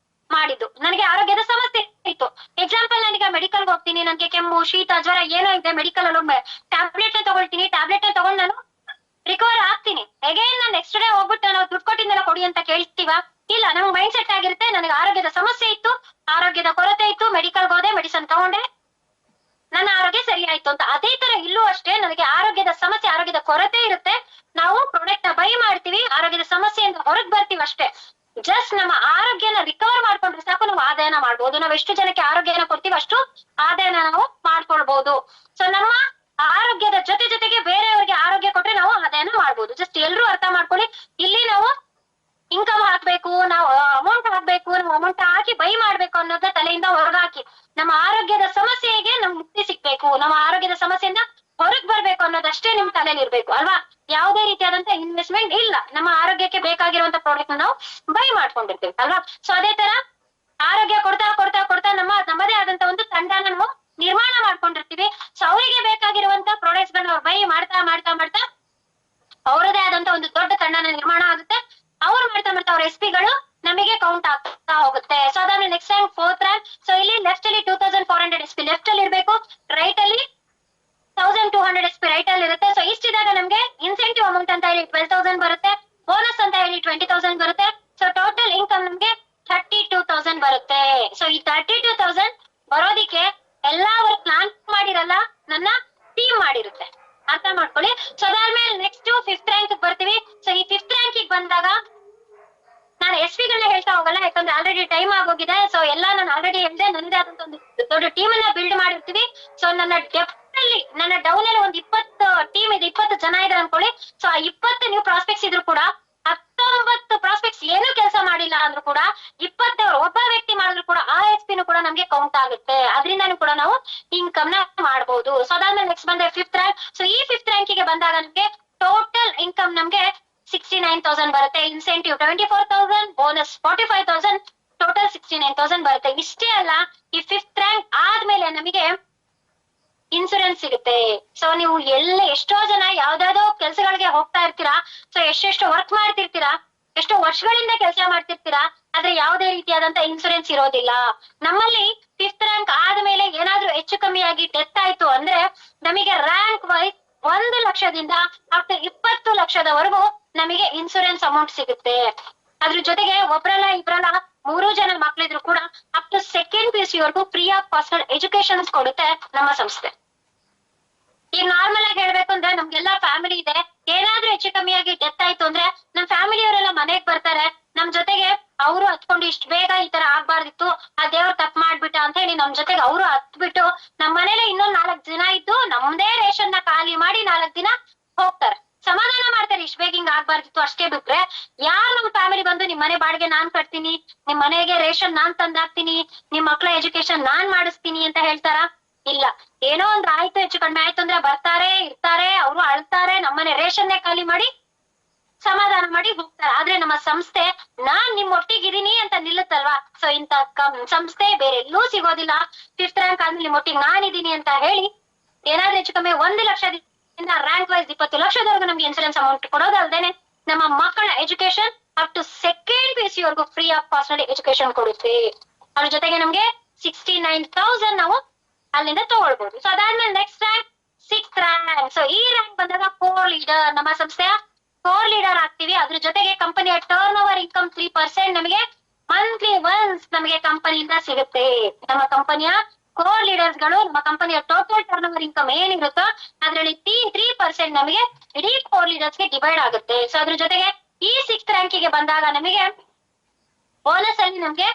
ಮಾಡಿದ್ದು. ನನಗೆ ಆರೋಗ್ಯದ ಸಮಸ್ಯೆ ಇತ್ತು. ಎಕ್ಸಾಂಪಲ್, ನಾನೀಗ ಮೆಡಿಕಲ್ ಹೋಗ್ತೀನಿ, ನನಗೆ ಕೆಮ್ಮು ಶೀತ ಜ್ವರ ಏನೋ ಇದೆ, ಮೆಡಿಕಲ್ ಅಲ್ಲಿ ಟ್ಯಾಬ್ಲೆಟ್ ತಗೊಳ್ತೀನಿ. ಟ್ಯಾಬ್ಲೆಟ್ ತಗೊಂಡು ನಾನು ರಿಕವರ್ ಆಗ್ತೀನಿ. ಅಗೇನ್ ನಾನು ನೆಕ್ಸ್ಟ್ ಡೇ ಹೋಗ್ಬಿಟ್ಟು ನಾವು ದುಡ್ಡು ಕೊಟ್ಟಿದ್ದೆಲ್ಲ ಕೊಡಿ ಅಂತ ಕೇಳ್ತೀವ? ಇಲ್ಲ. ನಮ್ಗೆ ಮೈಂಡ್ ಸೆಟ್ ಆಗಿರುತ್ತೆ, ನನಗೆ ಆರೋಗ್ಯದ ಸಮಸ್ಯೆ ಇತ್ತು, ಆರೋಗ್ಯದ ಕೊರತೆ ಇತ್ತು, ಮೆಡಿಕಲ್ ಹೋದೆ, ಮೆಡಿಸಿನ್ ತಗೊಂಡೆ, ನನ್ನ ಆರೋಗ್ಯ ಸರಿ ಆಯ್ತು ಅಂತ. ಅದೇ ತರ ಇಲ್ಲೂ ಅಷ್ಟೇ, ನನಗೆ ಆರೋಗ್ಯದ ಸಮಸ್ಯೆ, ಆರೋಗ್ಯದ ಕೊರತೆ ಇರುತ್ತೆ. ನಾವು ಪ್ರಾಡಕ್ಟ್ ನ ಬೈ ಮಾಡ್ತೀವಿ, ಆರೋಗ್ಯದ ಸಮಸ್ಯೆಯಿಂದ ಹೊರಗ್ ಬರ್ತೀವಿ ಅಷ್ಟೇ. ಜಸ್ಟ್ ನಮ್ಮ ಆರೋಗ್ಯನ ರಿಕವರ್ ಮಾಡ್ಕೊಂಡ್ರೆ ಸಾಕು, ನಾವು ಆದಾಯನ ಮಾಡ್ಬೋದು. ನಾವ್ ಎಷ್ಟು ಜನಕ್ಕೆ ಆರೋಗ್ಯನ ಕೊಡ್ತೀವಿ ಅಷ್ಟು ಆದಾಯನ ನಾವು ಮಾಡ್ಕೊಳ್ಬಹುದು. ಸೊ ನಮ್ಮ ಆರೋಗ್ಯದ ಜೊತೆಗೆ ಬೇರೆಯವರಿಗೆ ಆರೋಗ್ಯ ಕೊಟ್ರೆ ನಾವು ಆದಾಯನ ಮಾಡ್ಬೋದು. ಜಸ್ಟ್ ಎಲ್ರು ಅರ್ಥ ಮಾಡ್ಕೊಳ್ಳಿ, ಇಲ್ಲಿ ನಾವು ಇನ್ಕಮ್ ಹಾಕ್ಬೇಕು, ನಾವು ಅಮೌಂಟ್ ಹಾಕ್ಬೇಕು, ನಾವು ಅಮೌಂಟ್ ಹಾಕಿ ಬೈ ಮಾಡ್ಬೇಕು ಅನ್ನೋದ ತಲೆಯಿಂದ ಹೊರಗಾಕಿ ನಮ್ಮ ಆರೋಗ್ಯದ ಸಮಸ್ಯೆಗೆ ನಮ್ಗೆ ಮುಕ್ತಿ ಸಿಗ್ಬೇಕು, ನಮ್ಮ ಆರೋಗ್ಯದ ಸಮಸ್ಯೆಯಿಂದ ಹೊರಗ್ ಬರ್ಬೇಕು ಅನ್ನೋದಷ್ಟೇ ನಿಮ್ ತಲೆಯಲ್ಲಿ ಇರ್ಬೇಕು ಅಲ್ವಾ. ಯಾವುದೇ ರೀತಿಯಾದಂತ ಇನ್ವೆಸ್ಟ್ಮೆಂಟ್ ಇಲ್ಲ, ನಮ್ಮ ಆರೋಗ್ಯಕ್ಕೆ ಬೇಕಾಗಿರುವಂತ ಪ್ರಾಡಕ್ಟ್ ನಾವು ಬೈ ಮಾಡ್ಕೊಂಡಿರ್ತೀವಿ ಅಲ್ವಾ. ಸೊ ಅದೇ ತರ ಆರೋಗ್ಯ ಕೊಡ್ತಾ ಕೊಡ್ತಾ ಕೊಡ್ತಾ ನಮ್ಮದೇ ಆದಂತ ಒಂದು ತಂಡನ ನಾವು ನಿರ್ಮಾಣ ಮಾಡ್ಕೊಂಡಿರ್ತೀವಿ. ಸೊ ಅವರಿಗೆ ಬೇಕಾಗಿರುವಂತ ಪ್ರಾಡಕ್ಟ್ಸ್ ಗಳನ್ನ ಅವ್ರು ಬೈ ಮಾಡ್ತಾ ಮಾಡ್ತಾ ಮಾಡ್ತಾ ಅವರದೇ ಆದಂತ ಒಂದು ದೊಡ್ಡ ತಂಡನ ನಿರ್ಮಾಣ ಆಗುತ್ತೆ. ಅವ್ರು ಮಾಡ್ತಾ ಮಾಡ್ತಾ ಅವ್ರ SP ಗಳು ನಮಗೆ ಕೌಂಟ್ ಆಗ್ತಾ ಹೋಗುತ್ತೆ. ಸೊ ಅದಾದ್ಮೇಲೆ next rank fourth rank. So ಇಲ್ಲಿ ಲೆಫ್ಟ್ ಅಲ್ಲಿ 2,400 SP ಲೆಫ್ಟ್ ಅಲ್ಲಿ ಇರ್ಬೇಕು, ರೈಟ್ ಅಲ್ಲಿ 1,200 SP ರೈಟ್ ಅಲ್ಲಿ ಇರುತ್ತೆ. ಸೊ ಇಷ್ಟಿದಾಗ ನಮ್ಗೆ ಇನ್ಸೆಂಟಿವ್ ಅಮೌಂಟ್ ಅಂತ ಹೇಳಿ 12,000 ಬರುತ್ತೆ, ಬೋನಸ್ ಅಂತ ಹೇಳಿ 20,000 ಬರುತ್ತೆ. ಸೊ ಟೋಟಲ್ ಇನ್ಕಮ್ ನಮ್ಗೆ 32,000 ಬರುತ್ತೆ. ಸೊ ಈ 32,000 ಬರೋದಿಕ್ಕೆ ಎಲ್ಲಾ ಅವ್ರು ಪ್ಲಾನ್ ಮಾಡಿರಲ್ಲ, ನನ್ನ ಟೀಮ್ ಮಾಡಿರುತ್ತೆ. ಅರ್ಥ ಮಾಡ್ಕೊಳ್ಳಿ. ಸೊ ಅದಾದ್ಮೇಲೆ ನೆಕ್ಸ್ಟ್ ಫಿಫ್ತ್ ರ್ಯಾಂಕ್ ಬರ್ತೀವಿ. ಸೊ ಈ ಫಿಫ್ತ್ ರ್ಯಾಂಕ್ ಬಂದಾಗ ನಾನು SP ಗಳನ್ನ ಹೇಳ್ತಾ ಹೋಗಲ್ಲ, ಯಾಕಂದ್ರೆ ಆಲ್ರೆಡಿ ಟೈಮ್ ಆಗೋಗಿದೆ. ಸೊ ಎಲ್ಲ ನಾನು ಆಲ್ರೆಡಿ ಹೇಳಿದೆ, ನನ್ನದೇ ಆದಂತ ಒಂದು ದೊಡ್ಡ ಟೀಮ್ ಅನ್ನ ಬಿಲ್ಡ್ ಮಾಡಿರ್ತೀವಿ. ಸೊ ನನ್ನ ಡೆಪ್ತ್ ಅಲ್ಲಿ, ನನ್ನ ಡೌನ್ ಅಲ್ಲಿ ಒಂದು 20 ಟೀಮ್ ಇದೆ, 20 ಜನ ಇದೆ ಅನ್ಕೊಳ್ಳಿ. ಸೊ ಆ 20 ನೀವು ಪ್ರಾಸ್ಪೆಕ್ಟ್ಸ್ ಇದ್ರು ಕೂಡ 19 ಪ್ರಾಸ್ಪೆಕ್ಟ್ಸ್ ಏನು ಕೆಲಸ ಮಾಡಿಲ್ಲ ಅಂದ್ರೂ ಕೂಡ 20 ಒಬ್ಬ ವ್ಯಕ್ತಿ ಮಾಡಿದ್ರು ಕೂಡ ಆ SP ನು ಕೂಡ ನಮ್ಗೆ ಕೌಂಟ್ ಆಗುತ್ತೆ. ಅದರಿಂದಾನು ಕೂಡ ನಾವು ಇನ್ಕಮ್ ನ ಮಾಡಬಹುದು. ಸೊ ಅದಾದ್ಮೇಲೆ ನೆಕ್ಸ್ಟ್ ಬಂದ್ರೆ ಫಿಫ್ತ್ ರ್ಯಾಂಕ್. ಸೊ ಈ ಫಿಫ್ತ್ ರ್ಯಾಂಕಿಗೆ ಬಂದಾಗ ನಮ್ಗೆ ಟೋಟಲ್ ಇನ್ಕಮ್ ನಮ್ಗೆ 69,000 ಬರುತ್ತೆ, ಇನ್ಸೆಂಟಿವ್ 24,000, ಬೋನಸ್ 45,000, ಟೋಟಲ್ 69,000 ಬರುತ್ತೆ. ಇಷ್ಟೇ ಅಲ್ಲ, ಈ ಫಿಫ್ತ್ ರ್ಯಾಂಕ್ ಆದ್ಮೇಲೆ ನಮಗೆ ಇನ್ಸೂರೆನ್ಸ್ ಸಿಗುತ್ತೆ. ಸೊ ನೀವು ಎಷ್ಟೋ ಜನ ಯಾವ್ದಾವ್ದೋ ಕೆಲ್ಸಗಳಿಗೆ ಹೋಗ್ತಾ ಇರ್ತೀರಾ. ಸೊ ಎಷ್ಟೆಷ್ಟು ವರ್ಕ್ ಮಾಡ್ತಿರ್ತೀರಾ, ಎಷ್ಟೋ ವರ್ಷಗಳಿಂದ ಕೆಲಸ ಮಾಡ್ತಿರ್ತೀರಾ, ಆದ್ರೆ ಯಾವುದೇ ರೀತಿಯಾದಂತ ಇನ್ಸೂರೆನ್ಸ್ ಇರೋದಿಲ್ಲ. ನಮ್ಮಲ್ಲಿ ಫಿಫ್ತ್ ರ್ಯಾಂಕ್ ಆದ್ಮೇಲೆ ಏನಾದ್ರೂ ಹೆಚ್ಚು ಕಮ್ಮಿ ಆಗಿ ಡೆತ್ ಆಯ್ತು ಅಂದ್ರೆ ನಮಗೆ ರ್ಯಾಂಕ್ ವೈಸ್ 1 ಲಕ್ಷದಿಂದ ಅಪ್ ಟು 20 ಲಕ್ಷದವರೆಗೂ ನಮಗೆ ಇನ್ಸೂರೆನ್ಸ್ ಅಮೌಂಟ್ ಸಿಗುತ್ತೆ. ಅದ್ರ ಜೊತೆಗೆ ಒಬ್ರಲ್ಲ ಇಬ್ರಲ್ಲ 3 ಜನ ಮಕ್ಳಿದ್ರು ಕೂಡ ಅಪ್ ಟು ಸೆಕೆಂಡ್ PUC ವರೆಗೂ ಫ್ರೀ ಆಫ್ ಕಾಸ್ಟ್ ಎಜುಕೇಶನ್ ಕೊಡುತ್ತೆ ನಮ್ಮ ಸಂಸ್ಥೆ. ಈಗ ನಾರ್ಮಲ್ ಆಗಿ ಹೇಳ್ಬೇಕು ಅಂದ್ರೆ ನಮ್ಗೆಲ್ಲಾ ಫ್ಯಾಮಿಲಿ ಇದೆ, ಏನಾದ್ರೂ ಹೆಚ್ಚು ಕಮ್ಮಿಯಾಗಿ ಡೆತ್ ಆಯ್ತು ಅಂದ್ರೆ ನಮ್ ಫ್ಯಾಮಿಲಿಯವರೆಲ್ಲ ಮನೆಗ್ ಬರ್ತಾರೆ, ನಮ್ ಜೊತೆಗೆ ಅವರು ಹತ್ಕೊಂಡು ಇಷ್ಟು ಬೇಗ ಈ ತರ ಆಗ್ಬಾರ್ದಿತ್ತು, ಆ ದೇವ್ರ ತಪ್ಪು ಮಾಡ್ಬಿಟ್ಟ ಅಂತ ಹೇಳಿ ನಮ್ ಜೊತೆಗೆ ಅವರು ಹತ್ಬಿಟ್ಟು ನಮ್ ಮನೇಲಿ ಇನ್ನೊಂದ್ 4 ದಿನ ಇದ್ದು ನಮ್ದೇ ರೇಷನ್ ನ ಖಾಲಿ ಮಾಡಿ 4 ದಿನ ಹೋಗ್ತಾರೆ, ಸಮಾಧಾನ ಮಾಡ್ತಾರೆ. ಇಷ್ಟ ಬೇಗ ಹಿಂಗ್ ಆಗ್ಬಾರ್ದಿತ್ತು ಅಷ್ಟೇ ಬಿಟ್ರೆ ಯಾರು ನಮ್ ಫ್ಯಾಮಿಲಿ ಬಂದು ನಿಮ್ ಮನೆ ಬಾಡಿಗೆ ನಾನ್ ಕಟ್ತೀನಿ, ನಿಮ್ ಮನೆಗೆ ರೇಷನ್ ನಾನ್ ತಂದಾಕ್ತೀನಿ, ನಿಮ್ ಮಕ್ಳ ಎಜುಕೇಶನ್ ನಾನ್ ಮಾಡಿಸ್ತೀನಿ ಅಂತ ಹೇಳ್ತಾರ? ಇಲ್ಲ. ಏನೋ ಒಂದ್ ಆಯ್ತು ಹೆಚ್ಚು ಕಡಿಮೆ ಆಯ್ತು ಅಂದ್ರೆ ಬರ್ತಾರೆ, ಇರ್ತಾರೆ, ಅವರು ಅಳ್ತಾರೆ, ನಮ್ಮನೆ ರೇಷನ್ನೇ ಖಾಲಿ ಮಾಡಿ ಸಮಾಧಾನ ಮಾಡಿ ಹೋಗ್ತಾರೆ. ಆದ್ರೆ ನಮ್ಮ ಸಂಸ್ಥೆ ನಾನ್ ನಿಮ್ ಒಟ್ಟಿಗಿದೀನಿ ಅಂತ ನಿಲ್ಲುತ್ತಲ್ವಾ. ಸೊ ಇಂತ ಸಂಸ್ಥೆ ಬೇರೆ ಎಲ್ಲೂ ಸಿಗೋದಿಲ್ಲ. ಫಿಫ್ತ್ ರ್ಯಾಂಕ್ ಆದ್ಮೇಲೆ ನಿಮ್ ಒಟ್ಟಿಗೆ ನಾನಿದ್ದೀನಿ ಅಂತ ಹೇಳಿ ಏನಾದ್ರೂ ಹೆಚ್ಚು ಕಮ್ಮಿ 1 ಲಕ್ಷದಿಂದ ರ್ಯಾಂಕ್ ವೈಸ್ 20 ಲಕ್ಷದವರೆಗೂ ನಮ್ಗೆ ಇನ್ಸೂರೆನ್ಸ್ ಅಮೌಂಟ್ ಕೊಡೋದಲ್ದೇನೆ ನಮ್ಮ ಮಕ್ಕಳ education up to second PUC ವರೆಗೂ ಫ್ರೀ ಆಫ್ ಕಾಸ್ಟ್ ನಲ್ಲಿ ಎಜುಕೇಶನ್ ಕೊಡುತ್ತೆ. ಅದ್ರ ಜೊತೆಗೆ ನಮ್ಗೆ 69,000 ನಾವು ಅಲ್ಲಿಂದ ತಗೊಳ್ಬಹುದು. ಸೊ ಅದಾದ್ಮೇಲೆ next rank 6th rank. So ಈ ರ್ಯಾಂಕ್ ಬಂದಾಗ ಕೋರ್ ಲೀಡರ್, ನಮ್ಮ ಸಂಸ್ಥೆಯ ಕೋರ್ ಲೀಡರ್ ಆಗ್ತೀವಿ. ಅದ್ರ ಜೊತೆಗೆ ಕಂಪನಿಯ ಟರ್ನ್ ಓವರ್ ಇನ್ಕಮ್ 3% ನಮಗೆ ಮಂತ್ಲಿ ಒನ್ಸ್ ನಮಗೆ ಕಂಪನಿಯಿಂದ ಸಿಗುತ್ತೆ. ನಮ್ಮ ಕಂಪನಿಯ ಕೋರ್ ಲೀಡರ್ಸ್ ಗಳು ನಮ್ಮ ಕಂಪನಿಯ ಟೋಟಲ್ ಟರ್ನ್ ಓವರ್ ಇನ್ಕಮ್ ಏನಿರುತ್ತೋ ಅದ್ರಲ್ಲಿ 3% ನಮಗೆ ಇಡೀ ಕೋರ್ ಲೀಡರ್ಸ್ ಗೆ ಡಿವೈಡ್ ಆಗುತ್ತೆ. ಸೊ ಅದ್ರ ಜೊತೆಗೆ ಈ 6th ರ್ಯಾಂಕಿಗೆ ಬಂದಾಗ ನಮಗೆ ಬೋನಸ್ ಅಲ್ಲಿ ನಮ್ಗೆ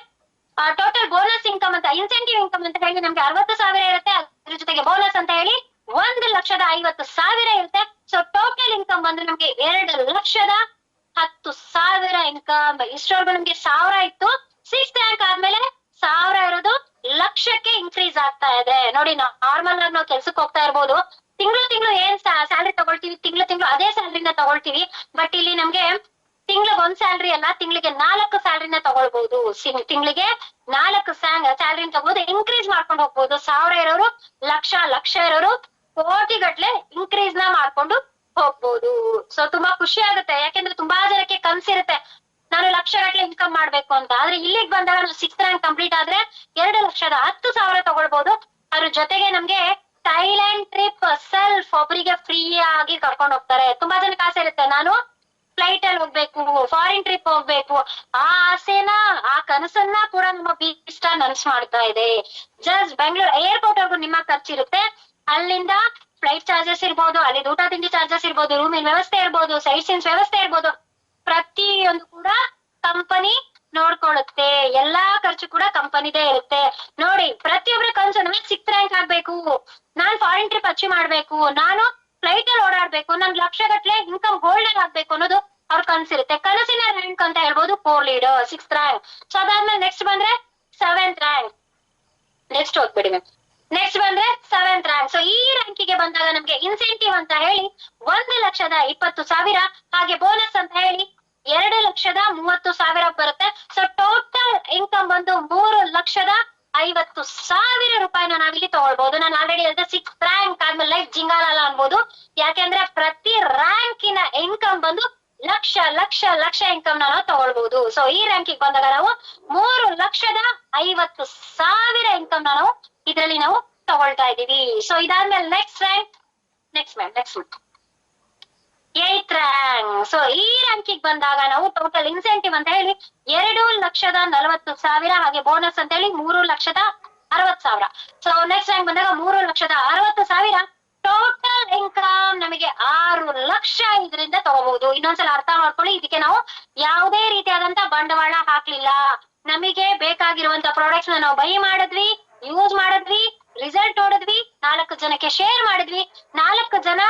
ಟೋಟಲ್ ಬೋನಸ್ ಇನ್ಕಮ್ ಅಂತ ಇನ್ಸೆಂಟಿವ್ ಇನ್ಕಮ್ ಅಂತ ಹೇಳಿ ನಮ್ಗೆ 60,000 ಇರುತ್ತೆ. ಅದ್ರ ಜೊತೆಗೆ ಬೋನಸ್ ಅಂತ ಹೇಳಿ 1,50,000 ಇರುತ್ತೆ. ಸೊ ಟೋಟಲ್ ಇನ್ಕಮ್ ಬಂದ್ರೆ ನಮ್ಗೆ 2,10,000 ಇನ್ಕಮ್. ಇಷ್ಟವರೆಗೂ ನಮ್ಗೆ 1,000 ಇತ್ತು. 6th ರ್ಯಾಂಕ್ ಆದ್ಮೇಲೆ 1,000 ಇರೋದು ಲಕ್ಷಕ್ಕೆ ಇನ್ಕ್ರೀಸ್ ಆಗ್ತಾ ಇದೆ. ನೋಡಿ, ನಾರ್ಮಲ್ ಆಗಿ ನಾವು ಕೆಲ್ಸಕ್ಕೆ ಹೋಗ್ತಾ ಇರ್ಬೋದು, ತಿಂಗಳು ಏನ್ ಸ್ಯಾಲ್ರಿ ತಗೊಳ್ತೀವಿ, ತಿಂಗಳು ಅದೇ ಸ್ಯಾಲ್ರಿನ ತಗೊಳ್ತೀವಿ. ಬಟ್ ಇಲ್ಲಿ ನಮ್ಗೆ ತಿಂಗಳಿಗೆ 1 ಸ್ಯಾಲ್ರಿ ಅಲ್ಲ, ತಿಂಗಳಿಗೆ 4 ಸ್ಯಾಲ್ರಿನ ತಗೊಳ್ಬಹುದು. ತಿಂಗಳಿಗೆ 4 ಸ್ಯಾಲ್ರಿನ ತಗೋದು, ಇನ್ಕ್ರೀಸ್ ಮಾಡ್ಕೊಂಡು ಹೋಗ್ಬೋದು. 1,000 ಇರೋರು ಲಕ್ಷ ಇರೋರು ಕೋಟಿಗಟ್ಲೆ ಇನ್ಕ್ರೀಸ್ ನ ಮಾಡ್ಕೊಂಡು ಹೋಗ್ಬೋದು. ಸೊ ತುಂಬಾ ಖುಷಿ ಆಗುತ್ತೆ, ಯಾಕೆಂದ್ರೆ ತುಂಬಾ ಜನಕ್ಕೆ ಕನ್ಸಿರುತ್ತೆ ನಾನು ಲಕ್ಷಗಟ್ಲೆ ಇನ್ಕಮ್ ಮಾಡ್ಬೇಕು ಅಂತ. ಆದ್ರೆ ಇಲ್ಲಿಗೆ ಬಂದಾಗ ನಾವು 6th ರ್ಯಾಂಕ್ ಕಂಪ್ಲೀಟ್ ಆದ್ರೆ 2,10,000 ತಗೊಳ್ಬಹುದು. ಅದ್ರ ಜೊತೆಗೆ ನಮ್ಗೆ ಥೈಲ್ಯಾಂಡ್ ಟ್ರಿಪ್ ಸೆಲ್ಫ್ ಒಬ್ಬರಿಗೆ ಫ್ರೀ ಆಗಿ ಕರ್ಕೊಂಡು ಹೋಗ್ತಾರೆ. ತುಂಬಾ ಜನಕ್ಕೆ ಆಸೆ ಇರುತ್ತೆ, ನಾನು ಫ್ಲೈಟ್ ಅಲ್ಲಿ ಹೋಗ್ಬೇಕು, ಫಾರಿನ್ ಟ್ರಿಪ್ ಹೋಗ್ಬೇಕು. ಆ ಆಸೆನ, ಆ ಕನಸನ್ನ ಕೂಡ ನಮ್ಮ ಬಿ ಸ್ಟಾರ್ ನನಸು ಮಾಡ್ತಾ ಇದೆ. ಜಸ್ಟ್ ಬೆಂಗಳೂರು ಏರ್ಪೋರ್ಟ್ ವರ್ಗು ನಿಮ್ಮ ಖರ್ಚಿರುತ್ತೆ. ಅಲ್ಲಿಂದ ಫ್ಲೈಟ್ ಚಾರ್ಜಸ್ ಇರ್ಬೋದು, ಅಲ್ಲಿ ಊಟ ತಿಂಡಿ ಚಾರ್ಜಸ್ ಇರ್ಬೋದು, ರೂಮಿನ ವ್ಯವಸ್ಥೆ ಇರ್ಬೋದು, ಸೈಟ್ ಸೀನ್ಸ್ ವ್ಯವಸ್ಥೆ ಇರ್ಬೋದು, ಪ್ರತಿಯೊಂದು ಕೂಡ ಕಂಪನಿ ನೋಡ್ಕೊಳ್ಳುತ್ತೆ. ಎಲ್ಲಾ ಖರ್ಚು ಕೂಡ ಕಂಪನಿದೇ ಇರುತ್ತೆ. ನೋಡಿ, ಪ್ರತಿಯೊಬ್ಬರ ಕನಸು ನಾನು 6th ರ್ಯಾಂಕ್ ಆಗ್ಬೇಕು, ನಾನ್ ಫಾರಿನ್ ಟ್ರಿಪ್ ಅಚೀವ್ ಮಾಡ್ಬೇಕು, ನಾನು ಫ್ಲೈಟ್ ಅಲ್ಲಿ ಓಡಾಡ್ಬೇಕು, ನನ್ ಲಕ್ಷಗಟ್ಲೆ ಇನ್ಕಮ್ ಹೋಲ್ಡರ್ ಆಗ್ಬೇಕು ಅನ್ನೋದು ಅವ್ರ ಕನ್ಸಿರುತ್ತೆ. ಕನಸಿನ ರ್ಯಾಂಕ್ ಅಂತ ಹೇಳ್ಬೋದು 4 ಲೀಡರ್ 6th ರ್ಯಾಂಕ್. ಸೊ ಅದಾದ್ಮೇಲೆ ನೆಕ್ಸ್ಟ್ ಬಂದ್ರೆ 7th ರ್ಯಾಂಕ್. ನೆಕ್ಸ್ಟ್ ಹೋಗ್ಬಿಡಿ ಮ್ಯಾಮ್. ನೆಕ್ಸ್ಟ್ ಬಂದ್ರೆ 7th ರ್ಯಾಂಕ್. ಸೊ ಈ ರ್ಯಾಂಕಿಗೆ ಬಂದಾಗ ನಮ್ಗೆ ಇನ್ಸೆಂಟಿವ್ ಅಂತ ಹೇಳಿ 1,20,000, ಹಾಗೆ ಬೋನಸ್ ಅಂತ ಹೇಳಿ 2,30,000 ಬರುತ್ತೆ. ಸೊ ಟೋಟಲ್ ಇನ್ಕಮ್ ಬಂದು 3,50,000 ರೂಪಾಯಿನ ನಾವಿಲ್ಲಿ ತಗೊಳ್ಬಹುದು. ನಾನು ಆಲ್ರೆಡಿ ಹೇಳಿದೆ 6th ರ್ಯಾಂಕ್ ಆದ್ಮೇಲೆ ಲೈಫ್ ಜಿಂಗಾಲಲ್ಲ ಅನ್ಬೋದು, ಯಾಕೆಂದ್ರೆ ಪ್ರತಿ ರ್ಯಾಂಕಿನ ಇನ್ಕಮ್ ಬಂದು ಲಕ್ಷ ಇನ್ಕಮ್ ನಾವು ತಗೊಳ್ಬಹುದು. ಸೊ ಈ ರ್ಯಾಂಕಿಗೆ ಬಂದಾಗ ನಾವು 3,50,000 ಇನ್ಕಮ್ ನಾವು ಇದರಲ್ಲಿ ನಾವು ತಗೊಳ್ತಾ ಇದೀವಿ. ಸೊ ಇದಾದ್ಮೇಲೆ next rank, next 8th rank. So ಈ ರ್ಯಾಂಕಿಗೆ ಬಂದಾಗ ನಾವು ಟೋಟಲ್ ಇನ್ಸೆಂಟಿವ್ ಅಂತ ಹೇಳಿ 2,40,000, ಹಾಗೆ ಬೋನಸ್ ಅಂತ ಹೇಳಿ 3,60,000. ಸೊ ನೆಕ್ಸ್ಟ್ ರ್ಯಾಂಕ್ ಬಂದಾಗ 3,60,000. ಟೋಟಲ್ ಇನ್ಕಮ್ ನಮಗೆ 6 ಲಕ್ಷ ಇದರಿಂದ ತಗೋಬಹುದು. ಇನ್ನೊಂದ್ಸಲ ಅರ್ಥ ಮಾಡ್ಕೊಳ್ಳಿ, ಇದಕ್ಕೆ ನಾವು ಯಾವುದೇ ರೀತಿಯಾದಂತ ಬಂಡವಾಳ ಹಾಕ್ಲಿಲ್ಲ. ನಮಗೆ ಬೇಕಾಗಿರುವಂತ ಪ್ರಾಡಕ್ಟ್ಸ್ ನಾವು ಬೈ ಮಾಡಿದ್ವಿ, ಯೂಸ್ ಮಾಡಿದ್ವಿ, ರಿಸಲ್ಟ್ ನೋಡಿದ್ವಿ, 4 ಜನಕ್ಕೆ ಶೇರ್ ಮಾಡಿದ್ವಿ. 4 ಜನ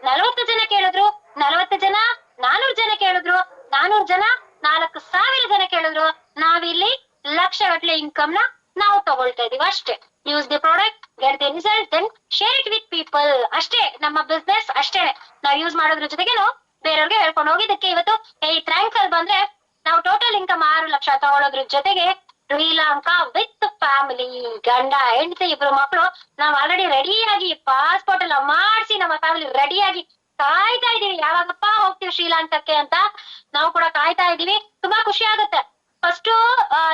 40 ಜನ ಕೇಳಿದ್ರು, 40 ಜನ 400 ಜನ ಕೇಳಿದ್ರು, 400 ಜನ 4,000 ಜನ ಕೇಳಿದ್ರು. ನಾವಿಲ್ಲಿ ಲಕ್ಷಗಟ್ಲೆ ಇನ್ಕಮ್ ನ ನಾವು ತಗೊಳ್ತಾ ಇದೀವಿ ಅಷ್ಟೇ. Use the product, get the result, then share it with people. ಅಷ್ಟೇ ನಮ್ಮ ಬಿಸ್ನೆಸ್, ಅಷ್ಟೇ ನಾವು ಯೂಸ್ ಮಾಡೋದ್ರ ಜೊತೆಗೆ ನಾವು ಬೇರೆಯವ್ರಿಗೆ ಹೇಳ್ಕೊಂಡು ಹೋಗಿದ್ದಕ್ಕೆ ಇವತ್ತು 8th ರ್ಯಾಂಕ್ ಅಲ್ಲಿ ಬಂದ್ರೆ ನಾವು ಟೋಟಲ್ ಇನ್ಕಮ್ 6 ಲಕ್ಷ ತಗೊಳ್ಳೋದ್ರ ಜೊತೆಗೆ ಶ್ರೀಲಂಕಾ ವಿತ್ ಫ್ಯಾಮಿಲಿ, ಗಂಡ ಹೆಂಡತಿ 2 ಮಕ್ಕಳು, ನಾವ್ ಆಲ್ರೆಡಿ ರೆಡಿಯಾಗಿ ಪಾಸ್ಪೋರ್ಟ್ ಎಲ್ಲ ಮಾಡಿಸಿ ನಮ್ಮ ಫ್ಯಾಮಿಲಿ ರೆಡಿಯಾಗಿ ಕಾಯ್ತಾ ಇದೀವಿ. ಯಾವಾಗಪ್ಪ ಹೋಗ್ತೀವಿ ಶ್ರೀಲಂಕಾಕ್ಕೆ ಅಂತ ನಾವು ಕೂಡ ಕಾಯ್ತಾ ಇದೀವಿ. ತುಂಬಾ ಖುಷಿ ಆಗುತ್ತೆ. ಫಸ್ಟ್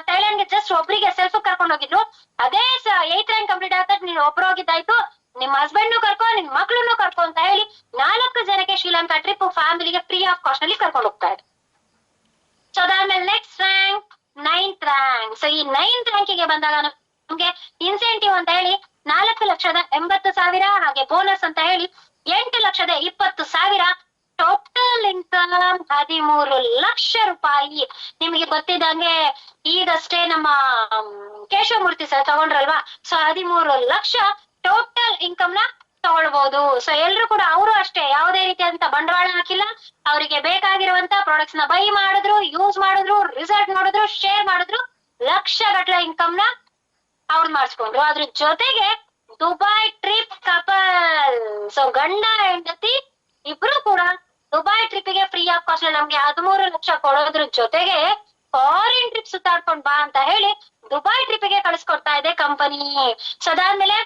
ಥೈಲ್ಯಾಂಡ್ಗೆ ಜಸ್ಟ್ ಒಬ್ರಿಗೆ ಸೆಲ್ಫ್ ಕರ್ಕೊಂಡು ಹೋಗಿದ್ರು. ಅದೇ 8th ರ್ಯಾಂಕ್ ಕಂಪ್ಲೀಟ್ ಆಗ್ತದೆ, ನೀನು ಒಬ್ರು ಹೋಗಿದ್ದಾಯ್ತು, ನಿಮ್ ಹಸ್ಬೆಂಡ್ ಕರ್ಕೊ, ನಿಮ್ ಮಕ್ಳನ್ನು ಕರ್ಕೊ ಅಂತ ಹೇಳಿ 4 ಜನಕ್ಕೆ ಶ್ರೀಲಂಕಾ ಟ್ರಿಪ್ ಫ್ಯಾಮಿಲಿಗೆ ಫ್ರೀ ಆಫ್ ಕಾಸ್ಟ್ ನಲ್ಲಿ ಕರ್ಕೊಂಡು ಹೋಗ್ತಾ ಇದ್ರು. ಸೊ ಅದಾದ್ಮೇಲೆ next rank 9th rank. So ಈ 9th ರ್ಯಾಂಕಿಗೆ ಬಂದಾಗ ನಮ್ಗೆ ಇನ್ಸೆಂಟಿವ್ ಅಂತ ಹೇಳಿ 4,80,000, ಹಾಗೆ ಬೋನಸ್ ಅಂತ ಹೇಳಿ 8,20,000. ಟೋಟಲ್ ಇನ್ಕಮ್ 13 ಲಕ್ಷ ರೂಪಾಯಿ. ನಿಮಗೆ ಗೊತ್ತಿದ್ದಂಗೆ ಈಗಷ್ಟೇ ನಮ್ಮ ಕೇಶವಮೂರ್ತಿ ಸರ್ ತಗೊಂಡ್ರಲ್ವಾ, ಸೊ 13 ಲಕ್ಷ ಟೋಟಲ್ ಇನ್ಕಮ್ ನ ತಗೊಳ್ಬಹುದು. ಸೊ ಎಲ್ರು ಕೂಡ ಅವರು ಅಷ್ಟೇ ಯಾವುದೇ ರೀತಿಯಾದಂತ ಬಂಡವಾಳ ಹಾಕಿಲ್ಲ. ಅವರಿಗೆ ಬೇಕಾಗಿರುವಂತ ಪ್ರಾಡಕ್ಟ್ಸ್ ನ ಬೈ ಮಾಡಿದ್ರು, ಯೂಸ್ ಮಾಡಿದ್ರು, ರಿಸಲ್ಟ್ ನೋಡಿದ್ರು, ಶೇರ್ ಮಾಡಿದ್ರು, ಲಕ್ಷಗಟ್ಟಲೆ ಇನ್ಕಮ್ ನ ಅವ್ರು ಮಾಡಿಸ್ಕೊಂಡ್ರು. ಅದ್ರ ಜೊತೆಗೆ ದುಬೈ ಟ್ರಿಪ್ ಕಪಲ್, ಸೊ ಗಂಡ ಹೆಂಡತಿ ಇಬ್ರು ಕೂಡ ದುಬೈ ಟ್ರಿಪ್ ಗೆ ಫ್ರೀ ಆಫ್ ಕಾಸ್ಟ್ ನಮ್ಗೆ 13 ಲಕ್ಷ ಕೊಡೋದ್ರ ಜೊತೆಗೆ ಫಾರಿನ್ ಟ್ರಿಪ್ ಸುತ್ತಾಡ್ಕೊಂಡ್ ಬಾ ಅಂತ ಹೇಳಿ ದುಬೈ ಟ್ರಿಪ್ ಗೆ ಕಳಿಸ್ಕೊಡ್ತಾ ಇದೆ ಕಂಪನಿ. ಸೊ ಅದಾದ್ಮೇಲೆ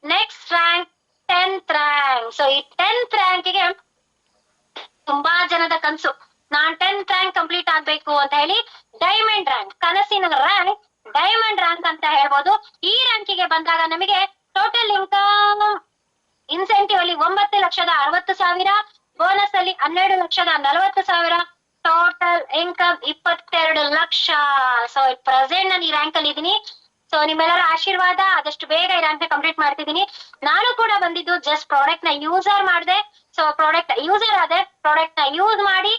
next rank 10th rank. So ಈ 10th ರ್ಯಾಂಕಿಗೆ ತುಂಬಾ ಜನದ ಕನ್ಸು, ನಾನ್ 10th ರ್ಯಾಂಕ್ ಕಂಪ್ಲೀಟ್ ಆಗ್ಬೇಕು ಅಂತ ಹೇಳಿ ಡೈಮಂಡ್ ರ್ಯಾಂಕ್, ಕನಸಿನ ರ್ಯಾಂಕ್ ಡೈಮಂಡ್ ರ್ಯಾಂಕ್ ಅಂತ ಹೇಳ್ಬೋದು. ಈ ರ್ಯಾಂಕಿಗೆ ಬಂದಾಗ ನಮಗೆ ಟೋಟಲ್ ಇನ್ಕಮ್ ಇನ್ಸೆಂಟಿವ್ ಅಲ್ಲಿ 9,60,000, ಬೋನಸ್ ಅಲ್ಲಿ 12,40,000, total income 22 lakh. So present ನಾನು ಈ ರ್ಯಾಂಕ್ ಅಲ್ಲಿ ಇದೀನಿ. ಸೊ ನಿಮ್ಮೆಲ್ಲರ ಆಶೀರ್ವಾದ, ಆದಷ್ಟು ಬೇಗ ಈ ರ್ಯಾಂಕ್ ಕಂಪ್ಲೀಟ್ ಮಾಡ್ತಿದ್ದೀನಿ. ನಾನು ಕೂಡ ಬಂದಿದ್ದು ಜಸ್ಟ್ ಪ್ರಾಡಕ್ಟ್ ನ ಯೂಸರ್ ಮಾಡಿದೆ. ಸೊ ಪ್ರಾಡಕ್ಟ್ ಯೂಸರ್ ಆದೆ, ಪ್ರಾಡಕ್ಟ್ ನ ಯೂಸ್ ಮಾಡಿ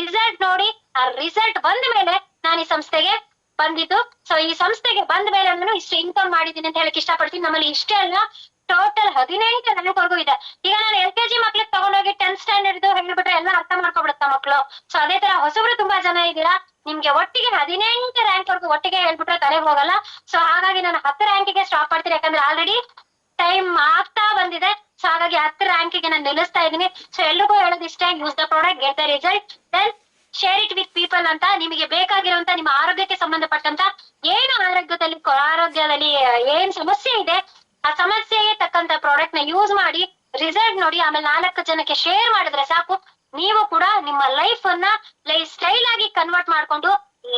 ರಿಸಲ್ಟ್ ನೋಡಿ, ಆ ರಿಸಲ್ಟ್ ಬಂದ ಮೇಲೆ ನಾನು ಈ ಸಂಸ್ಥೆಗೆ ಬಂದಿದ್ದು. ಸೊ ಈ ಸಂಸ್ಥೆಗೆ ಬಂದ ಮೇಲೆ ನಾನು ಇಷ್ಟು ಇನ್ಕಮ್ ಮಾಡಿದ್ದೀನಿ ಅಂತ ಹೇಳಕ್ ಇಷ್ಟಪಡ್ತೀನಿ. ನಮ್ಮಲ್ಲಿ ಇಷ್ಟೇ ಅಲ್ಲ, ಟೋಟಲ್ 18 ರ್ಯಾಂಕ್ವರೆಗೂ ಇದೆ. ಈಗ ನಾನು LKG ಮಕ್ಳಿಗೆ ತಗೊಂಡೋಗಿ 10th ಸ್ಟ್ಯಾಂಡರ್ಡ್ ಹೇಳ್ಬಿಟ್ರೆ ಎಲ್ಲ ಅರ್ಥ ಮಾಡ್ಕೊಬಿಡುತ್ತ ಮಕ್ಳು. ಸೊ ಅದೇ ತರ ಹೊಸಬ್ರು ತುಂಬಾ ಜನ ಇದ್ದೀರಾ, ನಿಮ್ಗೆ ಒಟ್ಟಿಗೆ 18 ರ್ಯಾಂಕ್ವರೆಗೂ ಒಟ್ಟಿಗೆ ಹೇಳ್ಬಿಟ್ರೆ ತಲೆಗೆ ಹೋಗಲ್ಲ. ಸೊ ಹಾಗಾಗಿ ನಾನು 10 ರ್ಯಾಂಕಿಗೆ ಸ್ಟಾಪ್ ಮಾಡ್ತೀನಿ, ಯಾಕಂದ್ರೆ ಆಲ್ರೆಡಿ ಟೈಮ್ ಆಗ್ತಾ ಬಂದಿದೆ. ಸೊ ಹಾಗಾಗಿ 10 ರ್ಯಾಂಕಿಗೆ ನಾನು ನಿಲ್ಲಿಸ್ತಾ ಇದ್ದೀನಿ. ಸೊ ಎಲ್ರಿಗೂ ಹೇಳೋದಿಷ್ಟೇ, use the product, get the result, then share it with people ಅಂತ. ನಿಮಗೆ ಬೇಕಾಗಿರುವಂತ ನಿಮ್ಮ ಆರೋಗ್ಯಕ್ಕೆ ಸಂಬಂಧಪಟ್ಟಂತ ಏನು ಆರೋಗ್ಯದಲ್ಲಿ ಏನ್ ಸಮಸ್ಯೆ ಇದೆ, ಆ ಸಮಸ್ಯೆಗೆ ತಕ್ಕಂತ ಪ್ರಾಡಕ್ಟ್ ನ ಯೂಸ್ ಮಾಡಿ ರಿಸಲ್ಟ್ ನೋಡಿ, ಆಮೇಲೆ 4 ಜನಕ್ಕೆ ಶೇರ್ ಮಾಡಿದ್ರೆ ಸಾಕು. ನೀವು ಕೂಡ ನಿಮ್ಮ ಲೈಫ್ ಅನ್ನ ಲೈಫ್ ಸ್ಟೈಲ್ ಆಗಿ ಕನ್ವರ್ಟ್ ಮಾಡ್ಕೊಂಡು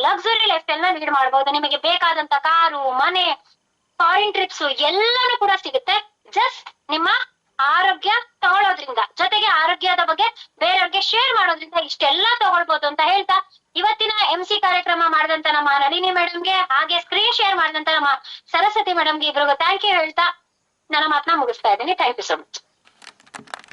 ಲಕ್ಸುರಿ ಲೈಫ್ ಸ್ಟೈಲ್ ನ ಲೀಡ್ ಮಾಡಬಹುದು. ನಿಮಗೆ ಬೇಕಾದಂತ ಕಾರು, ಮನೆ, ಫಾರಿನ್ ಟ್ರಿಪ್ಸ್ ಎಲ್ಲಾನು ಕೂಡ ಸಿಗುತ್ತೆ, ಜಸ್ಟ್ ನಿಮ್ಮ ಆರೋಗ್ಯ ತಗೊಳ್ಳೋದ್ರಿಂದ, ಜೊತೆಗೆ ಆರೋಗ್ಯದ ಬಗ್ಗೆ ಬೇರೆಯವ್ರಿಗೆ ಶೇರ್ ಮಾಡೋದ್ರಿಂದ ಇಷ್ಟೆಲ್ಲ ತಗೊಳ್ಬಹುದು ಅಂತ ಹೇಳ್ತಾ, ಇವತ್ತಿನ MC ಕಾರ್ಯಕ್ರಮ ಮಾಡಿದಂತ ನಮ್ಮ ನಳಿನಿ ಮೇಡಮ್ಗೆ, ಹಾಗೆ ಸ್ಕ್ರೀನ್ ಶೇರ್ ಮಾಡಿದಂತ ನಮ್ಮ ಸರಸ್ವತಿ ಮೇಡಮ್ಗೆ, ಇಬ್ರಿಗೂ ಥ್ಯಾಂಕ್ ಯು ಹೇಳ್ತಾ ನನ್ನ ಮಾತನ್ನ ಮುಗಿಸ್ತಾ ಇದ್ದೀನಿ. Thank you so much.